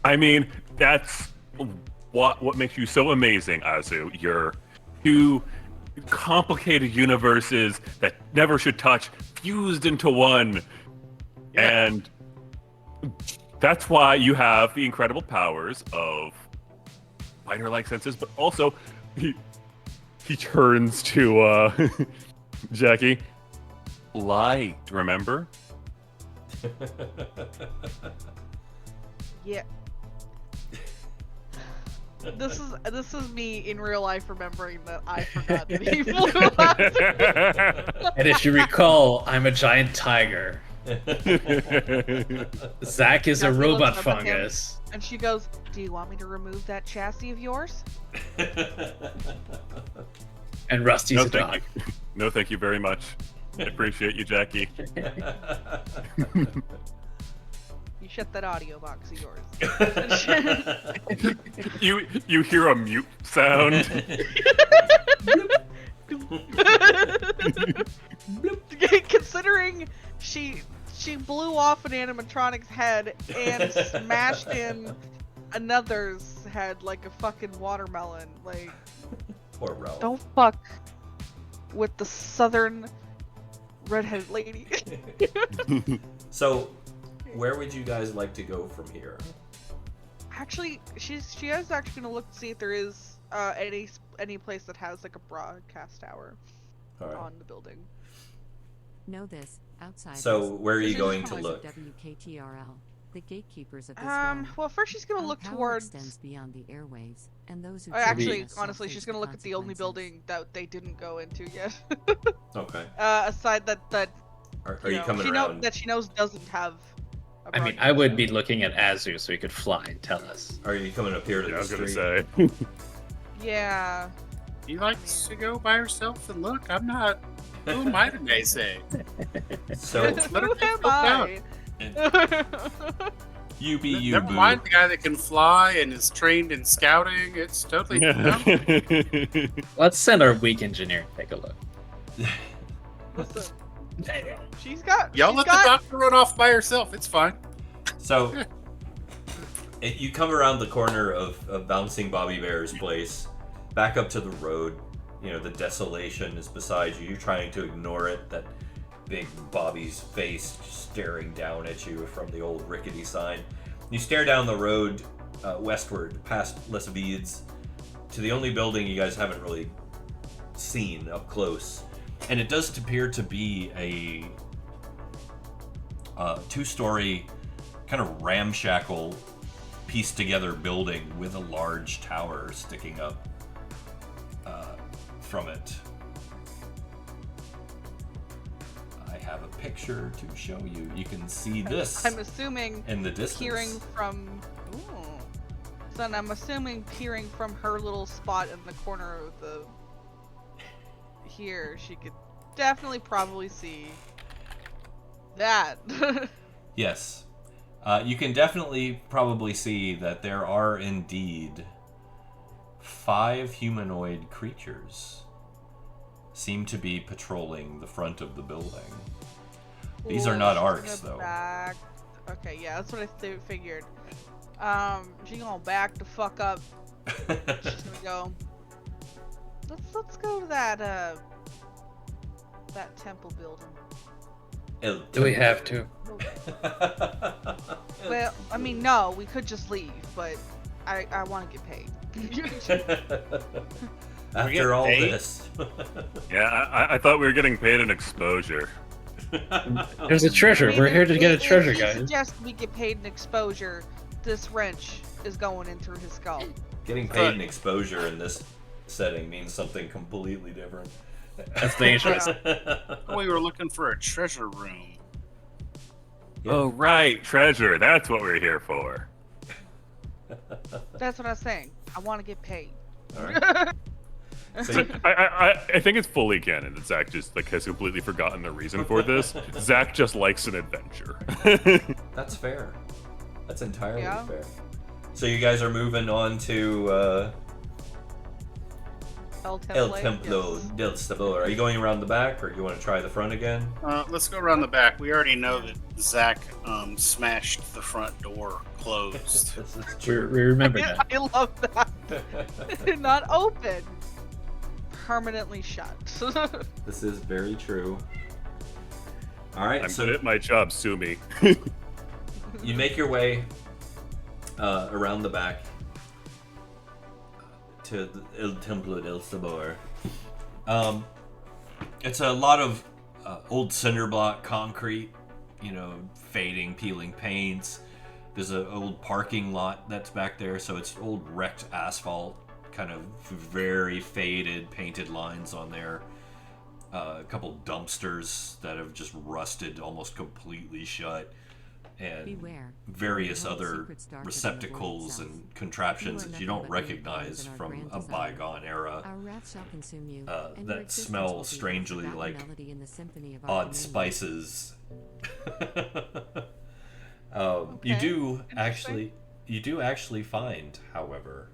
I mean, that's what makes you so amazing, Azu. You're two complicated universes that never should touch, fused into one. Yeah. And that's why you have the incredible powers of spider-like senses, but also he turns to Jackie. Light, remember? Yeah. This is me in real life remembering that I forgot that he flew last. And if you recall, I'm a giant tiger. Zach is a Jackie robot looks up at him, fungus. And she goes, "Do you want me to remove that chassis of yours?" And Rusty's No, a thank dog. you. No, thank you very much. I appreciate you, Jackie. You shut that audio box of yours. You hear a mute sound. Considering she blew off an animatronic's head and smashed in another's head like a fucking watermelon. Like, Poor Ralph. don't fuck with the southern redheaded lady. So, where would you guys like to go from here? Actually, she is actually gonna look to see if there is any place that has like a broadcast tower All right. on the building. Know this, outside. So, where are you She's going just to kinda look? WKTRL, the gatekeepers of this realm. Well, first she's gonna Our look power towards. extends beyond the airwaves, and those who Actually, choose us honestly, shall she's face gonna look at the only consequences. building that they didn't go into yet. Okay. Aside that Are you coming she around? that she knows doesn't have. A I mean, I would be broadcast looking at Azu so he could fly and tell us. Are you coming up here to Yeah, I the was street? gonna say. tower. Yeah. You like to go by yourself and look? I'm not. Who am I to say? So, Let her Who get am flipped I? you be you, Never boo. mind the guy that can fly and is trained in scouting. It's totally. Let's send our weak engineer to take a look. Listen, she's got. Y'all she's let got, the doctor run off by herself. It's fine. So, you come around the corner of Bouncing Bobby Bear's place, back up to the road. You know, the desolation is beside you. You're trying to ignore it. That big Bobby's face staring down at you from the old rickety sign. You stare down the road westward, past Les Vides, to the only building you guys haven't really seen up close. And it does appear to be a two-story, kind of ramshackle, pieced-together building with a large tower sticking up from it. I have a picture to show you. You can see this I'm assuming in the distance. peering from. Ooh. So then I'm assuming peering from her little spot in the corner of the. Here, she could definitely probably see that. Yes. You can definitely probably see that there are indeed 5 humanoid creatures seem to be patrolling the front of the building. These are not She's arcs, gonna though. Back... Okay, yeah, that's what I figured. She's gonna back the fuck up. She's gonna go. Let's go to that temple building. Do we have to? Well, I mean, no, we could just leave, but I want to get paid. After all paid? this. Yeah, I thought we were getting paid an exposure. There's a treasure. We're here to get a If treasure, he guys. suggests we get paid an exposure, this wrench is going in through his skull. Getting paid an exposure in this setting means something completely different. That's dangerous. We were looking for a treasure room. Oh, right, treasure. That's what we're here for. That's what I was saying. I want to get paid. All right. So, I think it's fully canon that Zach just like has completely forgotten the reason for this. Zach just likes an adventure. that's fair. That's entirely Yeah. fair. So you guys are moving on to El El Temple. Templo del Sabor. Are you going around the back, or do you want to try the front again? Let's go around the back. We already know that Zach smashed the front door closed. This is We true. remember that. I love that. Not open. Permanently shut. This is very true. All right, I'm so good at my job, sue me. you make your way around the back to the El Templo del Sabor. It's a lot of old cinder block concrete, fading, peeling paints. There's an old parking lot that's back there, so it's old wrecked asphalt, kind of very faded painted lines on there. A couple dumpsters that have just rusted almost completely shut, and Beware. various Behold other secret stars of the void receptacles itself. and contraptions You are that you nothing don't but recognize newcomers in our from grand a design. bygone era. Our wrath shall consume you, and that your existence smell will be strangely the forgotten like melody in the symphony of our Odd communion. spices. You Okay, do actually find, however,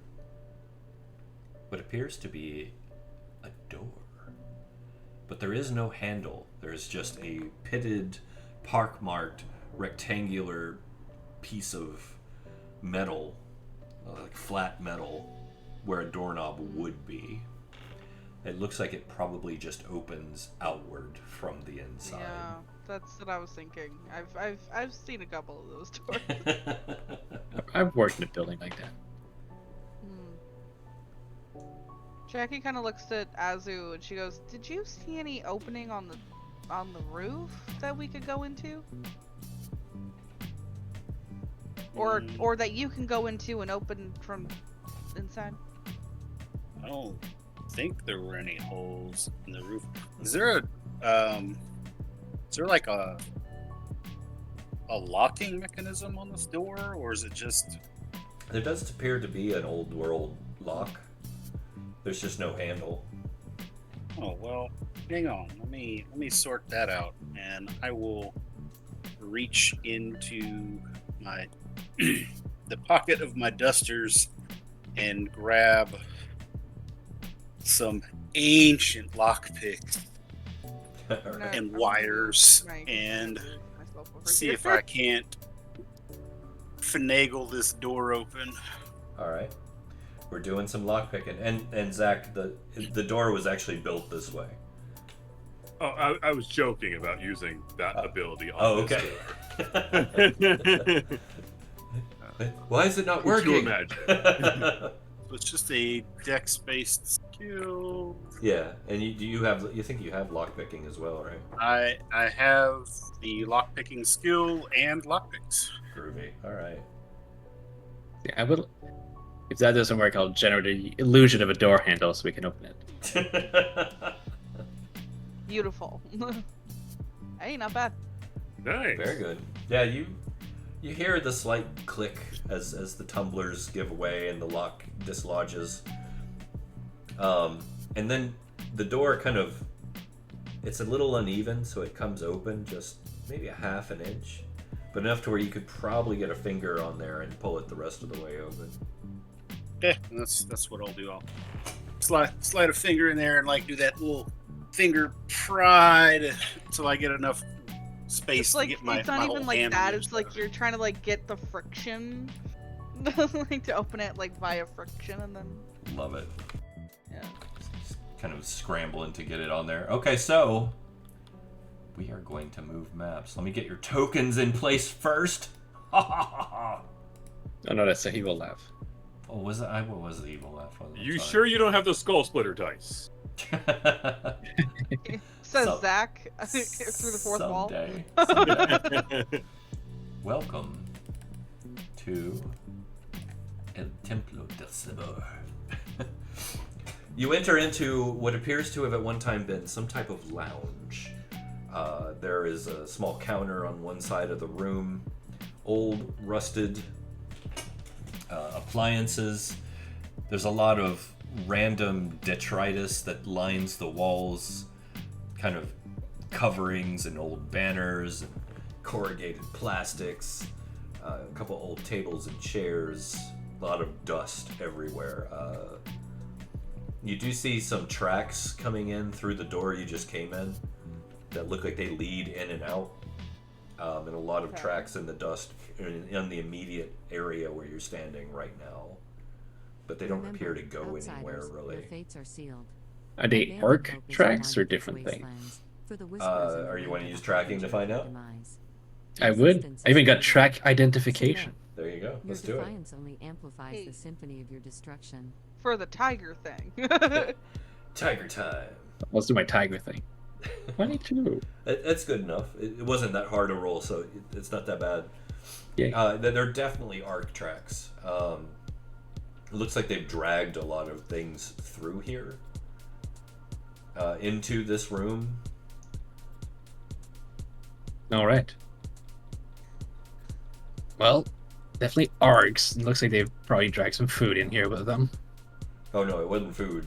what appears to be a door. But there is no handle. There's just a pitted, park-marked, rectangular piece of metal, like flat metal, where a doorknob would be. It looks like it probably just opens outward from the inside. Yeah, that's what I was thinking. I've seen a couple of those doors. I've worked in a building like that. Jackie kind of looks at Azu and she goes, "Did you see any opening on the roof that we could go into, or that you can go into and open from inside?" I don't think there were any holes in the roof. Is there like a locking mechanism on this door, or is it just? There does appear to be an old world lock. There's just no handle. Oh well, hang on. Let me sort that out, and I will reach into my the pocket of my dusters and grab some ancient lockpicks and wires and see if I can't finagle this door open. All right, we're doing some lockpicking, and Zach, the door was actually built this way. Oh, I was joking about using that ability on Oh, this okay. Why is it not Would you working? imagine? So it's just a dex-based skill. Yeah, and you think you have lockpicking as well, right? I have the lockpicking skill and lockpicks. Groovy. All right. Yeah, I will. If that doesn't work, I'll generate the illusion of a door handle so we can open it. Beautiful. Hey, not bad. Nice. Very good. Yeah, you hear the slight click as the tumblers give way and the lock dislodges. And then the door it's a little uneven, so it comes open just maybe a half an inch, but enough to where you could probably get a finger on there and pull it the rest of the way open. Yeah, that's what I'll do. I'll slide a finger in there and like do that little finger pry until I get enough space It's to like get my it's not my even whole like hand that. in It's there. like you're trying to like get the friction, like to open it like via friction, and then Love it. yeah. Just kind of scrambling to get it on there. Okay, so we are going to move maps. Let me get your tokens in place first. Oh no, that's a evil laugh. Oh, what was the evil laugh? You sure you don't have the skull splitter dice? Says So- Zach through the fourth wall. Someday. Welcome to El Templo del Sabor. You enter into what appears to have at one time been some type of lounge. There is a small counter on one side of the room, old, rusted appliances. There's a lot of random detritus that lines the walls, kind of coverings and old banners and corrugated plastics, a couple old tables and chairs, a lot of dust everywhere. You do see some tracks coming in through the door you just came in that look like they lead in and out, and a lot of tracks in the dust in the immediate area where you're standing right now. But they don't appear to go anywhere, really. Your fates are sealed. Are they orc tracks or different things? Are you want to use tracking to find out? I would. I even got track identification. There you go. Let's do Your it. defiance only amplifies the symphony of your destruction. For the tiger thing. Tiger time. Let's do my tiger thing. 22. It's good enough. It wasn't that hard to roll, so it's not that bad. Yeah. They're definitely arc tracks. It looks like they've dragged a lot of things through here into this room. All right. Well, definitely arcs. It looks like they've probably dragged some food in here with them. Oh no, it wasn't food.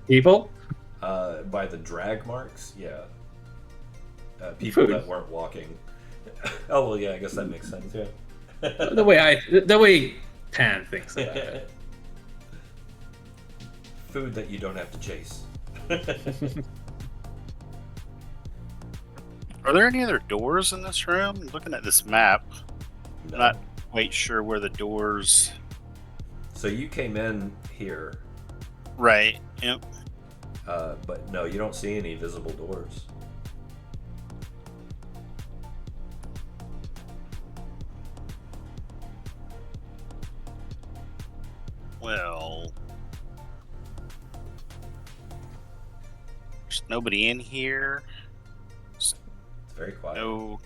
People? By the drag marks, yeah. People Food. that weren't walking. Oh well, yeah, I guess that makes sense. Yeah. the way Tan thinks about it. Food that you don't have to chase. Are there any other doors in this room? Looking at this map, No. I'm not quite sure where the doors. So you came in here, Right. Yep. but no, you don't see any visible doors. Well, there's nobody in here. It's very quiet. No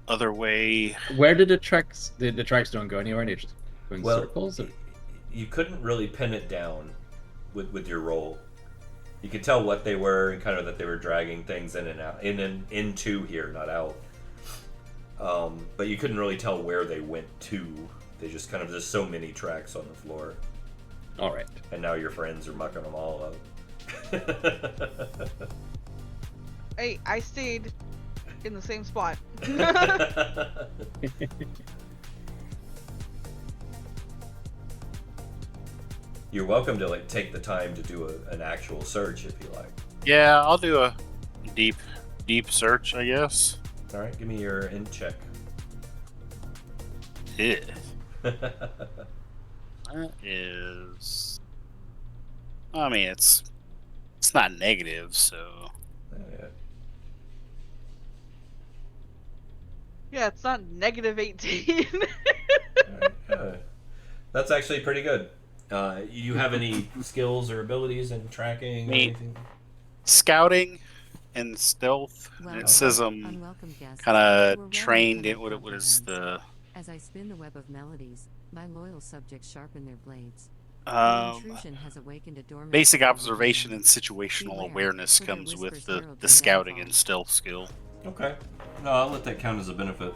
other way. Where did the tracks? The tracks don't go anywhere. They just go in Well, circles. Or? you couldn't really pin it down with your roll. You could tell what they were and kind of that they were dragging things in and out, into here, not out. But you couldn't really tell where they went to. They just kind of, there's so many tracks on the floor. All right. And now your friends are mucking them all up. Hey, I stayed in the same spot. You're welcome to take the time to do an actual search if you like. Yeah, I'll do a deep search, I guess. All right, give me your int check. Yeah. That is. I mean, it's not negative, so. Yeah. Yeah, it's not negative 18. That's actually pretty good. You have any skills or abilities in tracking? Or Me. anything? Scouting and stealth. And it says Unwelcome guests. kind You of were trained welcome in to what is the As I spin the web of melodies, my loyal subjects sharpen their blades. The intrusion has awakened a dormant basic power observation within. and situational Beware, awareness for their comes with whispers the herald your scouting downfall. and stealth skill. Okay. No, I'll let that count as a benefit.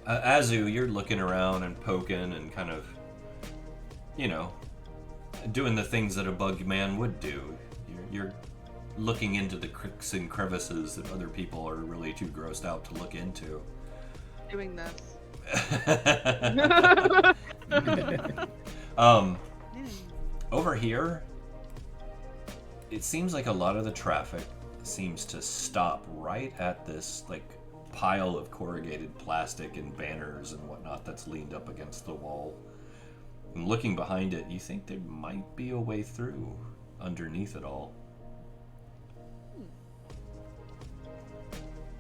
Azu, you're looking around and poking and kind of, doing the things that a bug man would do. You're looking into the cricks and crevices that other people are really too grossed out to look into. Doing this. Over here, it seems like a lot of the traffic seems to stop right at this pile of corrugated plastic and banners and whatnot that's leaned up against the wall. And looking behind it, you think there might be a way through underneath it all.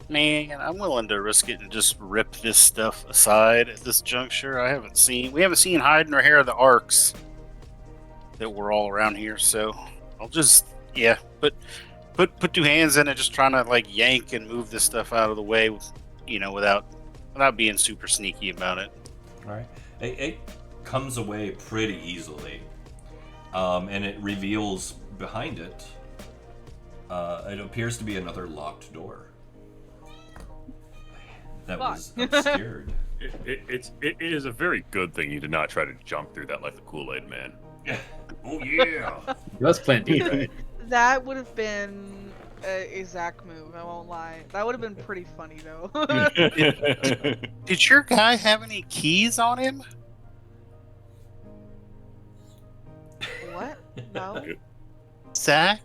Man, I'm willing to risk it and just rip this stuff aside at this juncture. We haven't seen hide nor hair of the arcs that were all around here, so I'll just put two hands in it, just trying to yank and move this stuff out of the way, without being super sneaky about it. All right, it comes away pretty easily, and it reveals behind it. It appears to be another locked door that was obscured. It is a very good thing you did not try to jump through that like the Kool-Aid man. Oh yeah. He was plenty, right? That would have been a Zach move, I won't lie. That would have been pretty funny, though. Did your guy have any keys on him? What? No? Zach?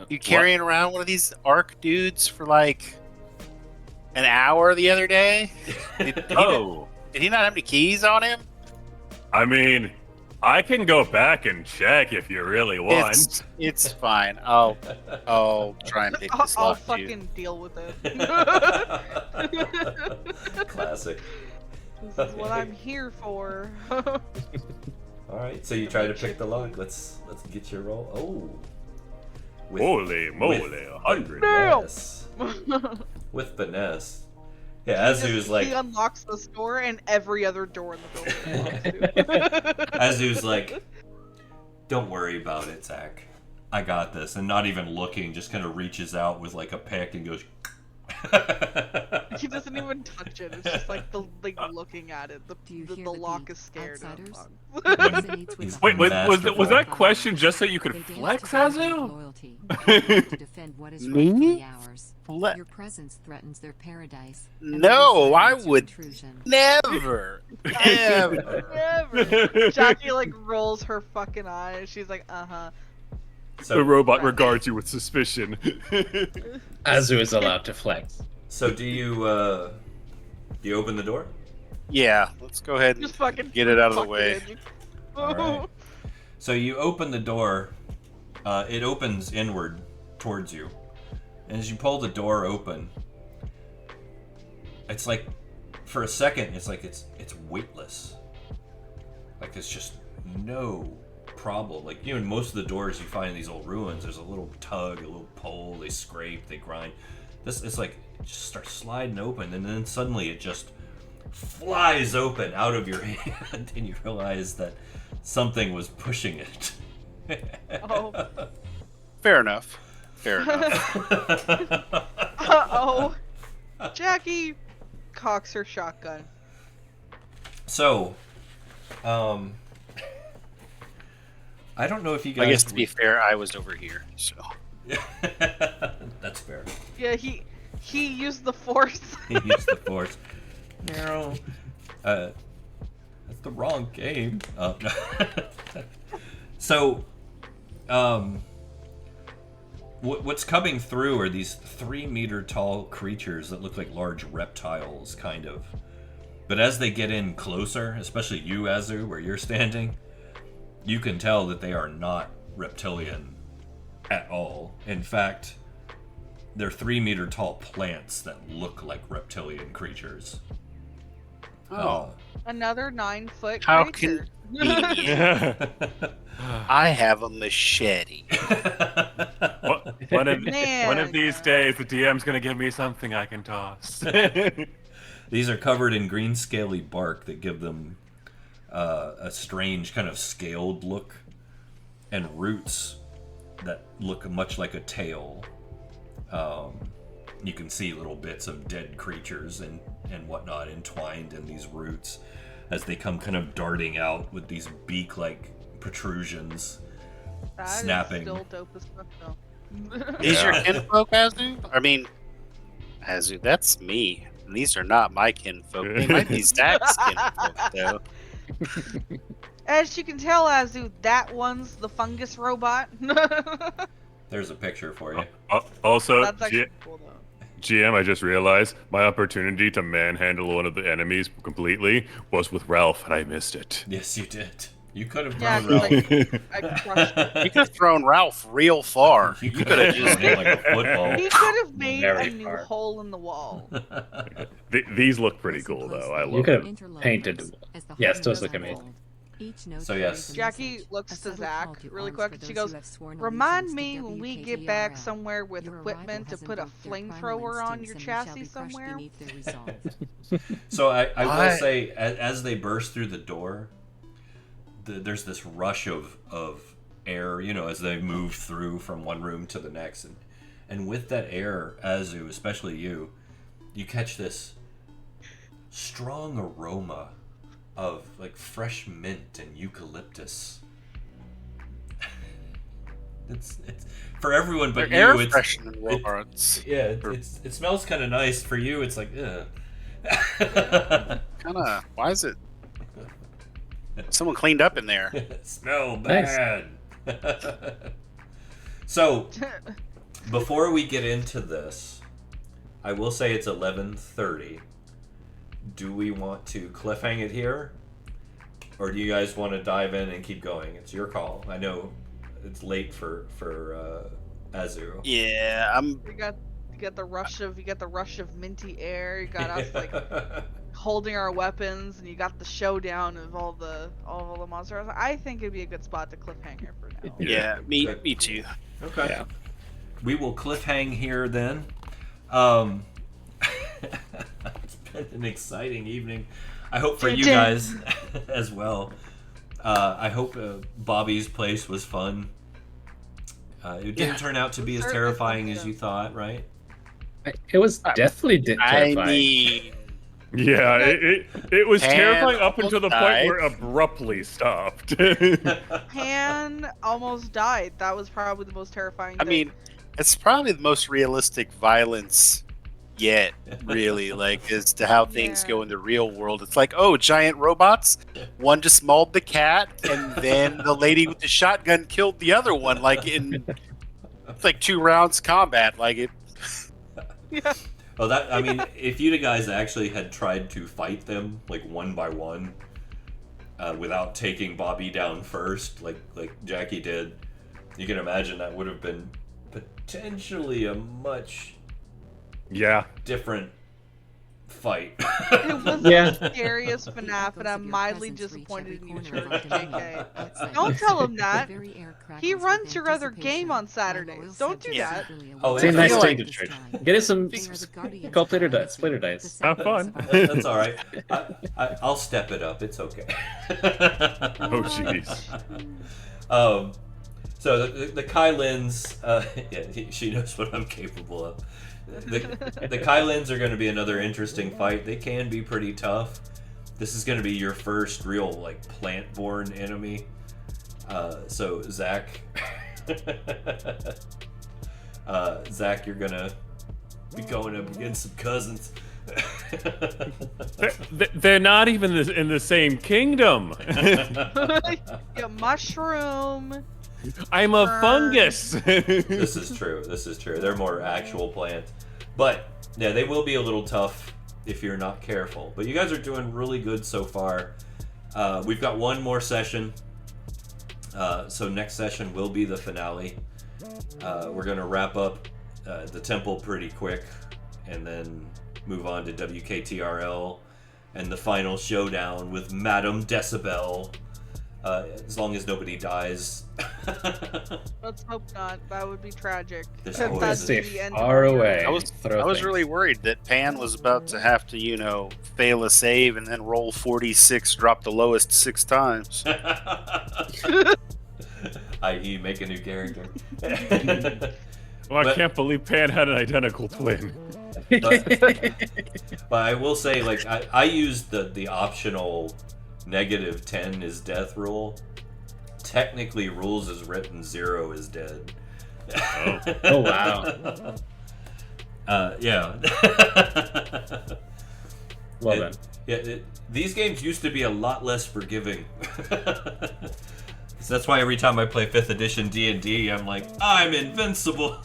You carrying around one of these ARC dudes for like an hour the other day? Did he not have any keys on him? I mean, I can go back and check if you really want. It's fine. I'll try and pick this I'll lock, fucking dude. deal with it. Classic. This is what I'm here for. All right, so you try to pick the lock. Let's get your roll. Oh. Holy moly, 100. Finesse. With finesse. Yeah, Azu's like... He unlocks this door and every other door in the building. Azu's like, don't worry about it, Zach. I got this. And not even looking, just kind of reaches out with like a pick and goes... He doesn't even touch it. It's just like looking at it. The lock is scared. Wait, was that question just so you could flex, Azu? To defend what is rightfully ours. Fle- Your presence threatens their paradise. No, I would never, ever. Never. Jackie like rolls her fucking eyes. She's like, So, The robot regards you with suspicion. Azu is allowed to flex. so do you open the door? Yeah, let's go ahead and just fucking get it out of the fuck way. it in. All right. So you open the door. It opens inward towards you. And as you pull the door open, it's like, for a second, it's like it's weightless. Like there's just no problem. Like, you know, in most of the doors you find in these old ruins, there's a little tug, a little pull, they scrape, they grind. This, it's like, it just starts sliding open, and then suddenly it just flies open out of your hand, and you realize that something was pushing it. Oh. Fair enough. Fair enough. Uh-oh. Jackie cocks her shotgun. So, I don't know if you guys... I guess to be fair, I was over here, so. That's fair. Yeah, he used the force. He used the force. No. That's the wrong game. No. So, what's coming through are these 3-meter tall creatures that look like large reptiles, kind of. But as they get in closer, especially you, Azu, where you're standing, you can tell that they are not reptilian at all. In fact, they're 3-meter tall plants that look like reptilian creatures. Another 9-foot How creature. convenient. I have a machete. One of these days, the DM's gonna give me something I can toss. These are covered in green scaly bark that give them a strange kind of scaled look, and roots that look much like a tail. You can see little bits of dead creatures and whatnot entwined in these roots as they come kind of darting out with these beak-like protrusions, That snapping. is still dope as fuck, though. Is your kinfolk Azu? I mean, Azu, that's me. And these are not my kinfolk. They might be Zach's kinfolk, though. As you can tell, Azu, that one's the fungus robot. There's a picture for you. Also, That's actually cool, though. GM, I just realized my opportunity to manhandle one of the enemies completely was with Ralph, and I missed it. Yes, you did. You could have Yeah, thrown Ralph. I crushed it. You could have thrown Ralph real far. You could have just hit like a football. He could have made Very a new far. hole in the wall. These look pretty cool, though. I You love could them. have painted. Yes, those look amazing. So yes. Jackie looks to Zach really quick and she goes, "Remind me when we get back somewhere with equipment to put a flamethrower on your chassis somewhere." So I will say, as they burst through the door, there's this rush of air, you know, as they move through from one room to the next, and with that air, Azu, especially you catch this strong aroma of like fresh mint and eucalyptus. It's for everyone but They're you. air It's freshening robots. yeah. It smells kind of nice. For you, it's like ugh. Kind of. Why is it? Someone cleaned up in there. Smell Nice. bad. So before we get into this, I will say it's 11:30. Do we want to cliffhang it here? Or do you guys want to dive in and keep going? It's your call. I know it's late for Azu. Yeah, I'm. You got the rush of minty air. You got us like holding our weapons, and you got the showdown of all the monsters. I think it'd be a good spot to cliffhanger for now. Yeah, me too. Okay. Yeah. We will cliffhang here then. It's been an exciting evening. I hope for you guys as well. I hope Bobby's place was fun. It didn't turn out to be as terrifying as you thought, right? It was definitely terrifying. I mean, Yeah, it was Pan terrifying up until the point died. where it abruptly stopped. Pan almost died. That was probably the most terrifying I thing. mean, it's probably the most realistic violence yet, really, like as to how things Yeah. go in the real world. It's like, oh, giant robots. One just mauled the cat, and then the lady with the shotgun killed the other one. Like it's like 2 rounds combat. Like it. Yeah. Oh, I mean, if you guys actually had tried to fight them like one by one, without taking Bobby down first, like Jackie did, you can imagine that would have been potentially a much Yeah. different fight. It was Yeah. the scariest FNAF, and I'm mildly disappointed in you, JK. Outside Don't the tell city, him the that. very air crackles He with runs your other anticipation. game on My Saturdays. loyal Don't do subjects that. eagerly Oh, await it's a nice this thing to this trade. time. Get us some They are the guardians call of the splitter dice. galaxy, Splitter the dice. Have sentinels fun. of our That's all right. I'll step it up. It's okay. Oh, jeez. So the Kylins, yeah, she knows what I'm capable of. The Kylins are going to be another interesting fight. They can be pretty tough. This is going to be your first real like plant-born enemy. So Zach, Zach, you're gonna be going up against some cousins. They're not even in the same kingdom. Yeah, mushroom. I'm a fungus. This is true. This is true. They're more actual plant, but yeah, they will be a little tough if you're not careful. But you guys are doing really good so far. We've got one more session, so next session will be the finale. We're gonna wrap up the temple pretty quick, and then move on to WKTRL and the final showdown with Madame Decibel. As long as nobody dies. Let's hope not. That would be tragic. There's If always that's a- Stay the end far of your- away. I was Things. really worried that Pan was about to have to, fail a save and then roll 46, drop the lowest 6 times. I.e. make a new character. Well, I But- can't believe Pan had an identical twin. But I will say, like, I used the optional -10 is death rule. Technically, rules is written 0 is dead. Oh, wow. Yeah. Well then. These games used to be a lot less forgiving. So that's why every time I play 5th edition D&D, I'm like, I'm invincible.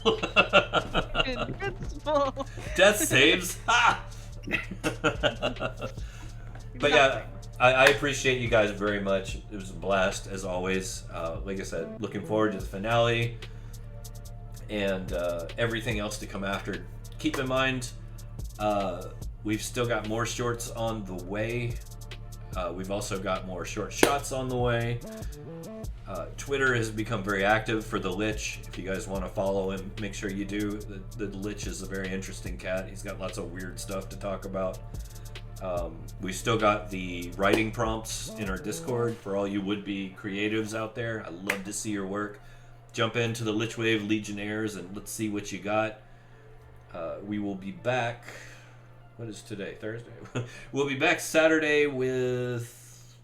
Invincible. Death saves. Ha! But yeah, I appreciate you guys very much. It was a blast as always. Like I said, looking forward to the finale and everything else to come after. Keep in mind, we've still got more shorts on the way. We've also got more short shots on the way. Twitter has become very active for the Lich. If you guys want to follow him, make sure you do. The Lich is a very interesting cat. He's got lots of weird stuff to talk about. We've still got the writing prompts in our Discord for all you would-be creatives out there. I love to see your work. Jump into the Lichwave Legionnaires and let's see what you got. We will be back What is today? Thursday. We'll be back Saturday with.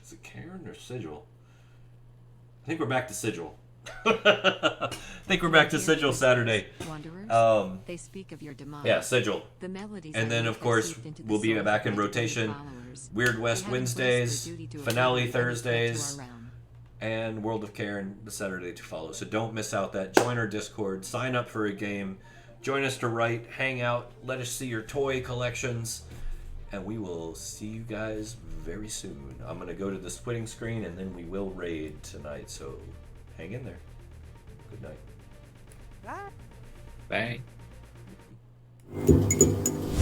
Is it Karen or Sigil? I think we're back to Sigil. I think we're back to Sigil Saturday. Wanderers, they speak of your demise. Yeah, Sigil. The melodies And then, of course, we'll be back in rotation. Weird West Wednesdays, Finale Thursdays, and World of Karen the Saturday to follow. So don't miss out that. Join our Discord. Sign up for a game. Join us to write, hang out, let us see your toy collections, and we will see you guys very soon. I'm going to go to the splitting screen, and then we will raid tonight, so hang in there. Good night. Bye. Bye.